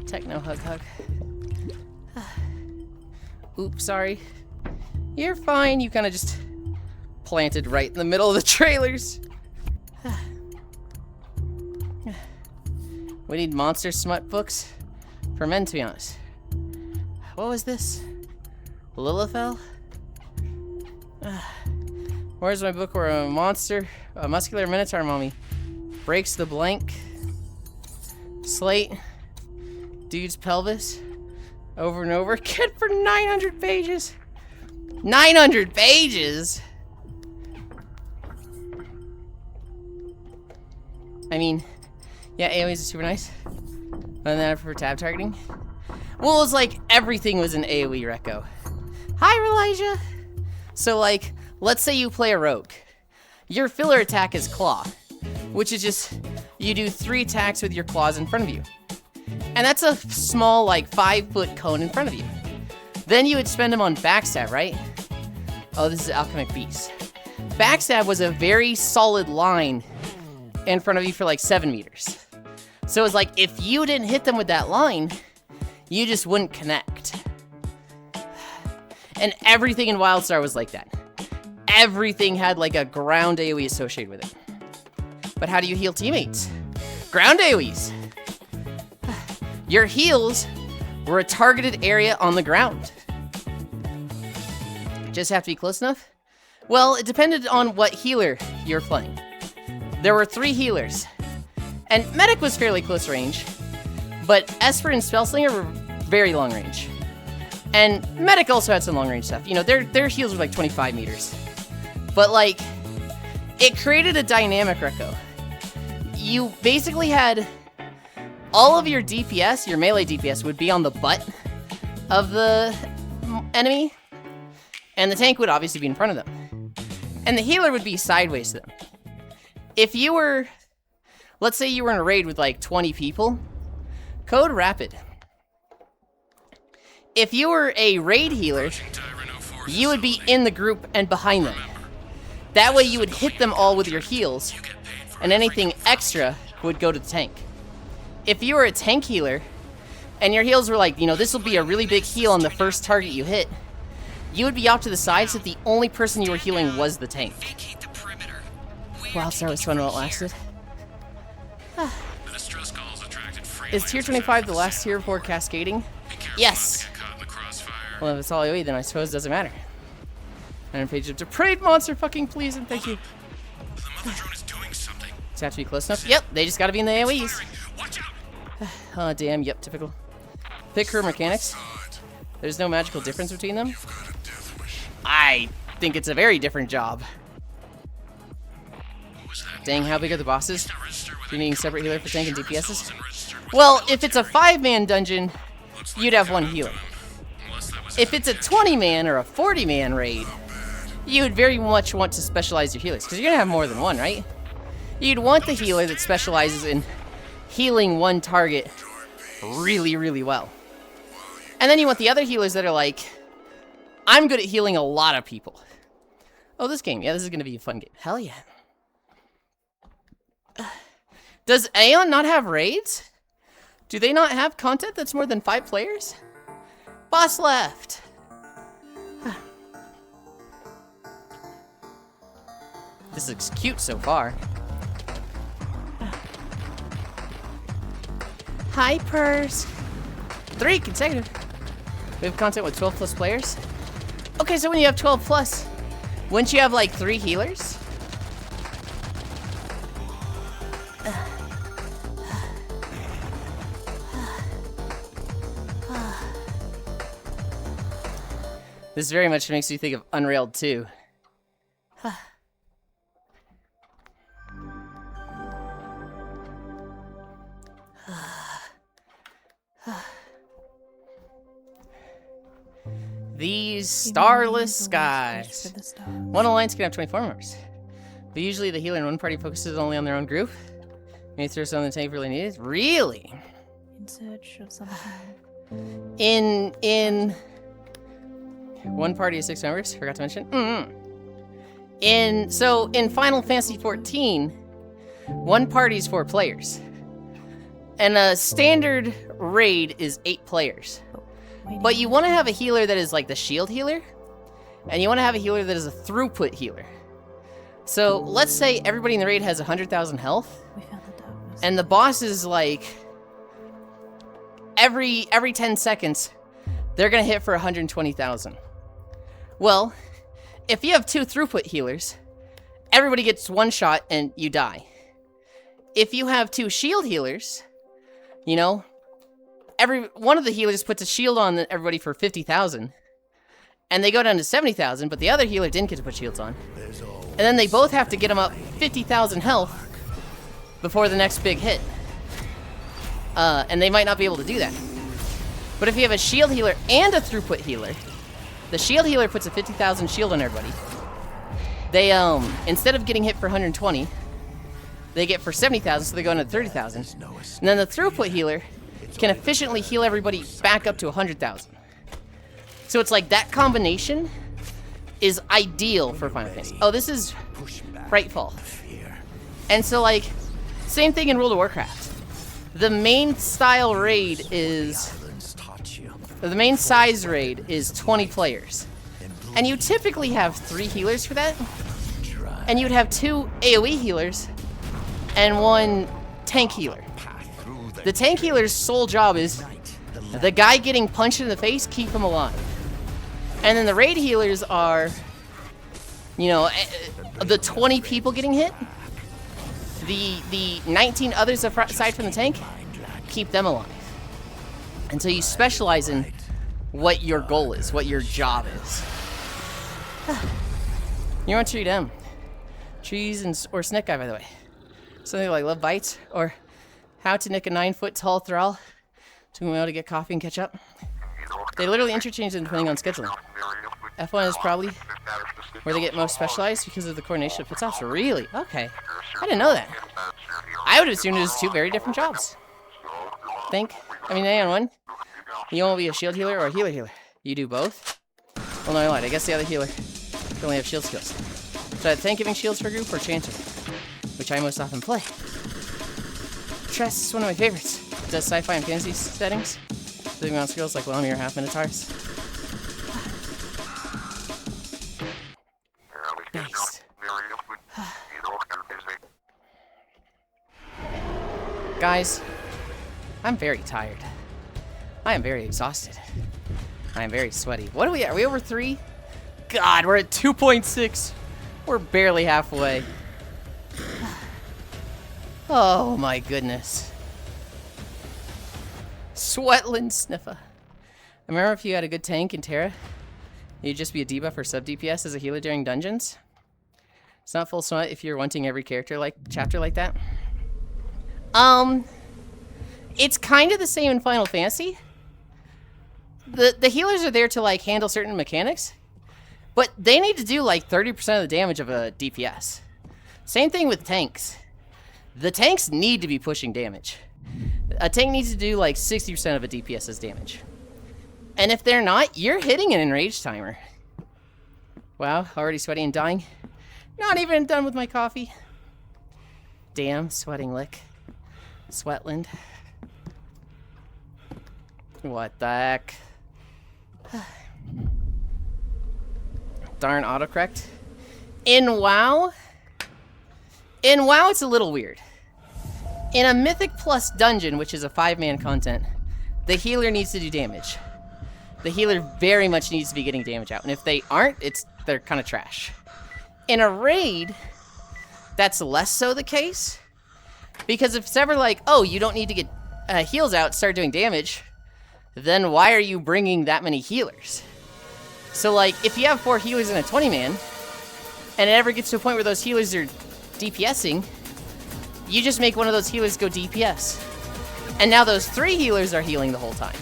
Techno, hug, hug. Oops, sorry. You're fine. You kind of just planted right in the middle of the trailers. We need monster smut books for men, to be honest. What was this? Lilithel? Where's my book where a muscular minotaur mommy breaks the blank slate dude's pelvis over and over again for 900 pages? 900 pages? I mean, yeah, AoEs is super nice. Other than that, for tab targeting. Well, it's like everything was an AoE reco. Hi, Elijah! So, like, let's say you play a rogue. Your filler attack is claw, which is just, you do 3 attacks with your claws in front of you. And that's a small, like, 5-foot cone in front of you. Then you would spend them on backstab, right? Oh, this is Alchemic Beast. Backstab was a very solid line in front of you for like 7 meters. So it's like, if you didn't hit them with that line, you just wouldn't connect. And everything in WildStar was like that. Everything had like a ground AoE associated with it. But how do you heal teammates? Ground AoEs. Your heals were a targeted area on the ground. Just have to be close enough? Well, it depended on what healer you're playing. There were 3 healers. And Medic was fairly close range, but Esper and Spellslinger were very long range. And Medic also had some long range stuff. You know, their heals were like 25 meters. But like, it created a dynamic reco. You basically had all of your DPS, your melee DPS, would be on the butt of the enemy, and the tank would obviously be in front of them. And the healer would be sideways to them. If you were, let's say you were in a raid with like 20 people, code rapid. If you were a raid healer, you would be in the group and behind them. That way you would hit them all with your heals, and anything extra would go to the tank. If you were a tank healer, and your heals were like, you know, this will be a really big heal on the first target you hit, you would be off to the side so that the only person you were healing was the tank. WildStar was fun while it lasted. Is tier 25 the last tier before cascading? Yes. Well, if it's all AoE, then I suppose it doesn't matter. 100 pages of depraved monster, fucking please and thank you. Does it have to be close enough? Yep, they just gotta be in the AoEs. Oh, damn, yep, typical. Pick her mechanics. There's no magical difference between them. I think it's a very different job. Dang, how big are the bosses? You're needing separate healer for tank and DPSs? Well, if it's a 5-man dungeon, you'd have 1 healer. If it's a 20-man or a 40-man raid, you would very much want to specialize your healers, because you're going to have more than one, right? You'd want the healer that specializes in healing one target really, really well. And then you want the other healers that are like, I'm good at healing a lot of people. Oh, this game. Yeah, this is going to be a fun game. Hell yeah. Does Aeon not have raids? Do they not have content that's more than 5 players? Boss left. This looks cute so far. Hypers. 3 consecutive. We have content with 12 plus players. Okay, so when you have 12 plus, wouldn't you have like 3 healers? This very much makes me think of Unrailed 2. These starless skies. One alliance can have 24 members. But usually the healer in one party focuses only on their own group. Maybe throw some in the tank if really needed. Really? In search of something. In one party of 6 members, forgot to mention. In Final Fantasy XIV, one party is 4 players. And a standard raid is 8 players. But you want to have a healer that is like the shield healer, and you want to have a healer that is a throughput healer. So let's say everybody in the raid has 100,000 health, and the boss is like every 10 seconds they're gonna hit for 120,000. Well, if you have 2 throughput healers, everybody gets 1 shot and you die. If you have 2 shield healers, you know, every one of the healers puts a shield on everybody for 50,000, and they go down to 70,000, but the other healer didn't get to put shields on. And then they both have to get them up 50,000 health before the next big hit. And they might not be able to do that. But if you have a shield healer and a throughput healer, the shield healer puts a 50,000 shield on everybody. They, instead of getting hit for 120, they get for 70,000, so they go into 30,000. And then the throughput healer can efficiently heal everybody back up to 100,000. So it's like that combination is ideal for Final Fantasy. Oh, this is Frightfall. And so like, same thing in World of Warcraft. The main style raid is, the main size raid is 20 players. And you typically have 3 healers for that. And you'd have 2 AoE healers and 1 tank healer. The tank healer's sole job is the guy getting punched in the face, keep him alive. And then the raid healers are, you know, the 20 people getting hit. The 19 others aside from the tank, keep them alive. And so you specialize in what your goal is, what your job is. You're on Tree Dem. Trees or Snick Guy, by the way. Something like Love Bites, or How to Nick a 9-foot-tall thrall to whom to get coffee and catch up. They literally interchange them depending on scheduling. F1 is probably where they get most specialized because of the coordination of pit stops. Really? Okay. I didn't know that. I would have assumed it was 2 very different jobs. Hang on one. You won't be a shield healer or a healer healer. You do both? Well, no, I lied. I guess the other healer can only have shield skills. So tank giving shields for group or chanter, which I most often play. Tress is one of my favorites. It does sci-fi and fantasy settings. Living on skills like Whelmy or Half Minotaurs. Based. Guys, I'm very tired. I am very exhausted. I am very sweaty. What are we at? Are we over 3? God, we're at 2.6. We're barely halfway. Oh my goodness. Sweatland Sniffa. I remember if you had a good tank in Terra, you'd just be a debuff or sub DPS as a healer during dungeons. It's not full sweat if you're wanting every character like chapter like that. It's kind of the same in Final Fantasy. The healers are there to like handle certain mechanics, but they need to do like 30% of the damage of a DPS. Same thing with tanks. The tanks need to be pushing damage. A tank needs to do like 60% of a DPS's damage. And if they're not, you're hitting an enrage timer. Wow, already sweaty and dying. Not even done with my coffee. Damn, sweating lick. Sweatland. What the heck? Darn autocorrect. In WoW, it's a little weird. In a Mythic Plus dungeon, which is a 5-man content, the healer needs to do damage. The healer very much needs to be getting damage out, and if they aren't, they're kind of trash. In a raid, that's less so the case, because if it's ever like, oh, you don't need to get heals out, start doing damage, then why are you bringing that many healers? So like, if you have 4 healers in a 20-man, and it ever gets to a point where those healers are DPSing, you just make one of those healers go DPS. And now those 3 healers are healing the whole time.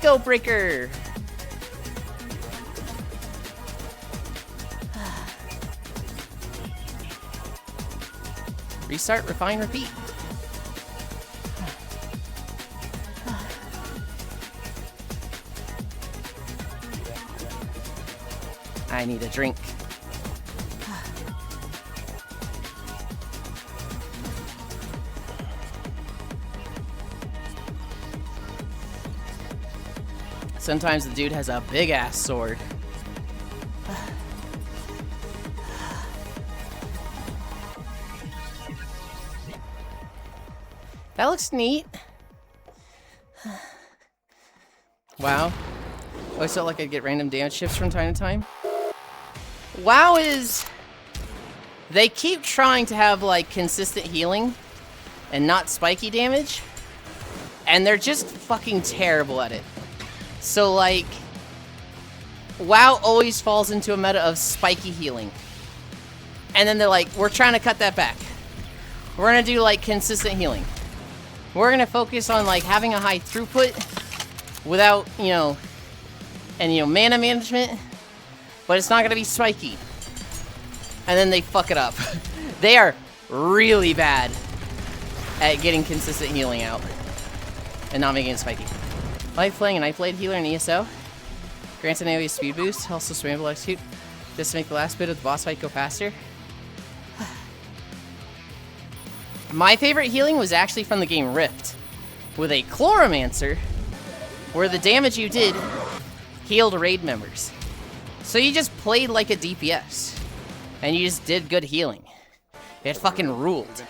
Echo Breaker! Restart, refine, repeat. I need a drink. Sometimes the dude has a big ass sword. That looks neat. Wow. Always felt like I'd get random damage shifts from time to time. WoW is... They keep trying to have, like, consistent healing and not spiky damage. And they're just fucking terrible at it. So, like... WoW always falls into a meta of spiky healing. And then they're like, we're trying to cut that back. We're gonna do, like, consistent healing. We're gonna focus on, like, having a high throughput without, you know... And, you know, mana management. But it's not gonna be spiky. And then they fuck it up. They are really bad at getting consistent healing out. And not making it spiky. I like playing an Ice Blade healer in ESO. Grants an AoE speed boost, also spammable execute, just to make the last bit of the boss fight go faster. My favorite healing was actually from the game Rift, with a Chloromancer, where the damage you did healed raid members. So you just played like a DPS, and you just did good healing. It fucking ruled.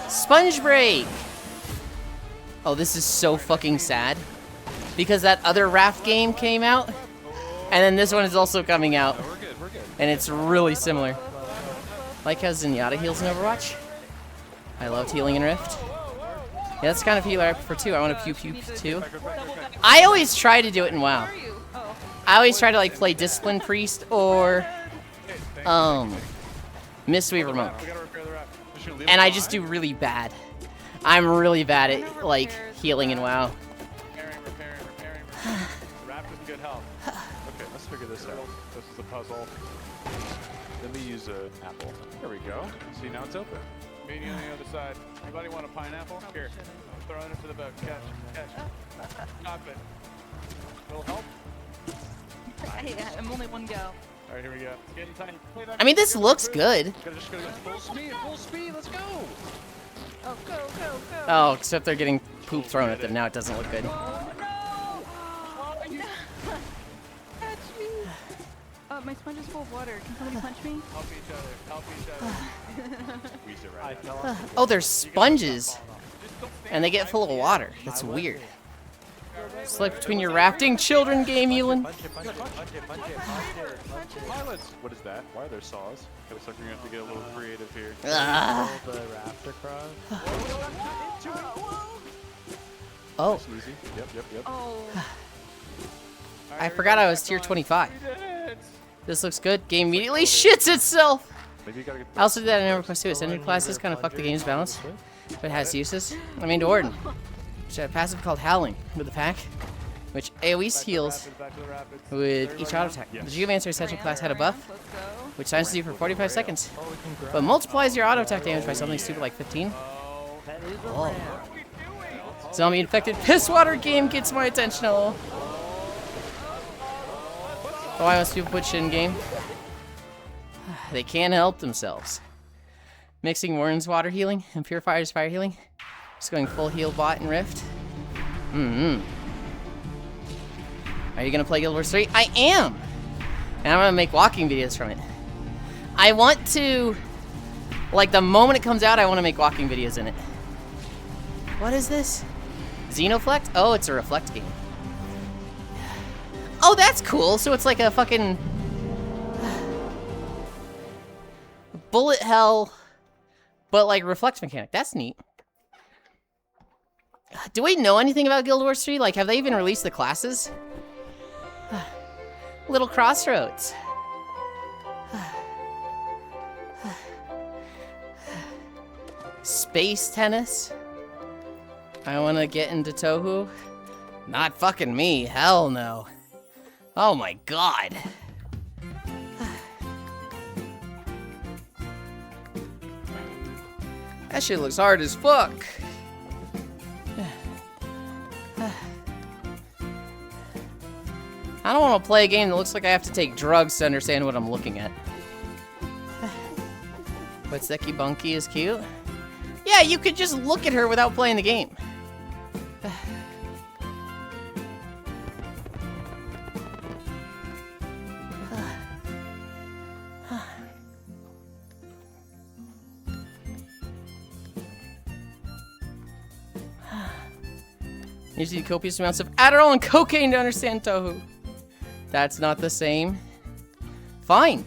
Sponge Break! Oh, this is so fucking sad. Because that other Raft game came out, and then this one is also coming out. And it's really similar. Like how Zenyatta heals in Overwatch. I loved healing in Rift. Yeah, that's the kind of healer I prefer too. I want to pew too. I always try to do it in WoW. I always try to like play Discipline Priest or Mistweaver Monk. And I just do really bad. I'm really bad at like healing in WoW. Raft with good health. Okay, let's figure this out. This is a puzzle. Let me use an apple. There we go. See, now it's open. Meeting on the other side. Anybody want a pineapple? Here. Throw it into the boat. Catch. Stop it. Will help? I'm only one go. Alright, here we go. It's getting tiny. I mean, this looks good. Just gotta go full speed, let's go! Oh, go. Oh, except they're getting poop thrown at them. Now it doesn't look good. My sponge is full of water. Can somebody punch me? Help each other. Oh, they're sponges. And they get full of water. That's weird. It's like between your rafting children game, Yulind. Pilots! What is that? Why are there saws? Looks like we're gonna have to get a little creative here. Oh. Yep. Oh. I forgot I was tier 25. This looks good. Game immediately shits itself. I also did that in EverQuest 2. Ascended classes kind of fuck the game's balance, but it has uses. I mean, Warden, which had a passive called Howling with the pack, which AoE heals with each auto attack. The Geomancer Ascension class had a buff, which silences you for 45 seconds, but multiplies your auto attack damage by something stupid like 15. Oh. Zombie infected pisswater game gets my attention a little. Why must people put shit in game? They can't help themselves. Mixing Warren's water healing and Purifier's fire healing. Just going full heal bot in Rift. Are you gonna play Guild Wars 3? I am! And I'm gonna make walking videos from it. I want to... Like, the moment it comes out, I want to make walking videos in it. What is this? Xenoflect? Oh, it's a Reflect game. Oh, that's cool. So it's like a fucking bullet hell, but like Reflect mechanic. That's neat. Do we know anything about Guild Wars 3? Like, have they even released the classes? Little Crossroads. Space tennis. I want to get into Touhou? Not fucking me. Hell no. Oh my god. That shit looks hard as fuck. I don't want to play a game that looks like I have to take drugs to understand what I'm looking at. But Seki Bunky is cute? Yeah, you could just look at her without playing the game. You just need copious amounts of Adderall and cocaine to understand Touhou. That's not the same. Fine.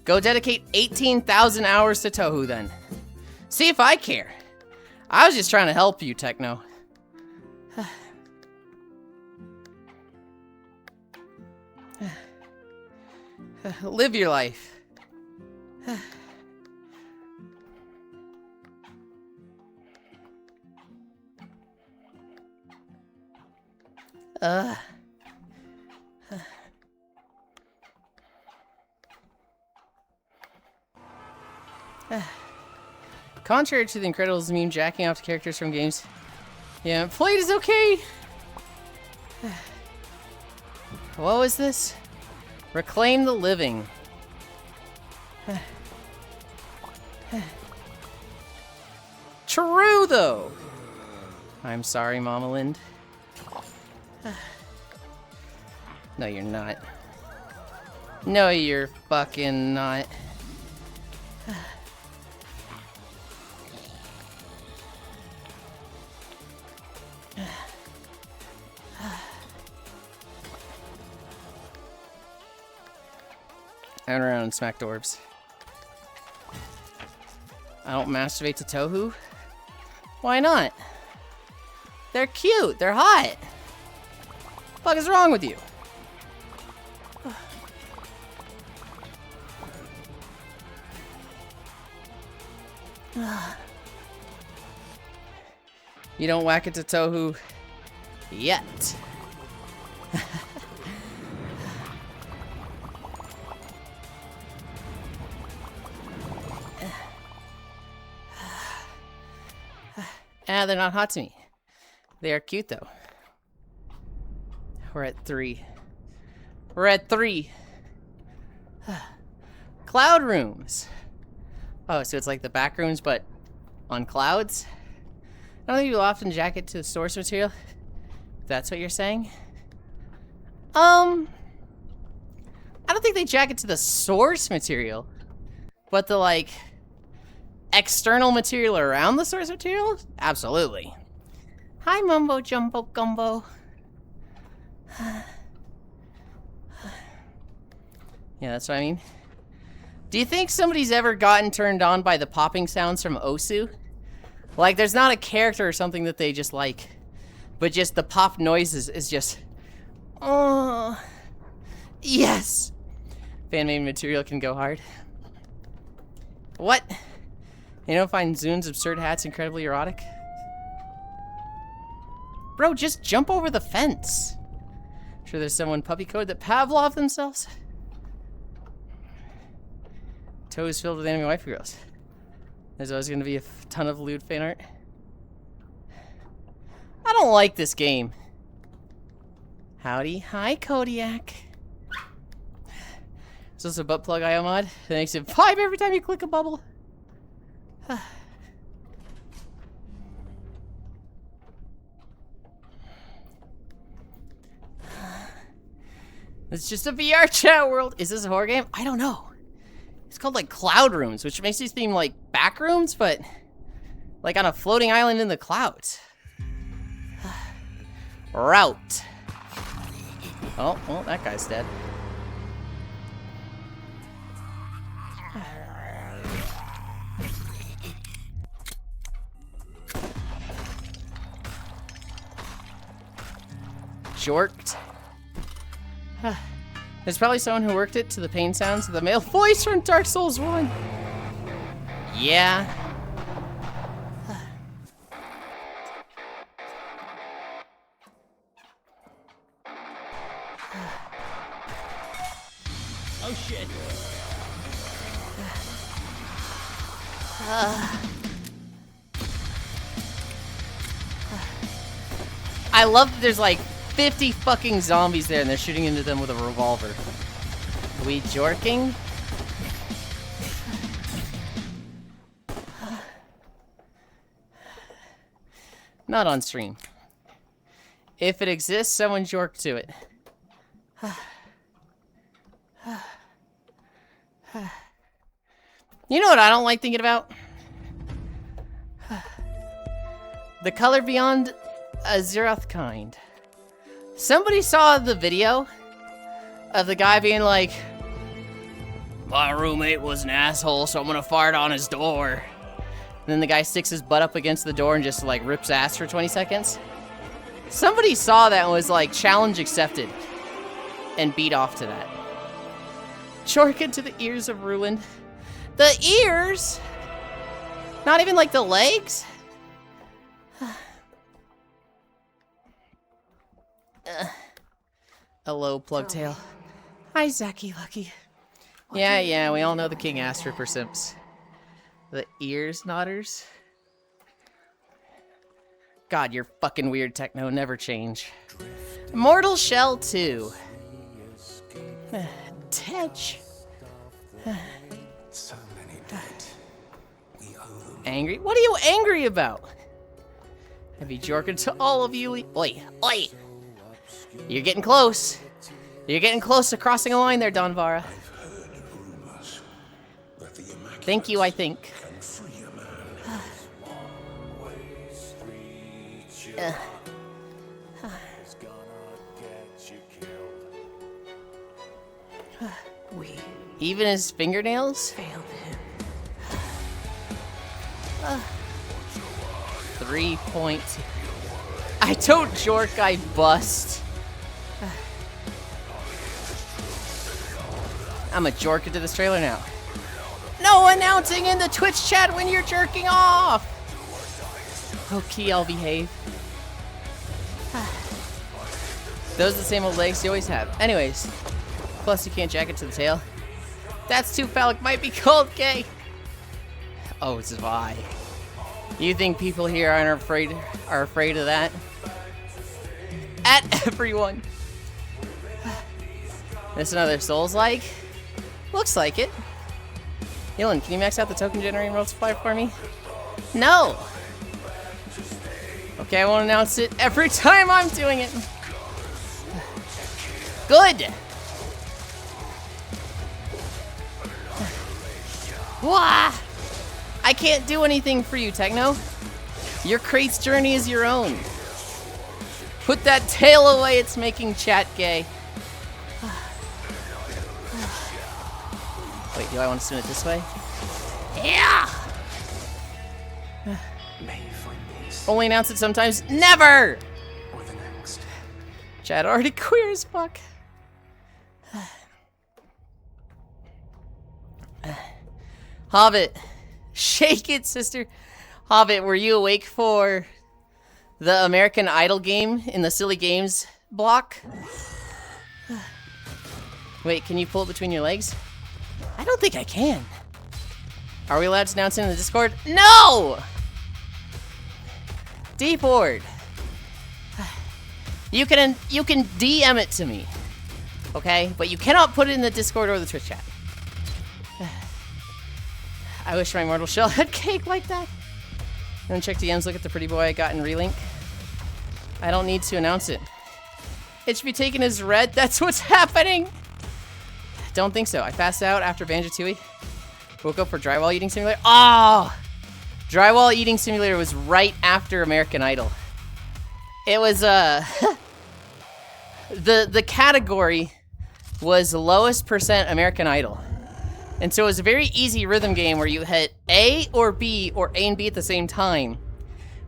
Go dedicate 18,000 hours to Touhou then. See if I care. I was just trying to help you, Techno. Live your life. Contrary to the Incredibles meme jacking off to characters from games, yeah, played is okay. What was this? Reclaim the living. True though. I'm sorry, Mama Lind. No, you're not. No, you're fucking not. I run around and smack dwarves. I don't masturbate to Touhou? Why not? They're cute. They're hot. What the fuck is wrong with you? You don't whack it to Touhou yet. They're not hot to me. They are cute though. We're at 3. We're at 3. Cloud rooms. Oh, so it's like the back rooms, but on clouds? I don't think you'll often jack it to the source material. If that's what you're saying. I don't think they jack it to the source material, but the like external material around the source material? Absolutely. Hi, Mumbo Jumbo Gumbo. Yeah, that's what I mean. Do you think somebody's ever gotten turned on by the popping sounds from Osu? Like, there's not a character or something that they just like, but just the pop noises is just, oh, yes. Fan-made material can go hard. What? You don't find Zun's absurd hats incredibly erotic? Bro, just jump over the fence. Sure there's someone puppy code that Pavlov themselves? Toe is filled with anime waifu girls. There's always gonna be a ton of lewd fan art. I don't like this game. Howdy. Hi, Kodiak. Is this a butt plug IO mod that makes it vibe every time you click a bubble? It's just a VR chat world. Is this a horror game? I don't know. It's called like Cloud Rooms, which makes these seem like back rooms, but like on a floating island in the clouds. Route. Oh, well, that guy's dead. Jorked. There's probably someone who worked it to the pain sounds of the male voice from Dark Souls 1. Yeah. I love that there's like 50 fucking zombies there and they're shooting into them with a revolver. Are we jorking? Not on stream. If it exists, someone jork to it. You know what I don't like thinking about? The color beyond a Zeroth kind. Somebody saw the video of the guy being like, my roommate was an asshole, so I'm gonna fart on his door. And then the guy sticks his butt up against the door and just like rips ass for 20 seconds. Somebody saw that and was like, challenge accepted. And beat off to that. Jork into the ears of Ruined. The ears? Not even like the legs? Hello, Plugtail. Hi, Zacky Lucky. Yeah, we all know the King asked for simps. The ears nodders. God, you're fucking weird, Techno. Never change. Mortal Shell 2. Tedge. Angry? What are you angry about? Have you jorked to all of you? Oi, oi! You're getting close. You're getting close to crossing a line there, Donvara. Thank you, I think. Even his fingernails? Failed him. 3 points. I don't jork, I bust. I'm a jork into this trailer now. No announcing in the Twitch chat when you're jerking off! Okay, I'll behave. Those are the same old legs you always have. Anyways, plus you can't jack it to the tail. That's too phallic, might be called gay. Oh, Zwei. You think people here are afraid of that? At everyone. This another Souls-like? Looks like it. Yulind, can you max out the token generating multiplier for me? No! Okay, I won't announce it every time I'm doing it. Good! Wah! I can't do anything for you, Techno. Your crate's journey is your own. Put that tail away, it's making chat gay. Wait, do I want to spin it this way? Yeah! Only announce it sometimes. Never! Chat already queer as fuck. Hobbit. Shake it, sister. Hobbit, were you awake for the American Idol game in the Silly Games block? Wait, can you pull it between your legs? I don't think I can. Are we allowed to announce it in the Discord? No! D-board. You can DM it to me. Okay? But you cannot put it in the Discord or the Twitch chat. I wish my Mortal Shell had cake like that. Then check DMs, look at the pretty boy I got in Relink. I don't need to announce it. It should be taken as read. That's what's happening. Don't think so. I passed out after Banjo-Tooie. Woke up for Drywall Eating Simulator. Oh! Drywall Eating Simulator was right after American Idol. It was, the category was lowest percent American Idol. And so it was a very easy rhythm game where you hit A or B or A and B at the same time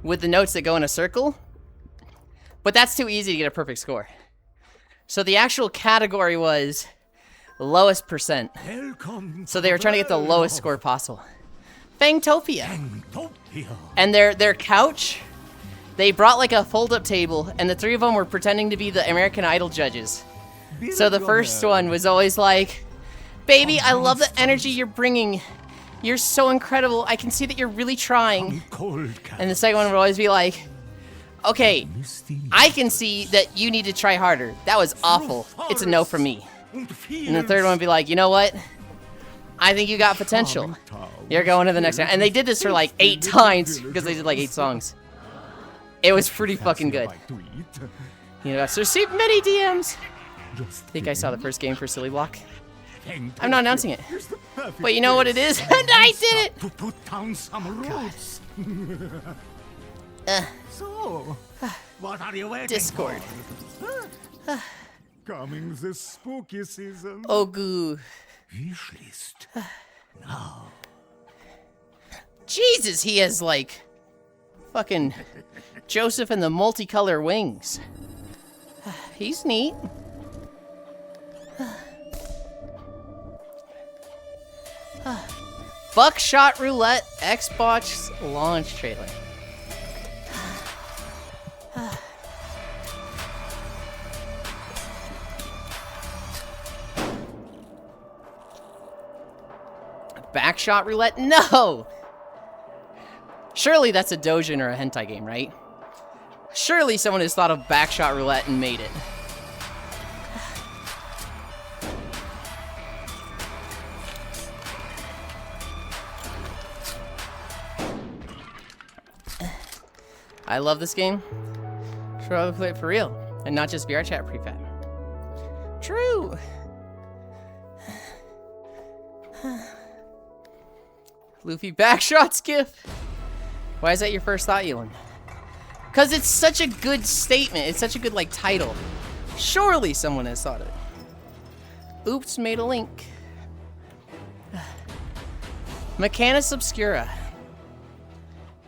with the notes that go in a circle. But that's too easy to get a perfect score. So the actual category was lowest percent. So they were trying to get the lowest score possible. Fangtopia. And their couch, they brought like a fold-up table, and the three of them were pretending to be the American Idol judges. So the first one was always like, baby, I love the energy you're bringing. You're so incredible. I can see that you're really trying. Cold, And the second one would always be like, okay, I can see that you need to try harder. That was awful. It's a no from me. And the third one would be like, you know what? I think you got potential. You're going to the next round. And they did this for like 8 times because they did like 8 songs. It was pretty fucking good. You know, so received many DMs. I think I saw the first game for Silly Block. I'm not announcing it. But you know what it is? And I did it! To put down some roots. So, what are you waiting Discord. for? Coming this spooky season. Oh, goo. Wish list. Now. Jesus, he has like fucking Joseph and the multicolor wings. He's neat. Buckshot Roulette Xbox launch trailer. Backshot Roulette? No! Surely that's a Dojin or a hentai game, right? Surely someone has thought of Backshot Roulette and made it. I love this game. Should I play it for real and not just VR chat prefab? True. Luffy backshot skiff. Why is that your first thought, Yulind? Because it's such a good statement. It's such a good, like, title. Surely someone has thought of it. Oops, made a link. Mechanis Obscura.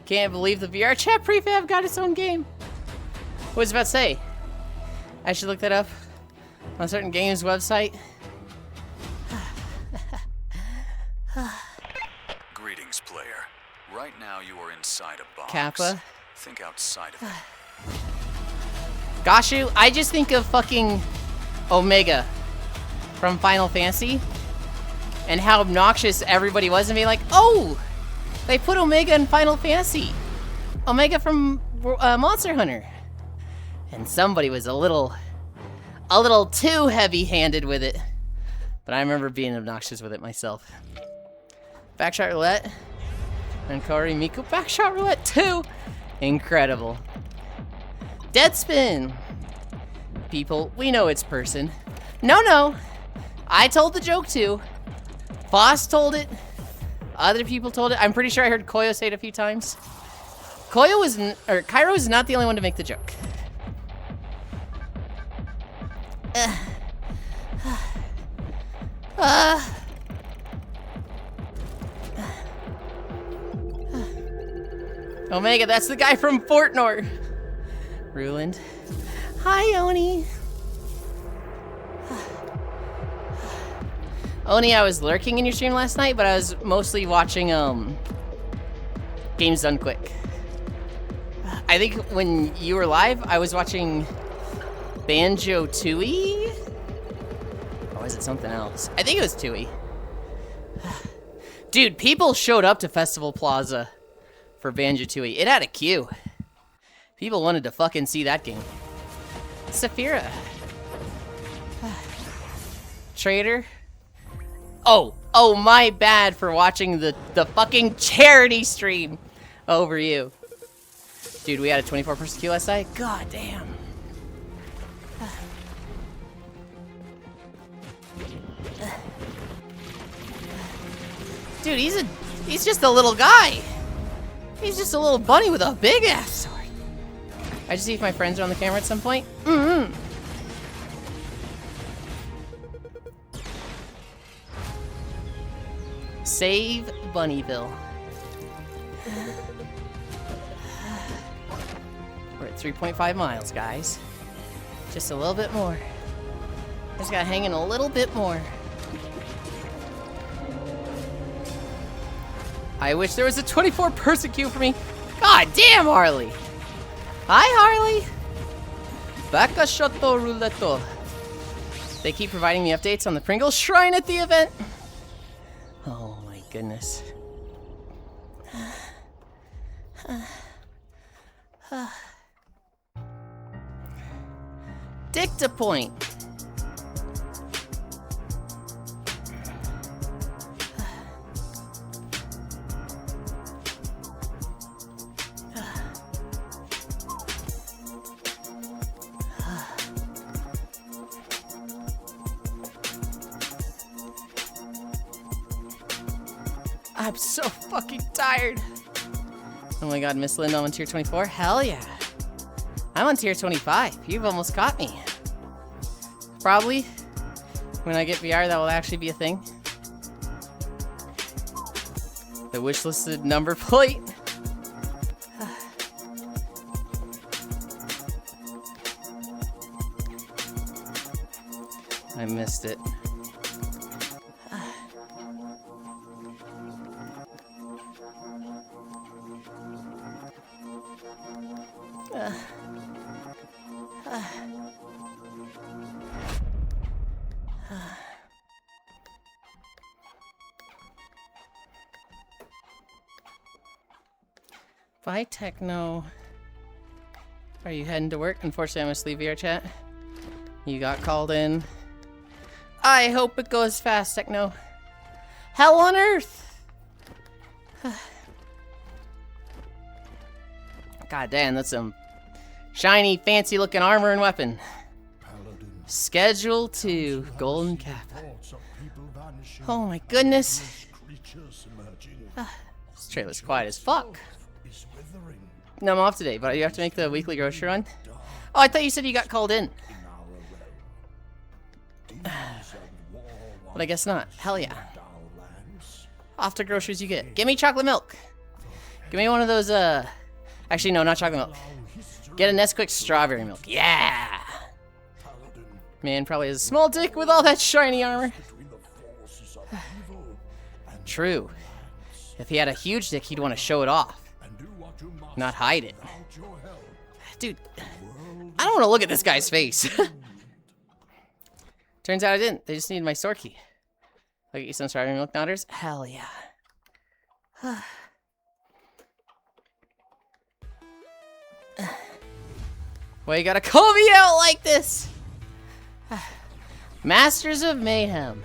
Can't believe the VR chat prefab got its own game. What was I about to say? I should look that up on a certain games website. Greetings, player. Right now you are inside a box. Kappa. Think outside of it. Gashu, I just think of fucking Omega from Final Fantasy and how obnoxious everybody was and being like, oh, they put Omega in Final Fantasy. Omega from Monster Hunter. And somebody was a little too heavy-handed with it. But I remember being obnoxious with it myself. Backshot Roulette. And Kori Miku Backshot Roulette 2. Incredible. Deadspin. People, we know it's person. No. I told the joke too. Boss told it. Other people told it. I'm pretty sure I heard Koyo say it a few times. Cairo is not the only one to make the joke. Omega, that's the guy from Fortnite. Ruined. Hi, Oni. Oni, I was lurking in your stream last night, but I was mostly watching Games Done Quick. I think when you were live, I was watching Banjo-Tooie? Or was it something else? I think it was Tooie. Dude, people showed up to Festival Plaza for Banjo-Tooie. It had a queue. People wanted to fucking see that game. Saphira. Trader. Oh, my bad for watching the fucking charity stream over you. Dude, we had a 24-person queue last night? God damn. Dude, he's just a little guy. He's just a little bunny with a big ass sword. I just see if my friends are on the camera at some point. Save Bunnyville. We're at 3.5 miles, guys. Just a little bit more. Just gotta hang in a little bit more. I wish there was a 24-person queue for me. God damn, Harley. Hi, Harley. Backshot Roulette. They keep providing me updates on the Pringles Shrine at the event. Oh my goodness. Dicta point. I'm so fucking tired. Oh my god, Miss Lind, I'm on tier 24? Hell yeah. I'm on tier 25. You've almost caught me. Probably, when I get VR, that will actually be a thing. The wishlisted number plate. I missed it. Bye, Techno. Are you heading to work? Unfortunately, I must leave VR chat. You got called in. I hope it goes fast, Techno. Hell on Earth! God damn, that's some shiny, fancy-looking armor and weapon. Schedule 2, Golden Cap. Oh my goodness. This trailer's quiet as fuck. No, I'm off today, but you have to make the weekly grocery run. Oh, I thought you said you got called in. But I guess not. Hell yeah. Off to groceries you get. Give me chocolate milk. Give me one of those, actually, no, not chocolate milk. Get a Nesquik strawberry milk. Yeah! Man probably has a small dick with all that shiny armor. True. If he had a huge dick, he'd want to show it off. Not hide it. Dude, I don't want to look at this guy's face. Turns out I didn't. They just needed my store key. I'll get you some strawberry milk nodders. Hell yeah. Why you gotta call me out like this? Masters of Mayhem.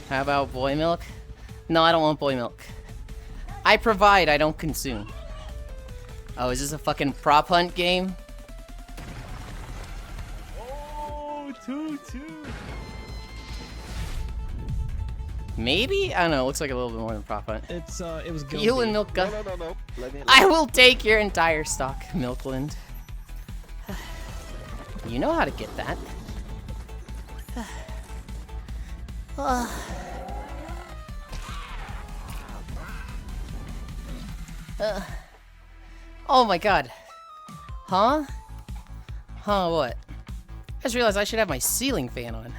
How about boy milk? No, I don't want boy milk. I provide, I don't consume. Oh, is this a fucking prop hunt game? Oh, 2-2. Maybe? I don't know, it looks like a little bit more than prop hunt. It was guilty. Yulind milk gun. No. I will take your entire stock, Milkland. You know how to get that. Oh my god. Huh? Huh, what? I just realized I should have my ceiling fan on.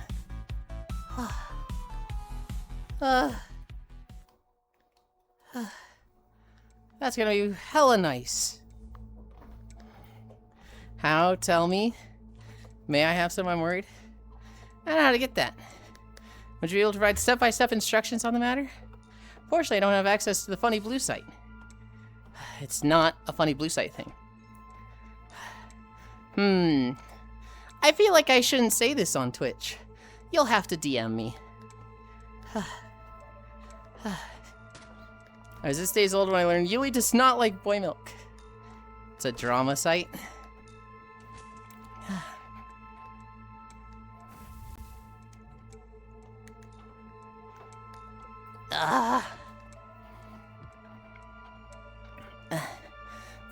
That's gonna be hella nice. How? Tell me. May I have some? I'm worried. I don't know how to get that. Would you be able to provide step-by-step instructions on the matter? Fortunately, I don't have access to the Funny Blue site. It's not a Funny Blue site thing. I feel like I shouldn't say this on Twitch. You'll have to DM me. I was this days old when I learned Yuli does not like boy milk. It's a drama site.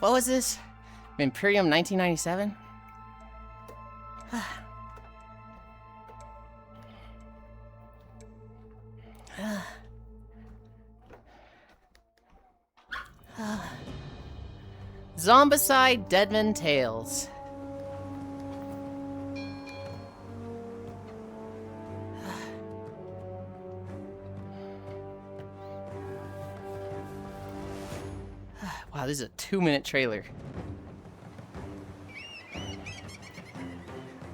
What was this? Imperium 1997? Zombicide Deadman Tales. Wow, this is a 2-minute trailer.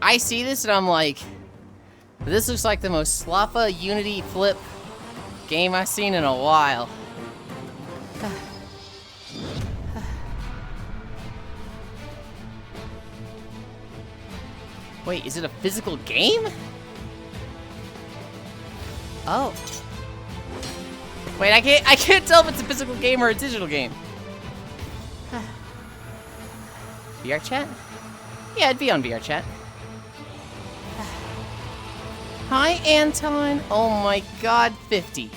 I see this and I'm like, this looks like the most slappa Unity flip game I've seen in a while. Wait, is it a physical game? Oh. Wait, I can't tell if it's a physical game or a digital game. VR chat? Yeah, it'd be on VR chat. Hi, Anton. Oh my god, 50.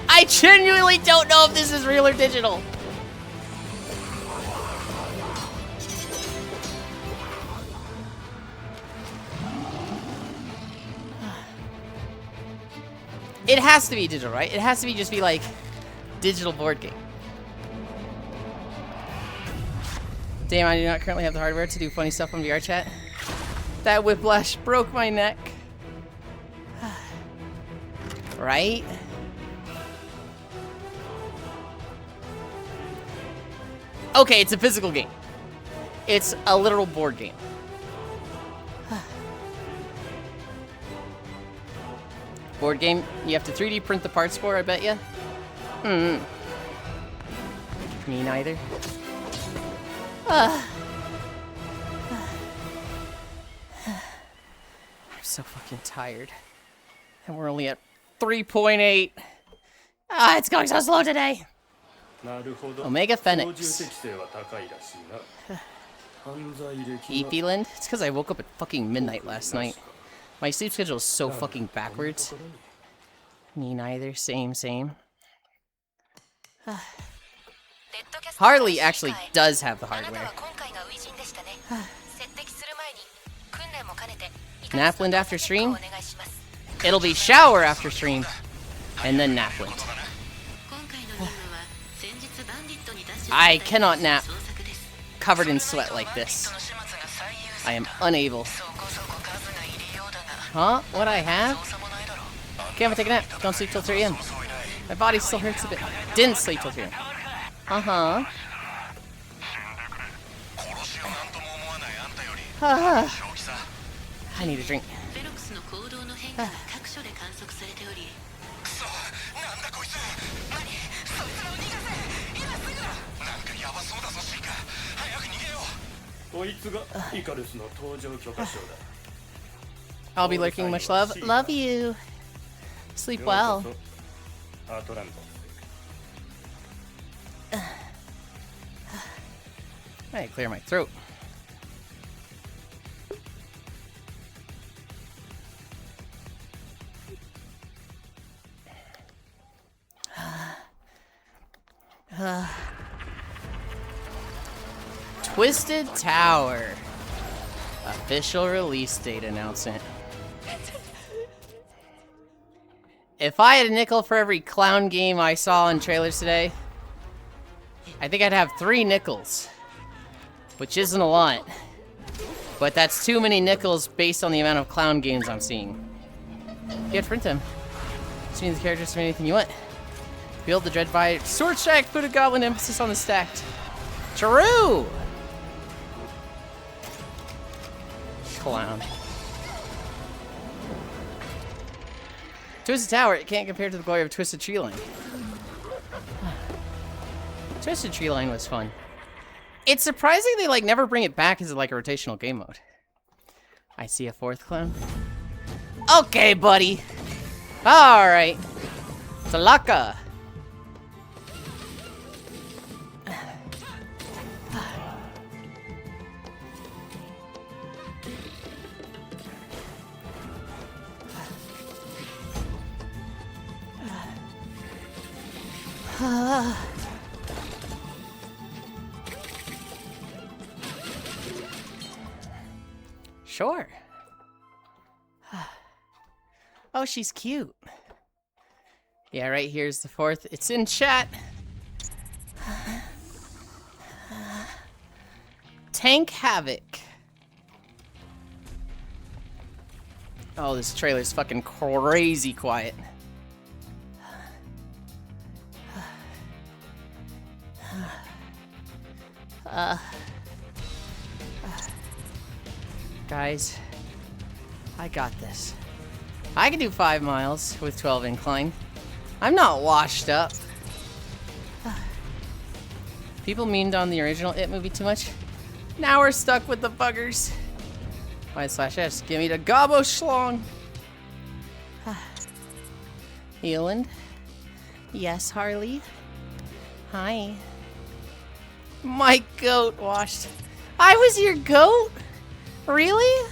I genuinely don't know if this is real or digital. It has to be digital, right? It has to be just be like digital board game. Damn, I do not currently have the hardware to do funny stuff on VR chat. That whiplash broke my neck. Right? Okay, it's a physical game. It's a literal board game. Board game, you have to 3D print the parts for, I bet ya. Me neither. I'm so fucking tired. And we're only at 3.8. Ah, it's going so slow today. Omega Phoenix. Yulind? It's because I woke up at fucking midnight last night. My sleep schedule is so fucking backwards. Me neither. Same. Harley actually does have the hardware. Naplind after stream? It'll be shower after stream. And then Naplind. I cannot nap covered in sweat like this. I am unable. Huh? What I have? Okay, I'm gonna take a nap. Don't sleep till 3 AM. My body still hurts a bit. Didn't sleep till 3 AM. Uh-huh. I need a drink. I'll be lurking. Much love. Love you. Sleep well. I clear my throat. Twisted Tower. Official release date announcement. If I had a nickel for every clown game I saw in trailers today, I think I'd have 3 nickels. Which isn't a lot. But that's too many nickels based on the amount of clown games I'm seeing. You have to print them. This means the characters do anything you want. Build the Dreadfire Sword Shack, put a goblin emphasis on the stacked. True! Clown. Twisted Tower, it can't compare to the glory of Twisted Tree Line. Twisted Tree Line was fun. It's surprising they like never bring it back as like a rotational game mode. I see a 4th clown. Okay, buddy. Alright. Talaka. Sure. Oh, she's cute. Yeah, right here's the 4th. It's in chat. Tank Havoc. Oh, this trailer's fucking crazy quiet. Guys, I got this. I can do 5 miles with 12 incline. I'm not washed up. People meaned on the original It movie too much. Now we're stuck with the buggers. Y/S, give me the gobbo schlong. Yulind? Yes, Harley? Hi. My goat washed. I was your goat? Really?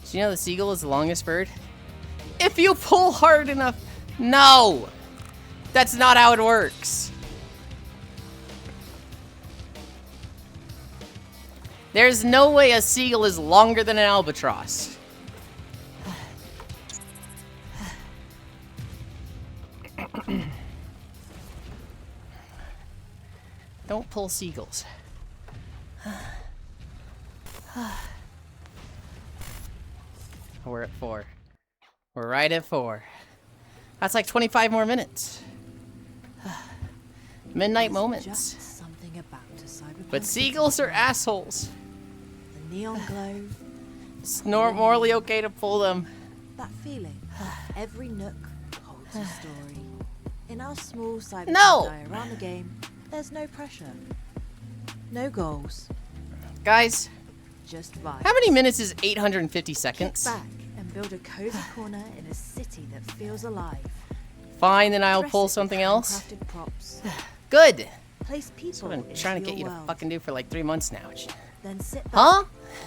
Do you know the seagull is the longest bird? If you pull hard enough. No! That's not how it works. There's no way a seagull is longer than an albatross. Don't pull seagulls. We're at 4. We're right at 4. That's like 25 more minutes. Midnight moments. But seagulls are assholes. The neon glow. It's morally okay to pull them. That feeling. Every nook holds a story. In our small cyber diorama game, there's no pressure. No goals. Guys, just vibes. How many minutes is 850 seconds? Kick back and build a cozy corner in a city that feels alive. Fine, then I'll pull something else. Props. Good. Place people. That's what I'm trying to get you to fucking do for like 3 months now. Then sit back. Huh?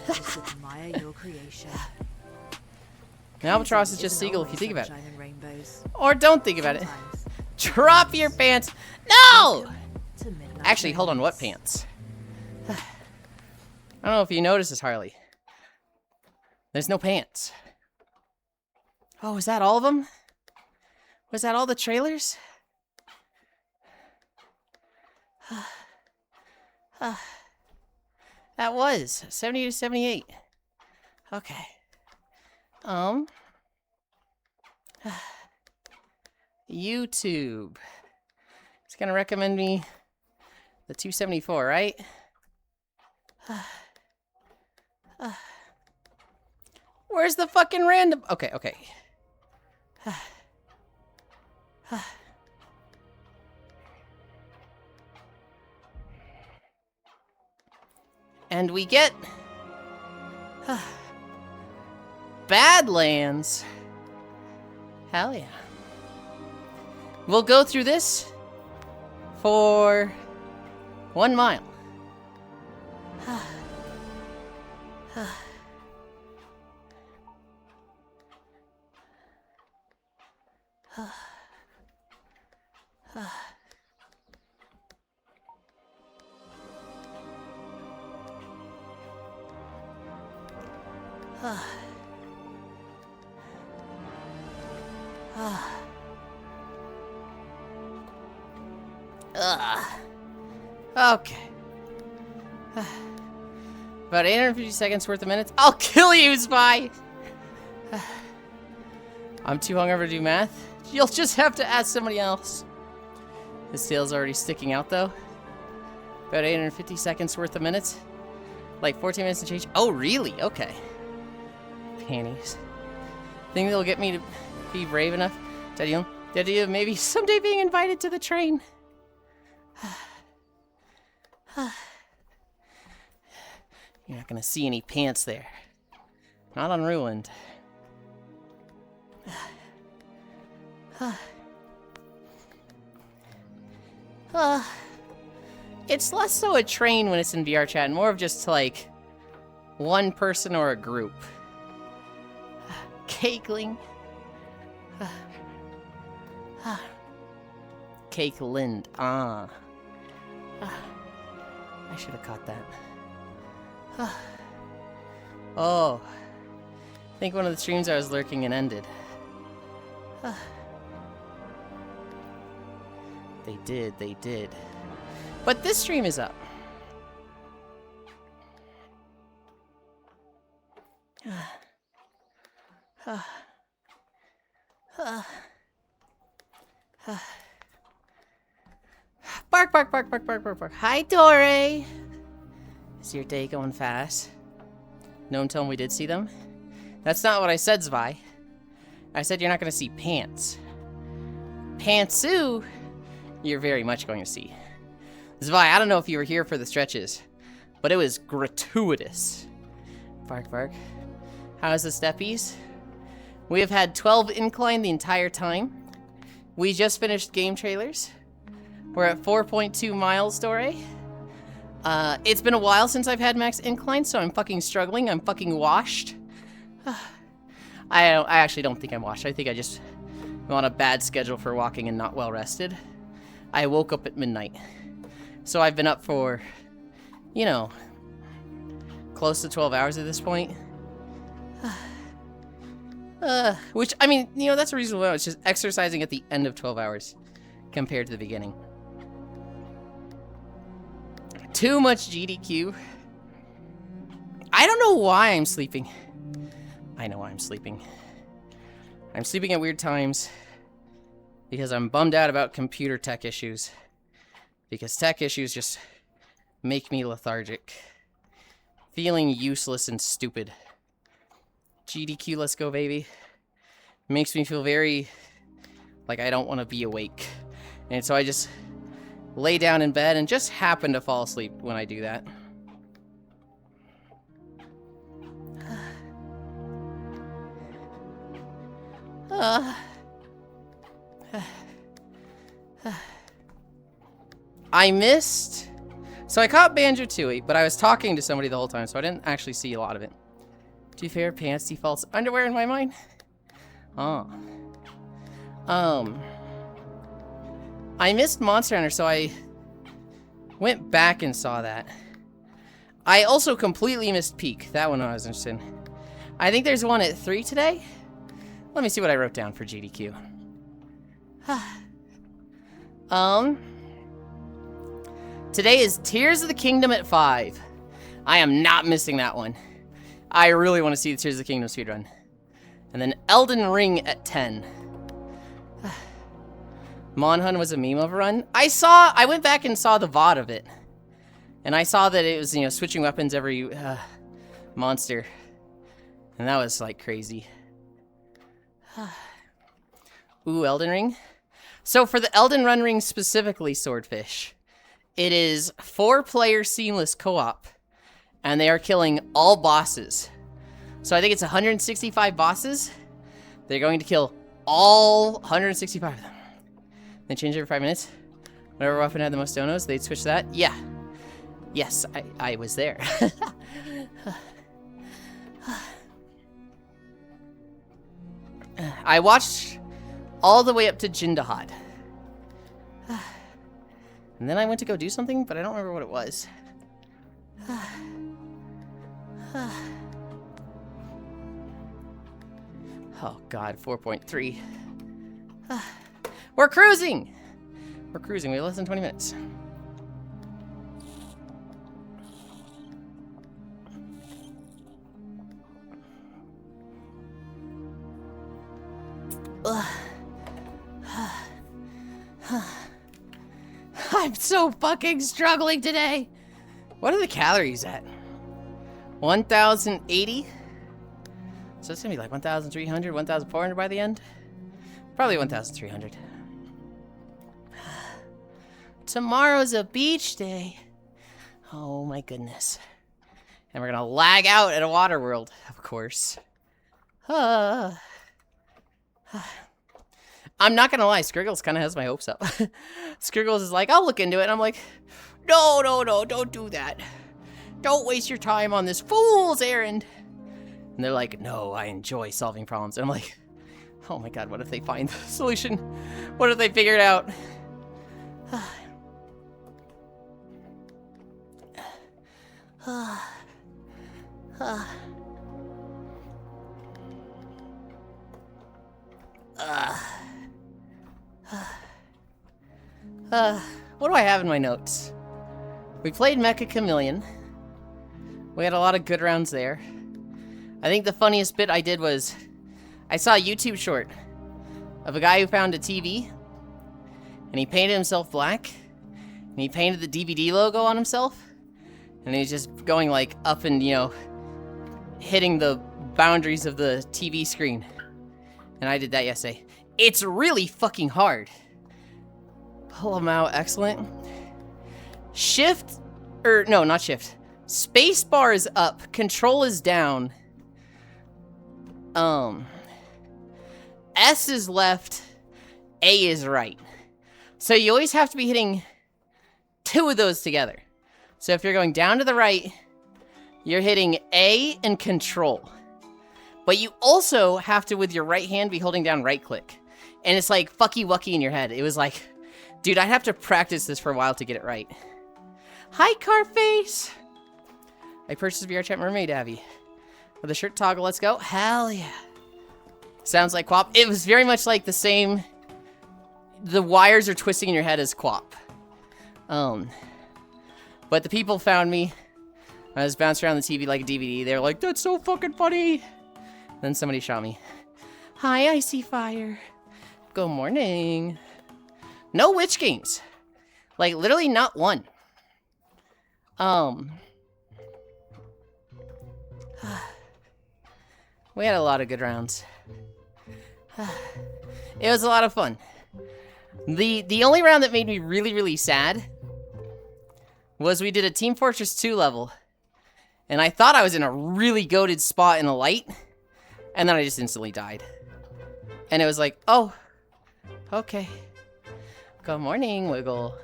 Just admire your creation. An albatross is just seagull if you think about it. Or don't think about it. Drop your pants. No! Actually, hold on. What pants? I don't know if you noticed this, Harley. There's no pants. Oh, is that all of them? Was that all the trailers? That was 70 to 78. Okay. YouTube. It's gonna recommend me the 274, right? Where's the fucking random? Okay, okay. And we get Badlands. Hell yeah. We'll go through this for 1 mile. Okay. About 850 seconds worth of minutes. I'll kill you, Spy! I'm too hungover to do math. You'll just have to ask somebody else. His tail's already sticking out, though. About 850 seconds worth of minutes. Like 14 minutes to change. Oh, really? Okay. Panties. Think they'll get me to be brave enough? The idea of maybe someday being invited to the train. You're not gonna see any pants there. Not on Ruined. It's less so a train when it's in VR chat, and more of just like one person or a group. Cakeling. Yulind. I should have caught that. Oh. I think one of the streams I was lurking in ended. They did. But this stream is up. Bark, bark, bark, bark, bark, bark, bark. Hi, Dore. How's your day going fast? No one told me we did see them? That's not what I said, Zvi. I said you're not going to see pants. Pantsu, you're very much going to see. Zvi, I don't know if you were here for the stretches, but it was gratuitous. Bark, bark. How's the steppies? We have had 12 incline the entire time. We just finished game trailers. We're at 4.2 miles, Dore. It's been a while since I've had max incline, so I'm fucking struggling. I'm fucking washed. I actually don't think I'm washed. I think I just am on a bad schedule for walking and not well rested. I woke up at midnight. So I've been up for, you know, close to 12 hours at this point. Which, I mean, you know, that's a reasonable amount. It's just exercising at the end of 12 hours compared to the beginning. Too much GDQ. I don't know why I'm sleeping. I know why I'm sleeping. I'm sleeping at weird times because I'm bummed out about computer tech issues. Because tech issues just make me lethargic. Feeling useless and stupid. GDQ, let's go, baby. Makes me feel very like I don't want to be awake. And so I just lay down in bed and just happen to fall asleep when I do that. I missed... So I caught Banjo-Tooie, but I was talking to somebody the whole time, so I didn't actually see a lot of it. To be fair, pants defaults underwear in my mind? Oh. I missed Monster Hunter, so I went back and saw that. I also completely missed Peak. That one I was interested in. I think there's one at 3 today. Let me see what I wrote down for GDQ. Today is Tears of the Kingdom at 5. I am not missing that one. I really want to see the Tears of the Kingdom speedrun. And then Elden Ring at 10. Monhun was a meme of a run. I went back and saw the VOD of it. And I saw that it was, you know, switching weapons every monster. And that was, like, crazy. Ooh, Elden Ring. So for the Elden Run ring specifically, Swordfish, it is 4-player seamless co-op. And they are killing all bosses. So I think it's 165 bosses. They're going to kill all 165 of them. They change every 5 minutes. Whatever weapon had the most donos, they'd switch that. Yeah. Yes, I was there. I watched all the way up to Jindahad. And then I went to go do something, but I don't remember what it was. Oh god, 4.3. We're cruising! We're cruising, we have less than 20 minutes. I'm so fucking struggling today. What are the calories at? 1,080? So it's gonna be like 1,300, 1,400 by the end? Probably 1,300. Tomorrow's a beach day. Oh my goodness. And we're gonna lag out at a water world, of course. I'm not gonna lie, Scriggles kind of has my hopes up. Scriggles is like, I'll look into it. And I'm like, no, don't do that. Don't waste your time on this fool's errand. And they're like, no, I enjoy solving problems. And I'm like, oh my god, what if they find the solution? What if they figure it out? What do I have in my notes? We played Mecha Chameleon. We had a lot of good rounds there. I think the funniest bit I did was I saw a YouTube short of a guy who found a TV and he painted himself black and he painted the DVD logo on himself And he's just going like up and, you know, hitting the boundaries of the TV screen. And I did that yesterday. It's really fucking hard. Pull them out, excellent. Shift, or no, not shift. Space bar is up, control is down. S is left, A is right. So you always have to be hitting 2 of those together. So if you're going down to the right, you're hitting A and control. But you also have to, with your right hand, be holding down right click. And it's like fucky wucky in your head. It was like, dude, I'd have to practice this for a while to get it right. Hi, Carface! I purchased a VR Chat Mermaid Abby. With a shirt toggle, let's go. Hell yeah. Sounds like Quap. It was very much like the same. The wires are twisting in your head as Quap. But the people found me. I was bouncing around the TV like a DVD. They were like, that's so fucking funny. Then somebody shot me. Hi, I see fire. Good morning. No witch games. Like, literally not one. We had a lot of good rounds. It was a lot of fun. The only round that made me really, really sad was we did a Team Fortress 2 level. And I thought I was in a really goated spot in the light. And then I just instantly died. And it was like, oh, okay. Good morning, Wiggle.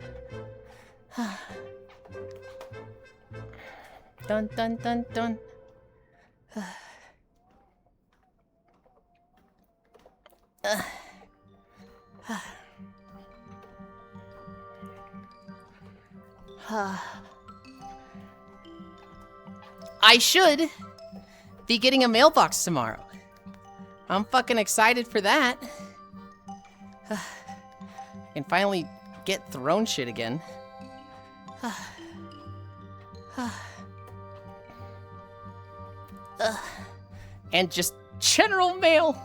Dun, dun, dun, dun. I should be getting a mailbox tomorrow. I'm fucking excited for that. I can finally get throne shit again. And just general mail.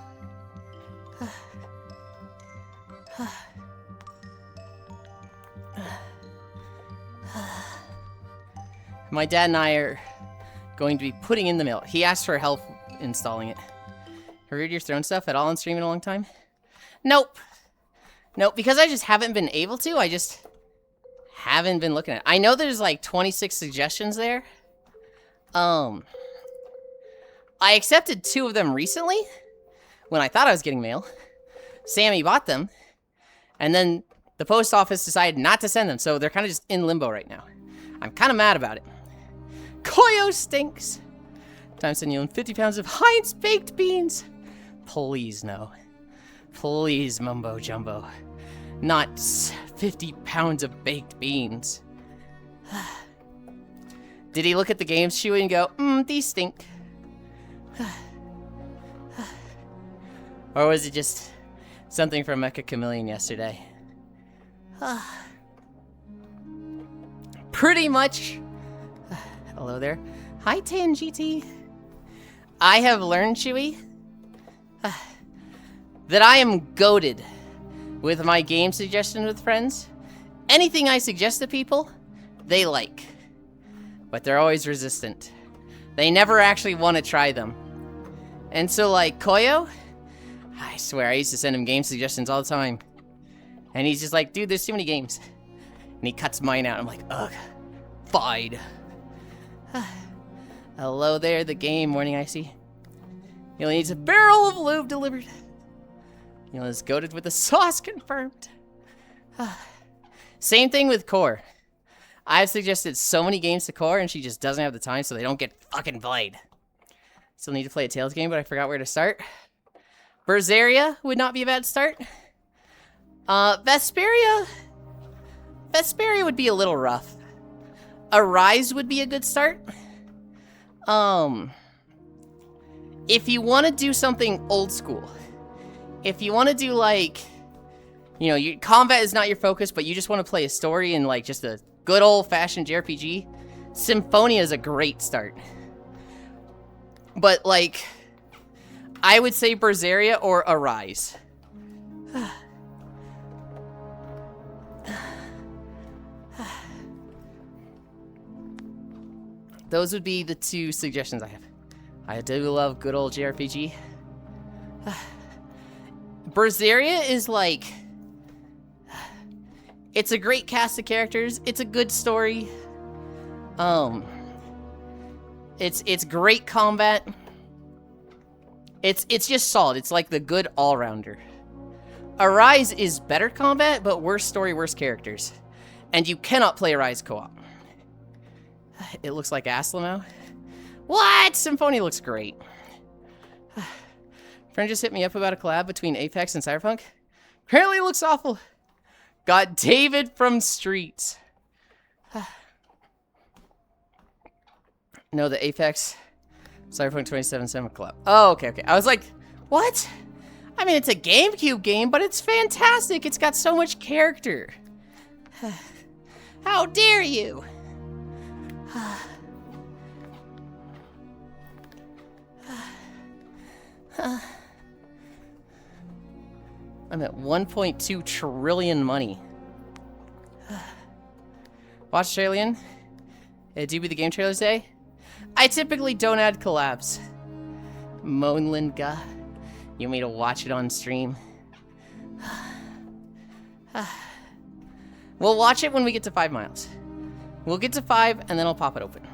My dad and I are going to be putting in the mail. He asked for help installing it. Have you read your throne stuff at all on stream in a long time? Nope. Nope, because I just haven't been able to. I just haven't been looking at it. I know there's like 26 suggestions there. I accepted 2 of them recently when I thought I was getting mail. Sammy bought them. And then the post office decided not to send them, so they're kind of just in limbo right now. I'm kind of mad about it. Koyo stinks. Time sending you 50 pounds of Heinz baked beans. Please, no. Please, Mumbo Jumbo. Not 50 pounds of baked beans. Did he look at the games, Chewie, and go, these stink? Or was it just something from Mecha Chameleon yesterday? Pretty much. Hello there. Hi, Tan GT. I have learned, Chewie, that I am goated with my game suggestions with friends. Anything I suggest to people, they like. But they're always resistant. They never actually want to try them. And so, like, Koyo, I swear, I used to send him game suggestions all the time. And he's just like, dude, there's too many games. And he cuts mine out. I'm like, ugh, fine. Hello there, the game, Morning Icy. He only needs a barrel of lube delivered. You know, it's goated with the sauce confirmed. Same thing with Core. I've suggested so many games to Core, and she just doesn't have the time, so they don't get fucking played. Still need to play a Tales game, but I forgot where to start. Berseria would not be a bad start. Vesperia would be a little rough. Arise would be a good start. If you want to do something old school, if you want to do like, you know, combat is not your focus, but you just want to play a story and like just a good old-fashioned JRPG, Symphonia is a great start. But like, I would say Berseria or Arise. those would be the two suggestions I have. I do love good old JRPG. Berseria is like... It's a great cast of characters. It's a good story. It's great combat. It's just solid. It's like the good all-rounder. Arise is better combat, but worse story, worse characters. And you cannot play Arise co-op. It looks like Aslamau. What? Symphonia looks great. Friend just hit me up about a collab between Apex and Cyberpunk. Apparently it looks awful. Got David from Streets. No, the Apex Cyberpunk 2077 collab. Oh, okay. I was like, what? I mean, it's a GameCube game, but it's fantastic. It's got so much character. How dare you? I'm at 1.2 trillion money. Watch Australian. Do you be the game trailers day? I typically don't add collabs. Moanlinga. You want me to watch it on stream? We'll watch it when we get to 5 miles. We'll get to 5 and then I'll pop it open.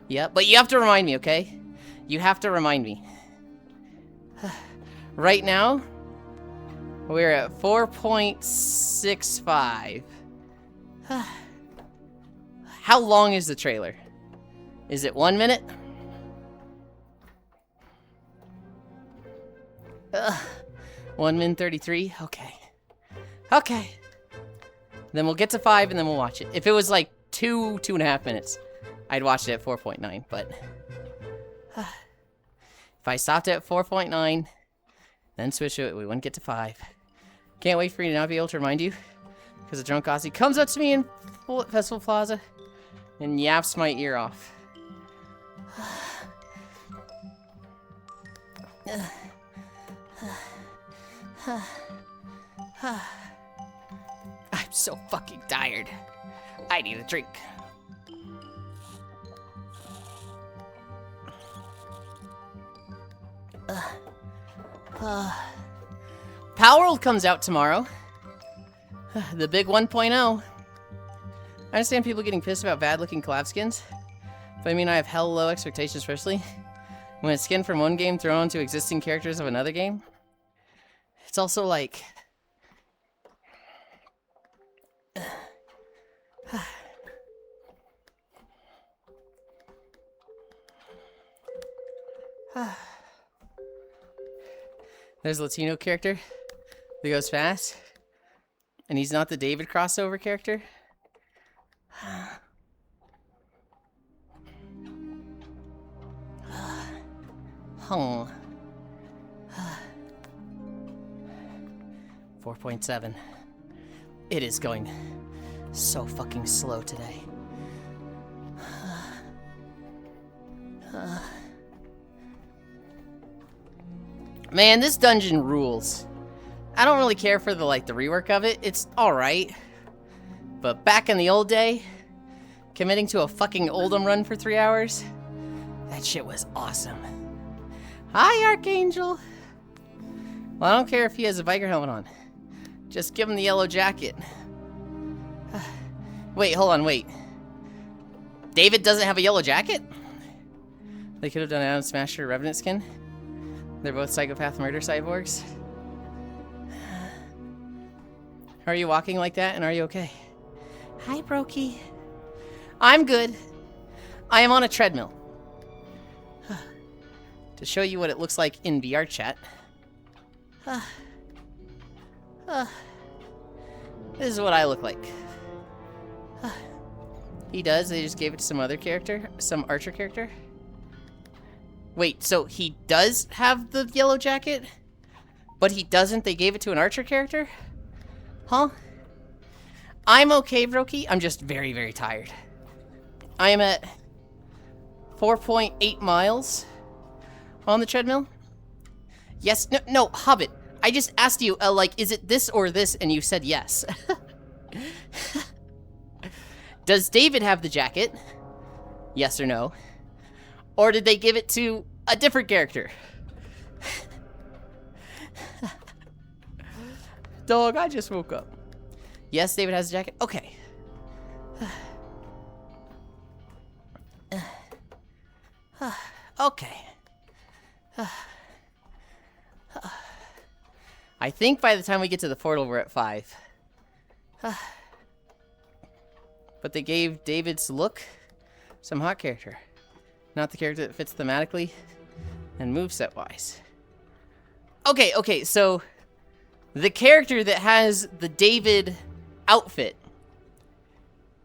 Yeah, but you have to remind me, okay? You have to remind me. Right now, we're at 4.65. How long is the trailer? Is it 1 minute? 1 minute 33? Okay. Okay. Then we'll get to 5 and then we'll watch it. If it was like 2.5 minutes, I'd watch it at 4.9, but... if I stopped at 4.9, then switch it, we wouldn't get to 5. Can't wait for you to not be able to remind you, because a drunk Aussie comes up to me in Festival Plaza and yaps my ear off. I'm so fucking tired. I need a drink. Power World comes out tomorrow. The big 1.0. I understand people getting pissed about bad-looking collab skins, but I mean, I have hell low expectations, especially when it's skin from one game thrown onto existing characters of another game. It's also like... There's a Latino character that goes fast, and he's not the David crossover character. Huh. 4.7. It is going so fucking slow today. Man, this dungeon rules. I don't really care for the rework of it. It's alright. But back in the old day, committing to a fucking Oldham run for 3 hours, that shit was awesome. Hi, Archangel. Well, I don't care if he has a biker helmet on. Just give him the yellow jacket. Wait, hold on, wait. David doesn't have a yellow jacket? They could have done Adam Smasher Revenant skin. They're both psychopath murder cyborgs. Are you walking like that, and are you okay? Hi, Brokey. I'm good. I am on a treadmill. To show you what it looks like in VR chat. This is what I look like. He does, they just gave it to some other character, some archer character. Wait, so he does have the yellow jacket, but he doesn't, they gave it to an archer character? Huh? I'm okay, Broky, I'm just very, very tired. I am at 4.8 miles on the treadmill. Yes, no, Hobbit. I just asked you, is it this or this, and you said yes. Does David have the jacket? Yes or no? Or did they give it to a different character? Dog, I just woke up. Yes, David has a jacket. Okay. Okay. I think by the time we get to the portal, we're at 5. But they gave David's look some hot character. Not the character that fits thematically and moveset-wise. Okay, so the character that has the David outfit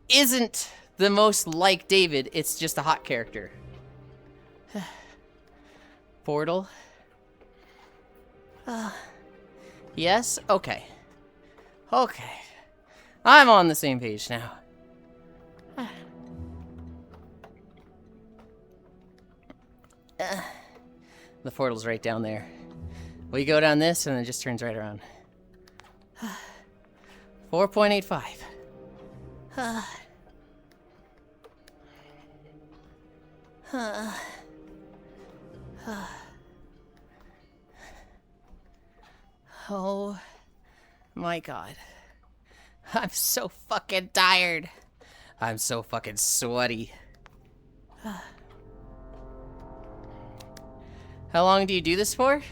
isn't the most like David, it's just a hot character. Portal. Yes? Okay. Okay. I'm on the same page now. The portal's right down there. We go down this and it just turns right around. 4.85. Oh my god. I'm so fucking tired. I'm so fucking sweaty. How long do you do this for?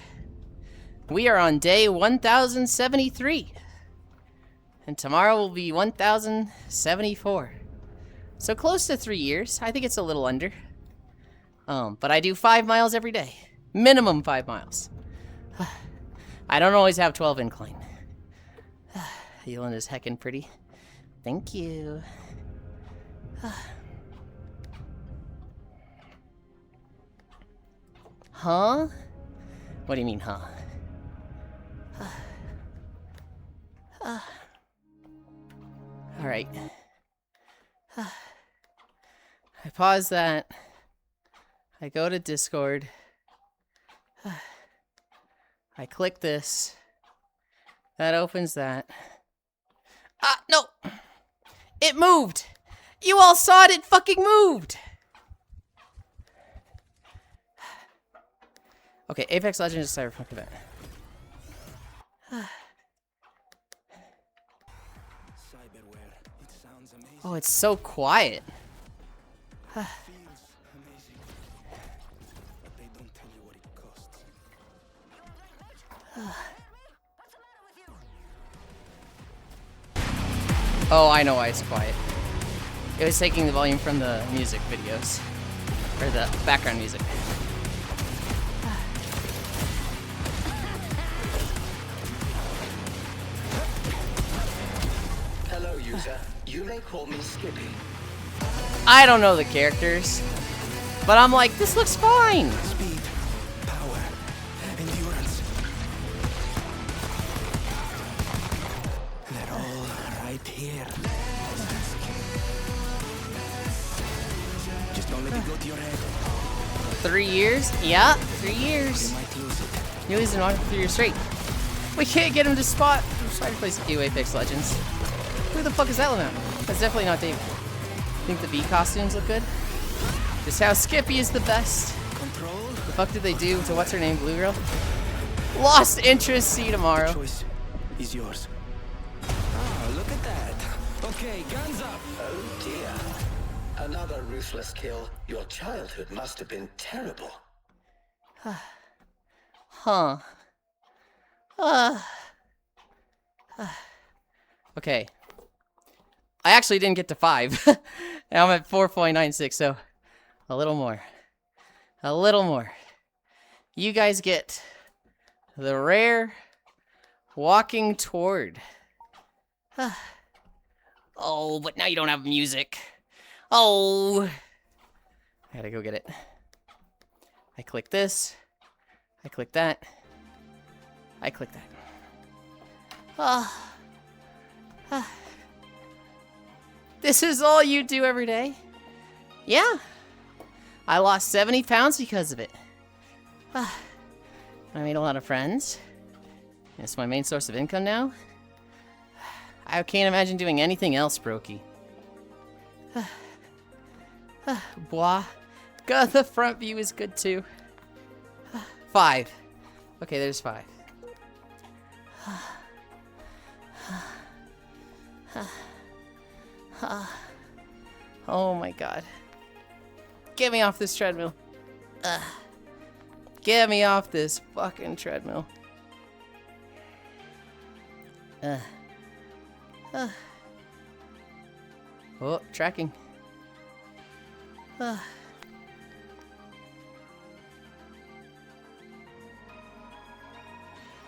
We are on day 1073. And tomorrow will be 1074. So close to 3 years. I think it's a little under. But I do 5 miles every day. Minimum 5 miles. I don't always have 12 incline. Yulind is heckin' pretty. Thank you. Huh? What do you mean, huh? Alright. I pause that. I go to Discord. I click this. That opens that. Ah, no! It moved! You all saw it fucking moved! Okay, Apex Legends is Cyberpunk event. Oh, it's so quiet. Oh, I know why it's quiet. It was taking the volume from the music videos. Or the background music. Hello, user. You may call me Skippy. I don't know the characters, but I'm like, this looks fine. Speed, power, endurance. They're all right here. Just don't let it go to your head. 3 years? Yeah, 3 years. You're losing on 3 years straight. We can't get him to spot. I'm trying to play some Apex Legends. Who the fuck is that one at? That's definitely not David. Think the bee costumes look good? Just how Skippy is the best. Control. The fuck did they do to what's her name, Blue Girl? Lost interest. See you tomorrow. The choice is yours. Ah, look at that. Okay, guns up. Oh dear. Another ruthless kill. Your childhood must have been terrible. Huh. Okay. I actually didn't get to 5. Now I'm at 4.96, so a little more. A little more. You guys get the rare walking toward. Oh, but now you don't have music. Oh. I gotta go get it. I click this. I click that. I click that. This is all you do every day? Yeah. I lost 70 pounds because of it. I made a lot of friends. It's my main source of income now. I can't imagine doing anything else, Brokey. Blah. God, the front view is good too. 5. Okay, there's 5. Oh my god. Get me off this treadmill. Get me off this fucking treadmill. Oh, tracking.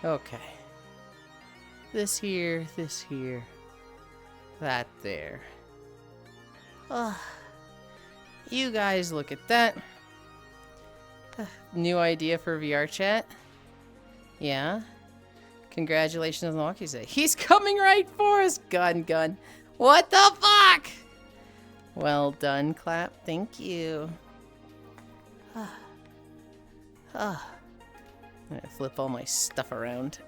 Okay. This here, that there. You guys look at that. New idea for VR chat? Yeah. Congratulations on the walk, you say. He's coming right for us! Gun. What the fuck? Well done, clap. Thank you. I'm gonna flip all my stuff around.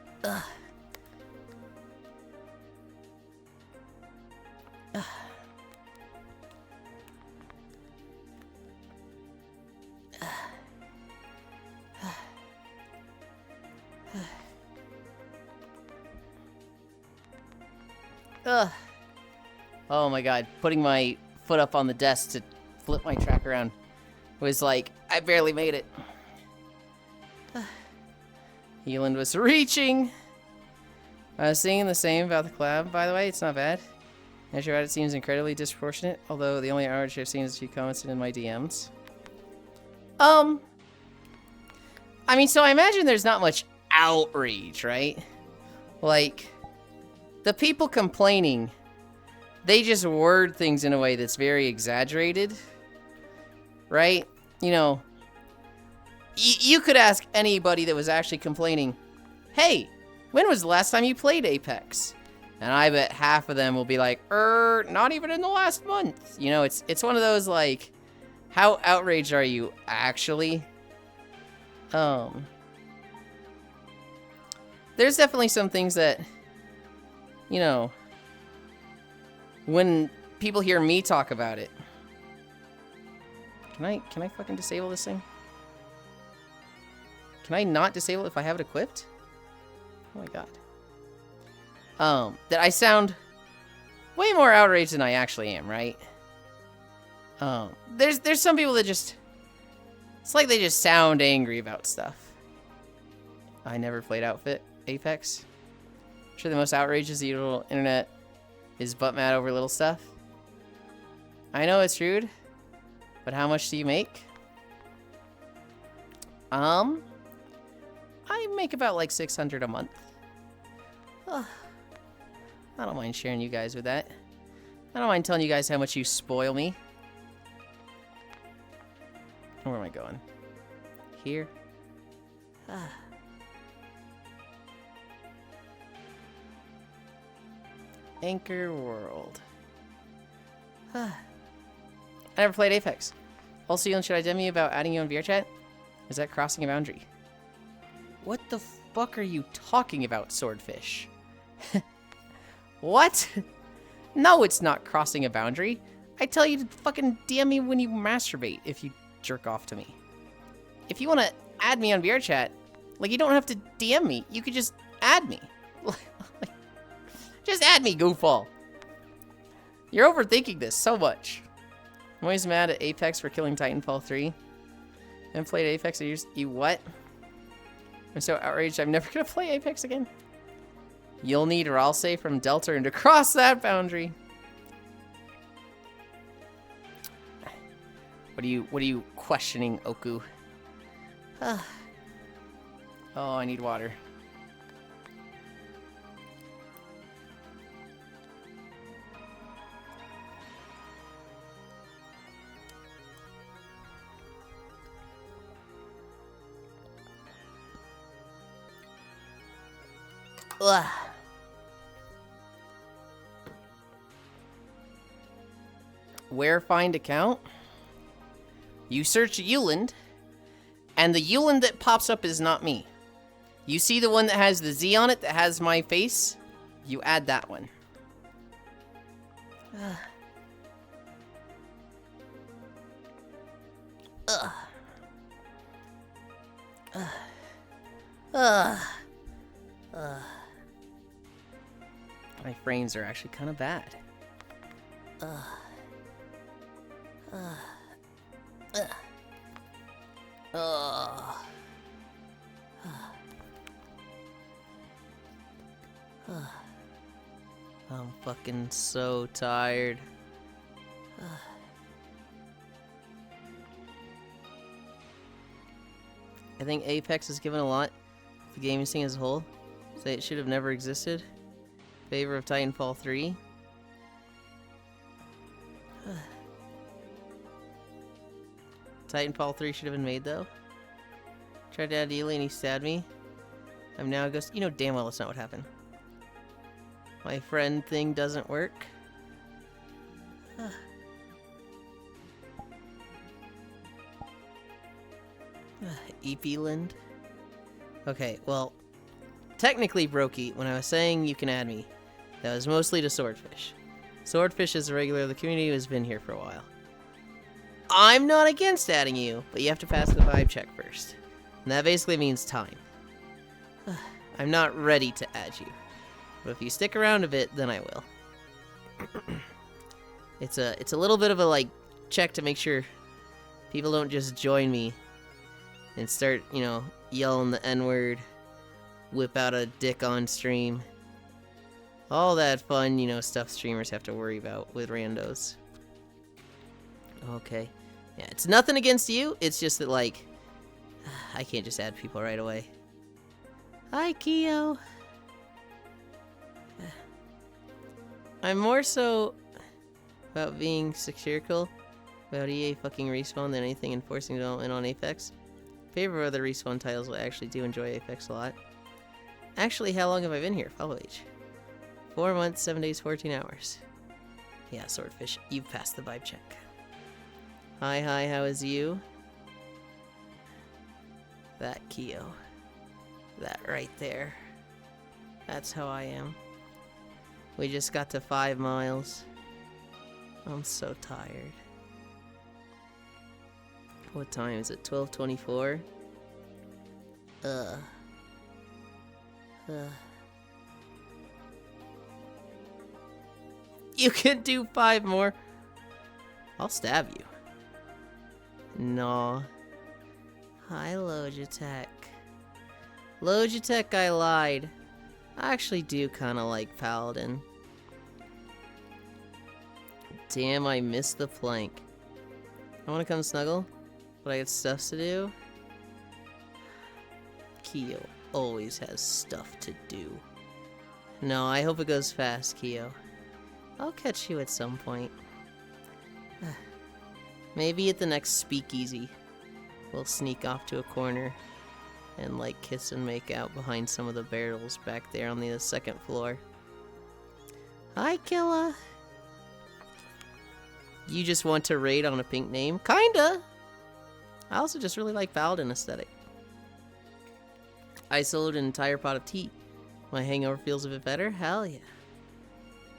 Oh my god, putting my foot up on the desk to flip my track around was like, I barely made it. Yulind was reaching. I was saying the same about the collab, by the way. It's not bad. As you're at, it seems incredibly disproportionate, although the only outrage I've seen is a few comments in my DMs. I mean, so I imagine there's not much outrage, right? Like, the people complaining, they just word things in a way that's very exaggerated, right? You know, you could ask anybody that was actually complaining, hey, when was the last time you played Apex? And I bet half of them will be like, not even in the last month. You know, it's one of those, like, how outraged are you actually? There's definitely some things that, you know, when people hear me talk about it. Can I fucking disable this thing? Can I not disable it if I have it equipped? Oh my god. That I sound way more outraged than I actually am, right? There's some people that just, it's like they just sound angry about stuff. I never played Apex. I'm sure the most outrageous the usual internet is butt mad over little stuff. I know it's rude, but how much do you make? I make about like 600 a month. I don't mind sharing you guys with that. I don't mind telling you guys how much you spoil me. Where am I going? Here? Anchor World. I never played Apex. Also, Yulind, should I DM you about adding you on VR chat? Is that crossing a boundary? What the fuck are you talking about, Swordfish? What? No, it's not crossing a boundary. I tell you to fucking DM me when you masturbate if you jerk off to me. If you want to add me on VR chat, like, you don't have to DM me. You could just add me. Just add me, goofball. You're overthinking this so much. I'm always mad at Apex for killing Titanfall 3. I haven't played Apex in years. You what? I'm so outraged I'm never gonna play Apex again. You'll need Ralsei from Deltarune to cross that boundary. What are you questioning, Oku? Oh, I need water. Ugh. Where find account? You search Yulind, and the Yulind that pops up is not me. You see the one that has the Z on it that has my face? You add that one. Ugh. Ugh. Ugh. My frames are actually kind of bad. Ugh. Ugh. Ugh. Ugh. Ugh. I'm fucking so tired. Ugh. I think Apex has given a lot to the gaming scene as a whole. Say it should have never existed. Favor of Titanfall 3. Titanfall 3 should have been made though. Tried to add Yulind and he stabbed me. I'm now a ghost. You know damn well that's not what happened. My friend thing doesn't work. Yulind. Okay, well, technically, Brokey, when I was saying you can add me, that was mostly to Swordfish. Swordfish is a regular of the community who has been here for a while. I'm not against adding you, but you have to pass the vibe check first. And that basically means time. I'm not ready to add you. But if you stick around a bit, then I will. It's a little bit of a like check to make sure people don't just join me and start, you know, yelling the N-word, whip out a dick on stream. All that fun, you know, stuff streamers have to worry about with randos. Okay. Yeah, it's nothing against you, it's just that, like, I can't just add people right away. Hi, Keo. I'm more so about being satirical about EA fucking Respawn than anything enforcing development on Apex. Favor of other Respawn titles, but I actually do enjoy Apex a lot. Actually, how long have I been here? Follow H. 4 months, 7 days, 14 hours. Yeah, Swordfish, you've passed the vibe check. Hi, how is you? That Keo. That right there. That's how I am. We just got to 5 miles. I'm so tired. What time is it? 12:24? You can do 5 more. I'll stab you. No. Hi, Logitech. Logitech, I lied. I actually do kind of like Paladin. Damn, I missed the plank. I want to come snuggle, but I got stuff to do. Keo always has stuff to do. No, I hope it goes fast, Keo. I'll catch you at some point. Maybe at the next speakeasy. We'll sneak off to a corner and like kiss and make out behind some of the barrels back there on the 2nd floor. Hi, Killa. You just want to raid on a pink name? Kinda! I also just really like Paladin aesthetic. I sold an entire pot of tea. My hangover feels a bit better? Hell yeah.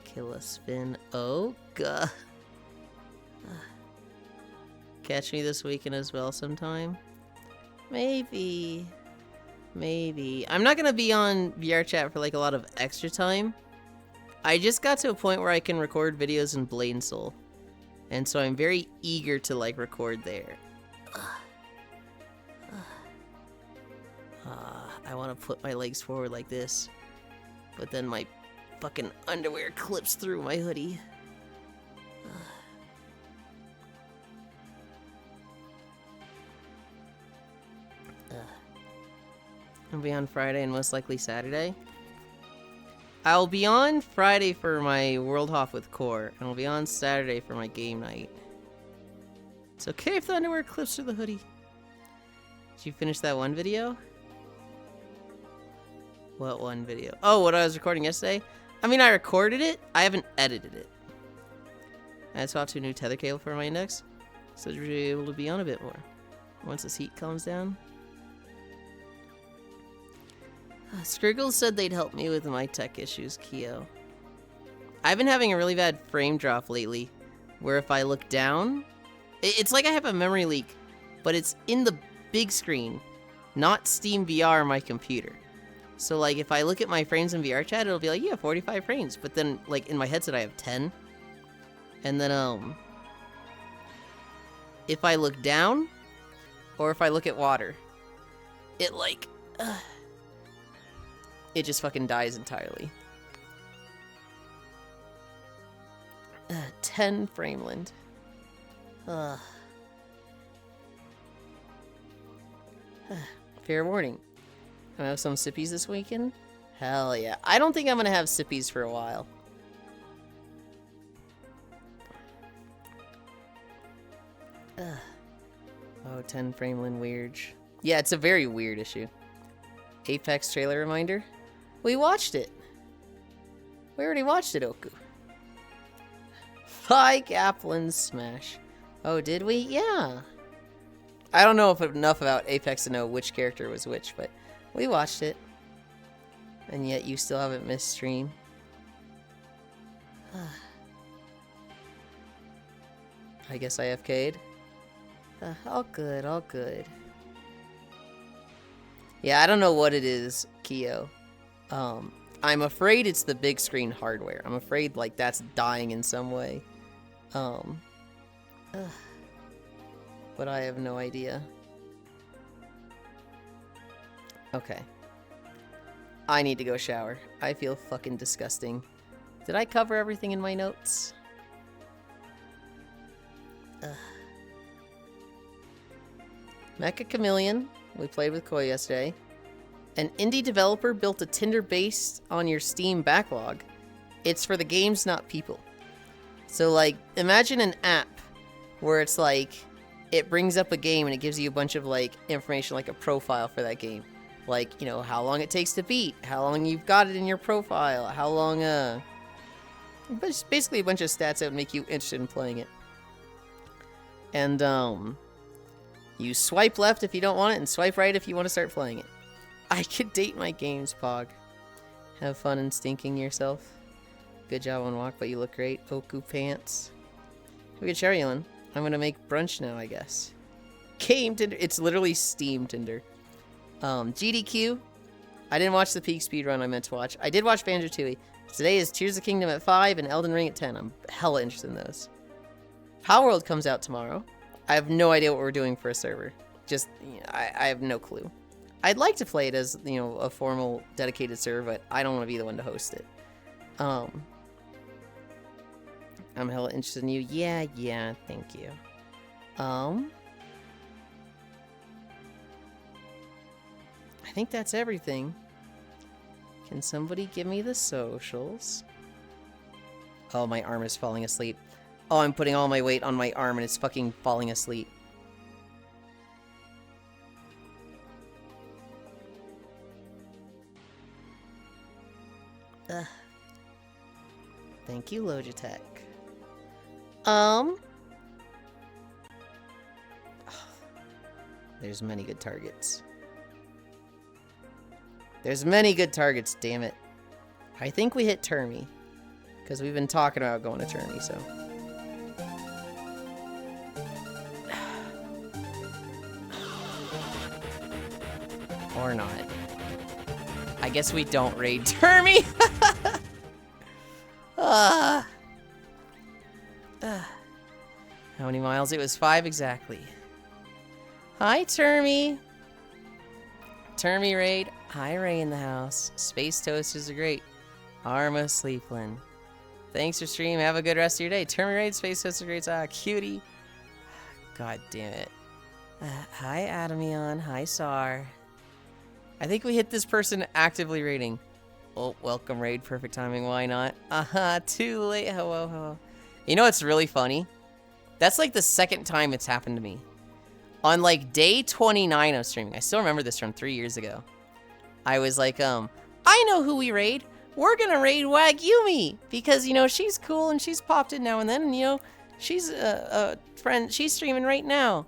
Killa spin. Oh, god. Catch me this weekend as well sometime? Maybe. Maybe. I'm not gonna be on VR chat for like a lot of extra time. I just got to a point where I can record videos in Blade and Soul. And so I'm very eager to like record there. I want to put my legs forward like this. But then my fucking underwear clips through my hoodie. I'll be on Friday and most likely Saturday. I'll be on Friday for my World Hoff with Core, and I'll be on Saturday for my game night. It's okay if the underwear clips through the hoodie. Did you finish that one video? What one video? Oh, what I was recording yesterday? I mean, I recorded it. I haven't edited it. I swapped to a new tether cable for my index, so to be able to be on a bit more. Once this heat calms down. Scriggles said they'd help me with my tech issues, Keo. I've been having a really bad frame drop lately, where if I look down, it's like I have a memory leak, but it's in the big screen, not Steam VR on my computer. So like if I look at my frames in VR chat, it'll be like, yeah, 45 frames. But then like in my headset I have 10. And then if I look down or if I look at water, it like it just fucking dies entirely. 10 Frameland. Fair warning. I'm gonna have some sippies this weekend? Hell yeah. I don't think I'm gonna have sippies for a while. Oh, 10 Frameland weird. Yeah, it's a very weird issue. Apex trailer reminder? We watched it. We already watched it, Oku. Phi Kaplan's Smash. Oh, did we? Yeah. I don't know if enough about Apex to know which character was which, but we watched it. And yet you still haven't missed stream. I guess I AFK'd. All good, all good. Yeah, I don't know what it is, Kyo. I'm afraid it's the big screen hardware. I'm afraid like that's dying in some way. But I have no idea. Okay. I need to go shower. I feel fucking disgusting. Did I cover everything in my notes? Mecha Chameleon. We played with Koi yesterday. An indie developer built a Tinder based on your Steam backlog. It's for the games, not people. So, like, imagine an app where it's like, it brings up a game and it gives you a bunch of, like, information, like a profile for that game. Like, you know, how long it takes to beat, how long you've got it in your profile, how long, basically a bunch of stats that would make you interested in playing it. And, you swipe left if you don't want it, and swipe right if you want to start playing it. I could date my games, Pog. Have fun in stinking yourself. Good job on walk, but you look great. Oku pants. We could share Yulind. I'm gonna make brunch now, I guess. Game Tinder. It's literally Steam Tinder. GDQ. I didn't watch the peak speedrun I meant to watch. I did watch Banjo-Tooie. Today is Tears of the Kingdom at 5 and Elden Ring at 10. I'm hella interested in those. Power World comes out tomorrow. I have no idea what we're doing for a server. Just, you know, I have no clue. I'd like to play it as, you know, a formal, dedicated server, but I don't want to be the one to host it. I'm hella interested in you. Yeah, thank you. I think that's everything. Can somebody give me the socials? Oh, my arm is falling asleep. Oh, I'm putting all my weight on my arm and it's fucking falling asleep. Thank you, Logitech. There's many good targets. There's many good targets, damn it. I think we hit Termy. Because we've been talking about going to Termy, so. Or not. I guess we don't raid Termy. How many miles? It was 5 exactly. Hi, Termy. Termy raid. Hi, Ray in the house. Space Toasters are great. Arma Sleeplin. Thanks for stream. Have a good rest of your day. Termy raid. Space Toasters are great. Ah, cutie. God damn it. Hi, Adamion. Hi, Sar. I think we hit this person actively raiding. Oh, welcome raid. Perfect timing. Why not? Too late. Hello. You know what's really funny? That's like the second time it's happened to me. On like day 29 of streaming. I still remember this from 3 years ago. I was like, I know who we raid. We're gonna raid Wagyumi. Because, you know, she's cool and she's popped in now and then. And, you know, she's a friend. She's streaming right now.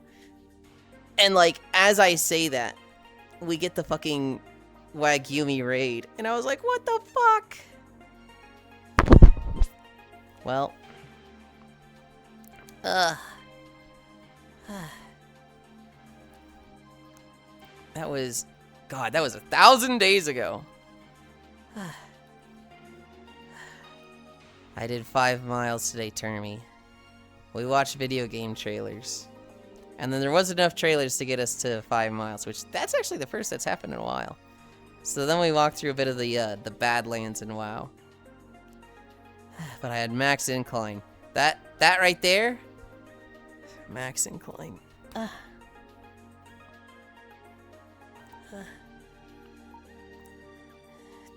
And like, as I say that, we get the fucking Wagyumi raid. And I was like, what the fuck? Well. That was... God, that was 1,000 days ago. I did 5 miles today, Termy. We watched video game trailers. And then there wasn't enough trailers to get us to 5 miles, which that's actually the first that's happened in a while. So then we walked through a bit of the Badlands in WoW. But I had max incline. That right there, max incline.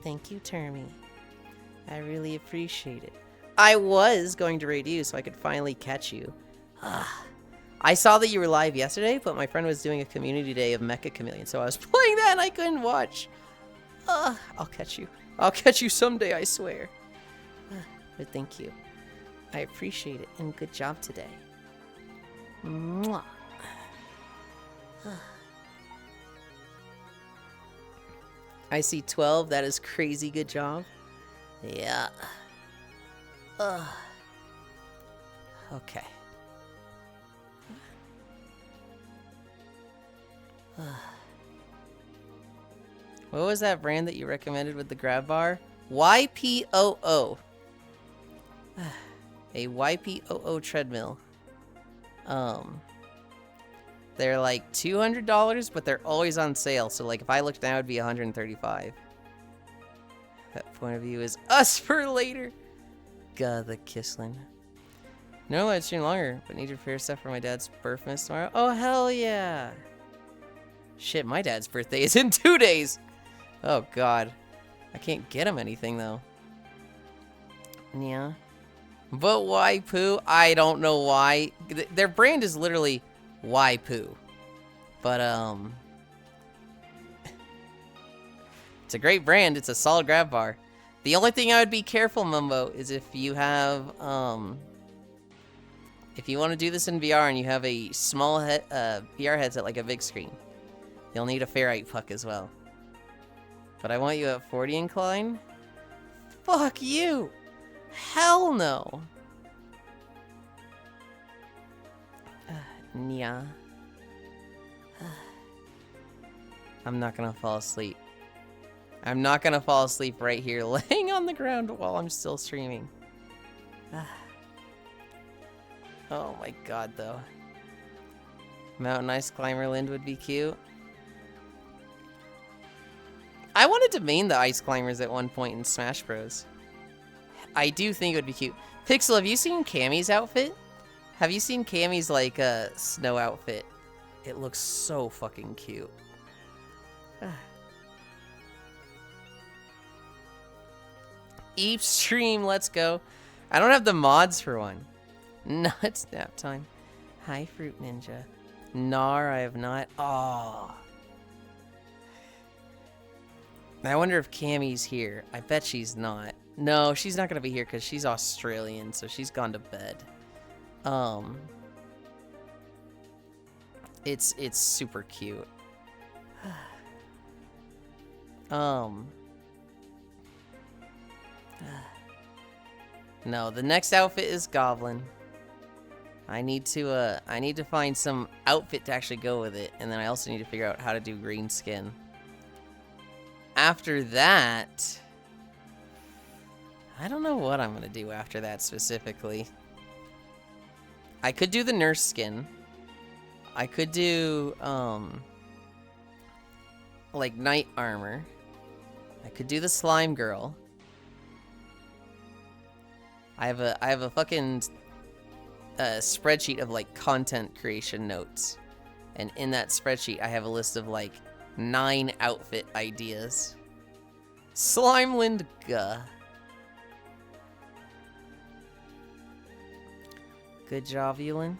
Thank you, Termy. I really appreciate it. I was going to raid you so I could finally catch you. I saw that you were live yesterday, but my friend was doing a community day of Mecha Chameleon, so I was playing that and I couldn't watch. I'll catch you. I'll catch you someday, I swear. But thank you. I appreciate it, and good job today. Mwah. I see 12. That is crazy good job. Yeah. Okay. What was that brand that you recommended with the grab bar? YPOO. A YPOO treadmill. They're like $200, but they're always on sale. So like if I looked now, it'd be $135. That point of view is us for later. God, the Kisslin. No, it's stream longer, but need to prepare stuff for my dad's birthday tomorrow. Oh, hell yeah. Shit, my dad's birthday is in 2 days. Oh, God. I can't get him anything, though. Yeah. But why poo? I don't know why. Their brand is literally why poo. But, it's a great brand. It's a solid grab bar. The only thing I would be careful, Mumbo, is if you have, if you want to do this in VR and you have a small VR headset like a big screen, you'll need a ferrite puck as well. But I want you at 40 incline? Fuck you! Hell no! Nya. I'm not gonna fall asleep. I'm not gonna fall asleep right here laying on the ground while I'm still streaming. Oh my god, though. Mountain Ice Climber Lind would be cute. I wanted to main the Ice Climbers at one point in Smash Bros. I do think it would be cute. Pixel, have you seen Cammy's outfit? Have you seen Cammy's, like, snow outfit? It looks so fucking cute. Eep stream, let's go. I don't have the mods for one. No, it's nap time. Hi, Fruit Ninja. Nar, I have not. Oh. I wonder if Cammy's here. I bet she's not. No, she's not gonna be here because she's Australian, so she's gone to bed. It's super cute. No, the next outfit is Goblin. I need to find some outfit to actually go with it, and then I also need to figure out how to do green skin. After that, I don't know what I'm gonna do after that specifically. I could do the nurse skin. I could do like knight armor. I could do the slime girl. I have a fucking spreadsheet of like content creation notes, and in that spreadsheet I have a list of like 9 outfit ideas. Slimelind guh. Good job, Yulind.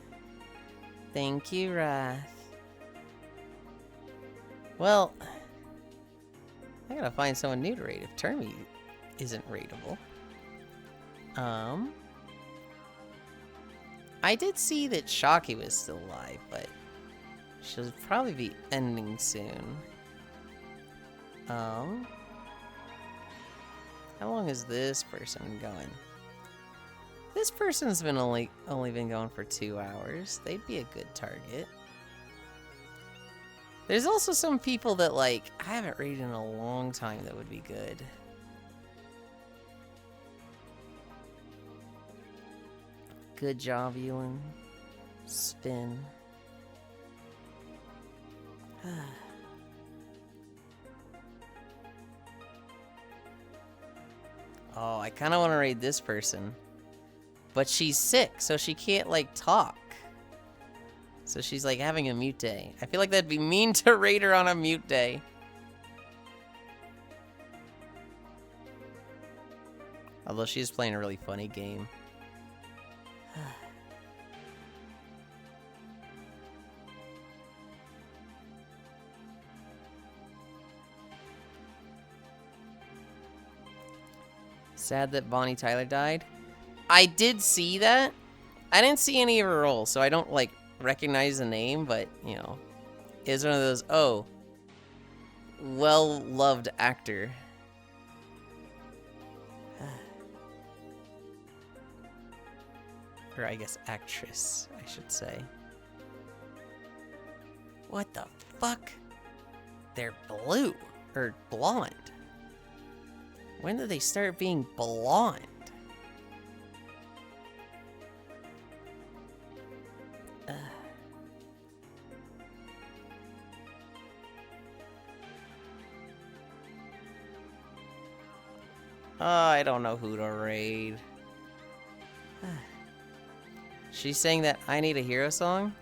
Thank you, Wrath. Well, I gotta find someone new to raid if Termy isn't raidable. I did see that Shocky was still alive, but she'll probably be ending soon. How long is this person going? This person's been only been going for 2 hours. They'd be a good target. There's also some people that, like, I haven't raided in a long time that would be good. Good job, Yulind. Spin. Oh, I kind of want to raid this person. But she's sick, so she can't, like, talk. So she's, like, having a mute day. I feel like that'd be mean to raid her on a mute day. Although she's playing a really funny game. Sad that Bonnie Tyler died. I did see that. I didn't see any of her roles, so I don't, like, recognize the name, but, you know, it's one of those, oh, well-loved actor. Or I guess actress, I should say. What the fuck? They're blue. Or blonde. When did they start being blonde? Oh, I don't know who to raid. She's saying that I need a hero song?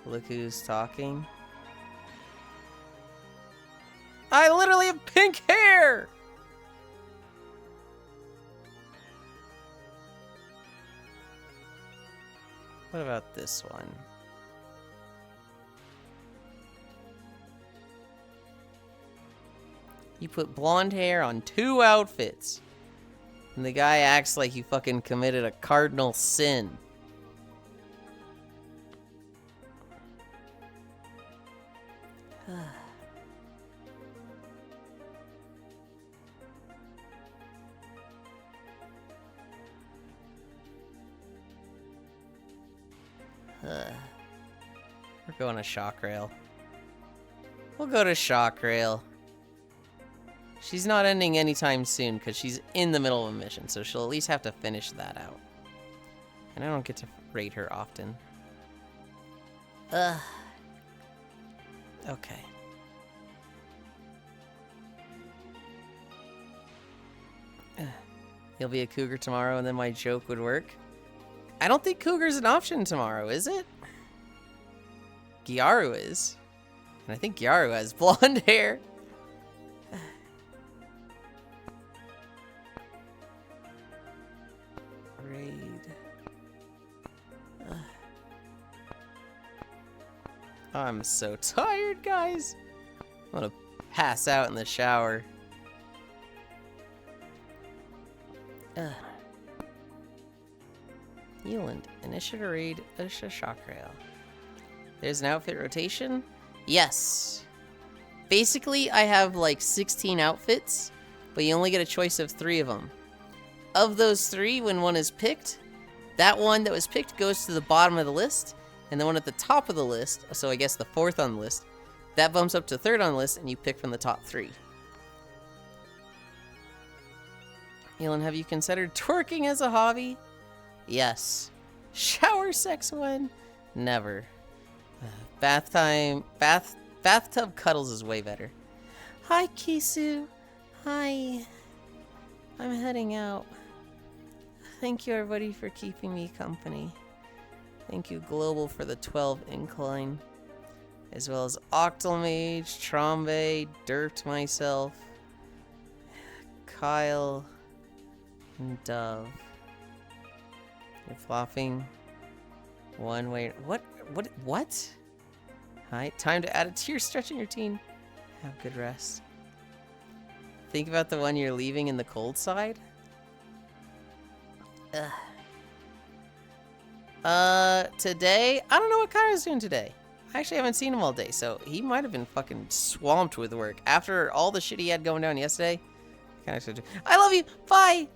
Look who's talking. I literally have pink hair! What about this one? You put blonde hair on 2 outfits. And the guy acts like you fucking committed a cardinal sin. We're going to Shock Rail. We'll go to Shock Rail. She's not ending anytime soon because she's in the middle of a mission, so she'll at least have to finish that out. And I don't get to raid her often. Okay. You'll be a cougar tomorrow and then my joke would work. I don't think cougar's an option tomorrow, is it? Gyaru is. And I think Gyaru has blonde hair. Raid. I'm so tired, guys. I'm gonna pass out in the shower. Yulind, initiate a raid Usha Shock Rail. There's an outfit rotation? Yes. Basically, I have like 16 outfits, but you only get a choice of 3 of them. Of those 3, when one is picked, that one that was picked goes to the bottom of the list, and the one at the top of the list, so I guess the 4th on the list, that bumps up to 3rd on the list, and you pick from the top 3. Yulind, have you considered twerking as a hobby? Yes. Shower sex one? Never. Bath time. Bathtub cuddles is way better. Hi, Kisu. Hi. I'm heading out. Thank you, everybody, for keeping me company. Thank you, Global, for the 12 incline. As well as Octalmage, Trombe, Dirt myself, Kyle, and Dove. You're flopping. One way. What? Hi. Time to add a tear stretching routine. Have good rest. Think about the one you're leaving in the cold side. Today, I don't know what Kyra's doing today. I actually haven't seen him all day, so he might have been fucking swamped with work. After all the shit he had going down yesterday, I love you. Bye!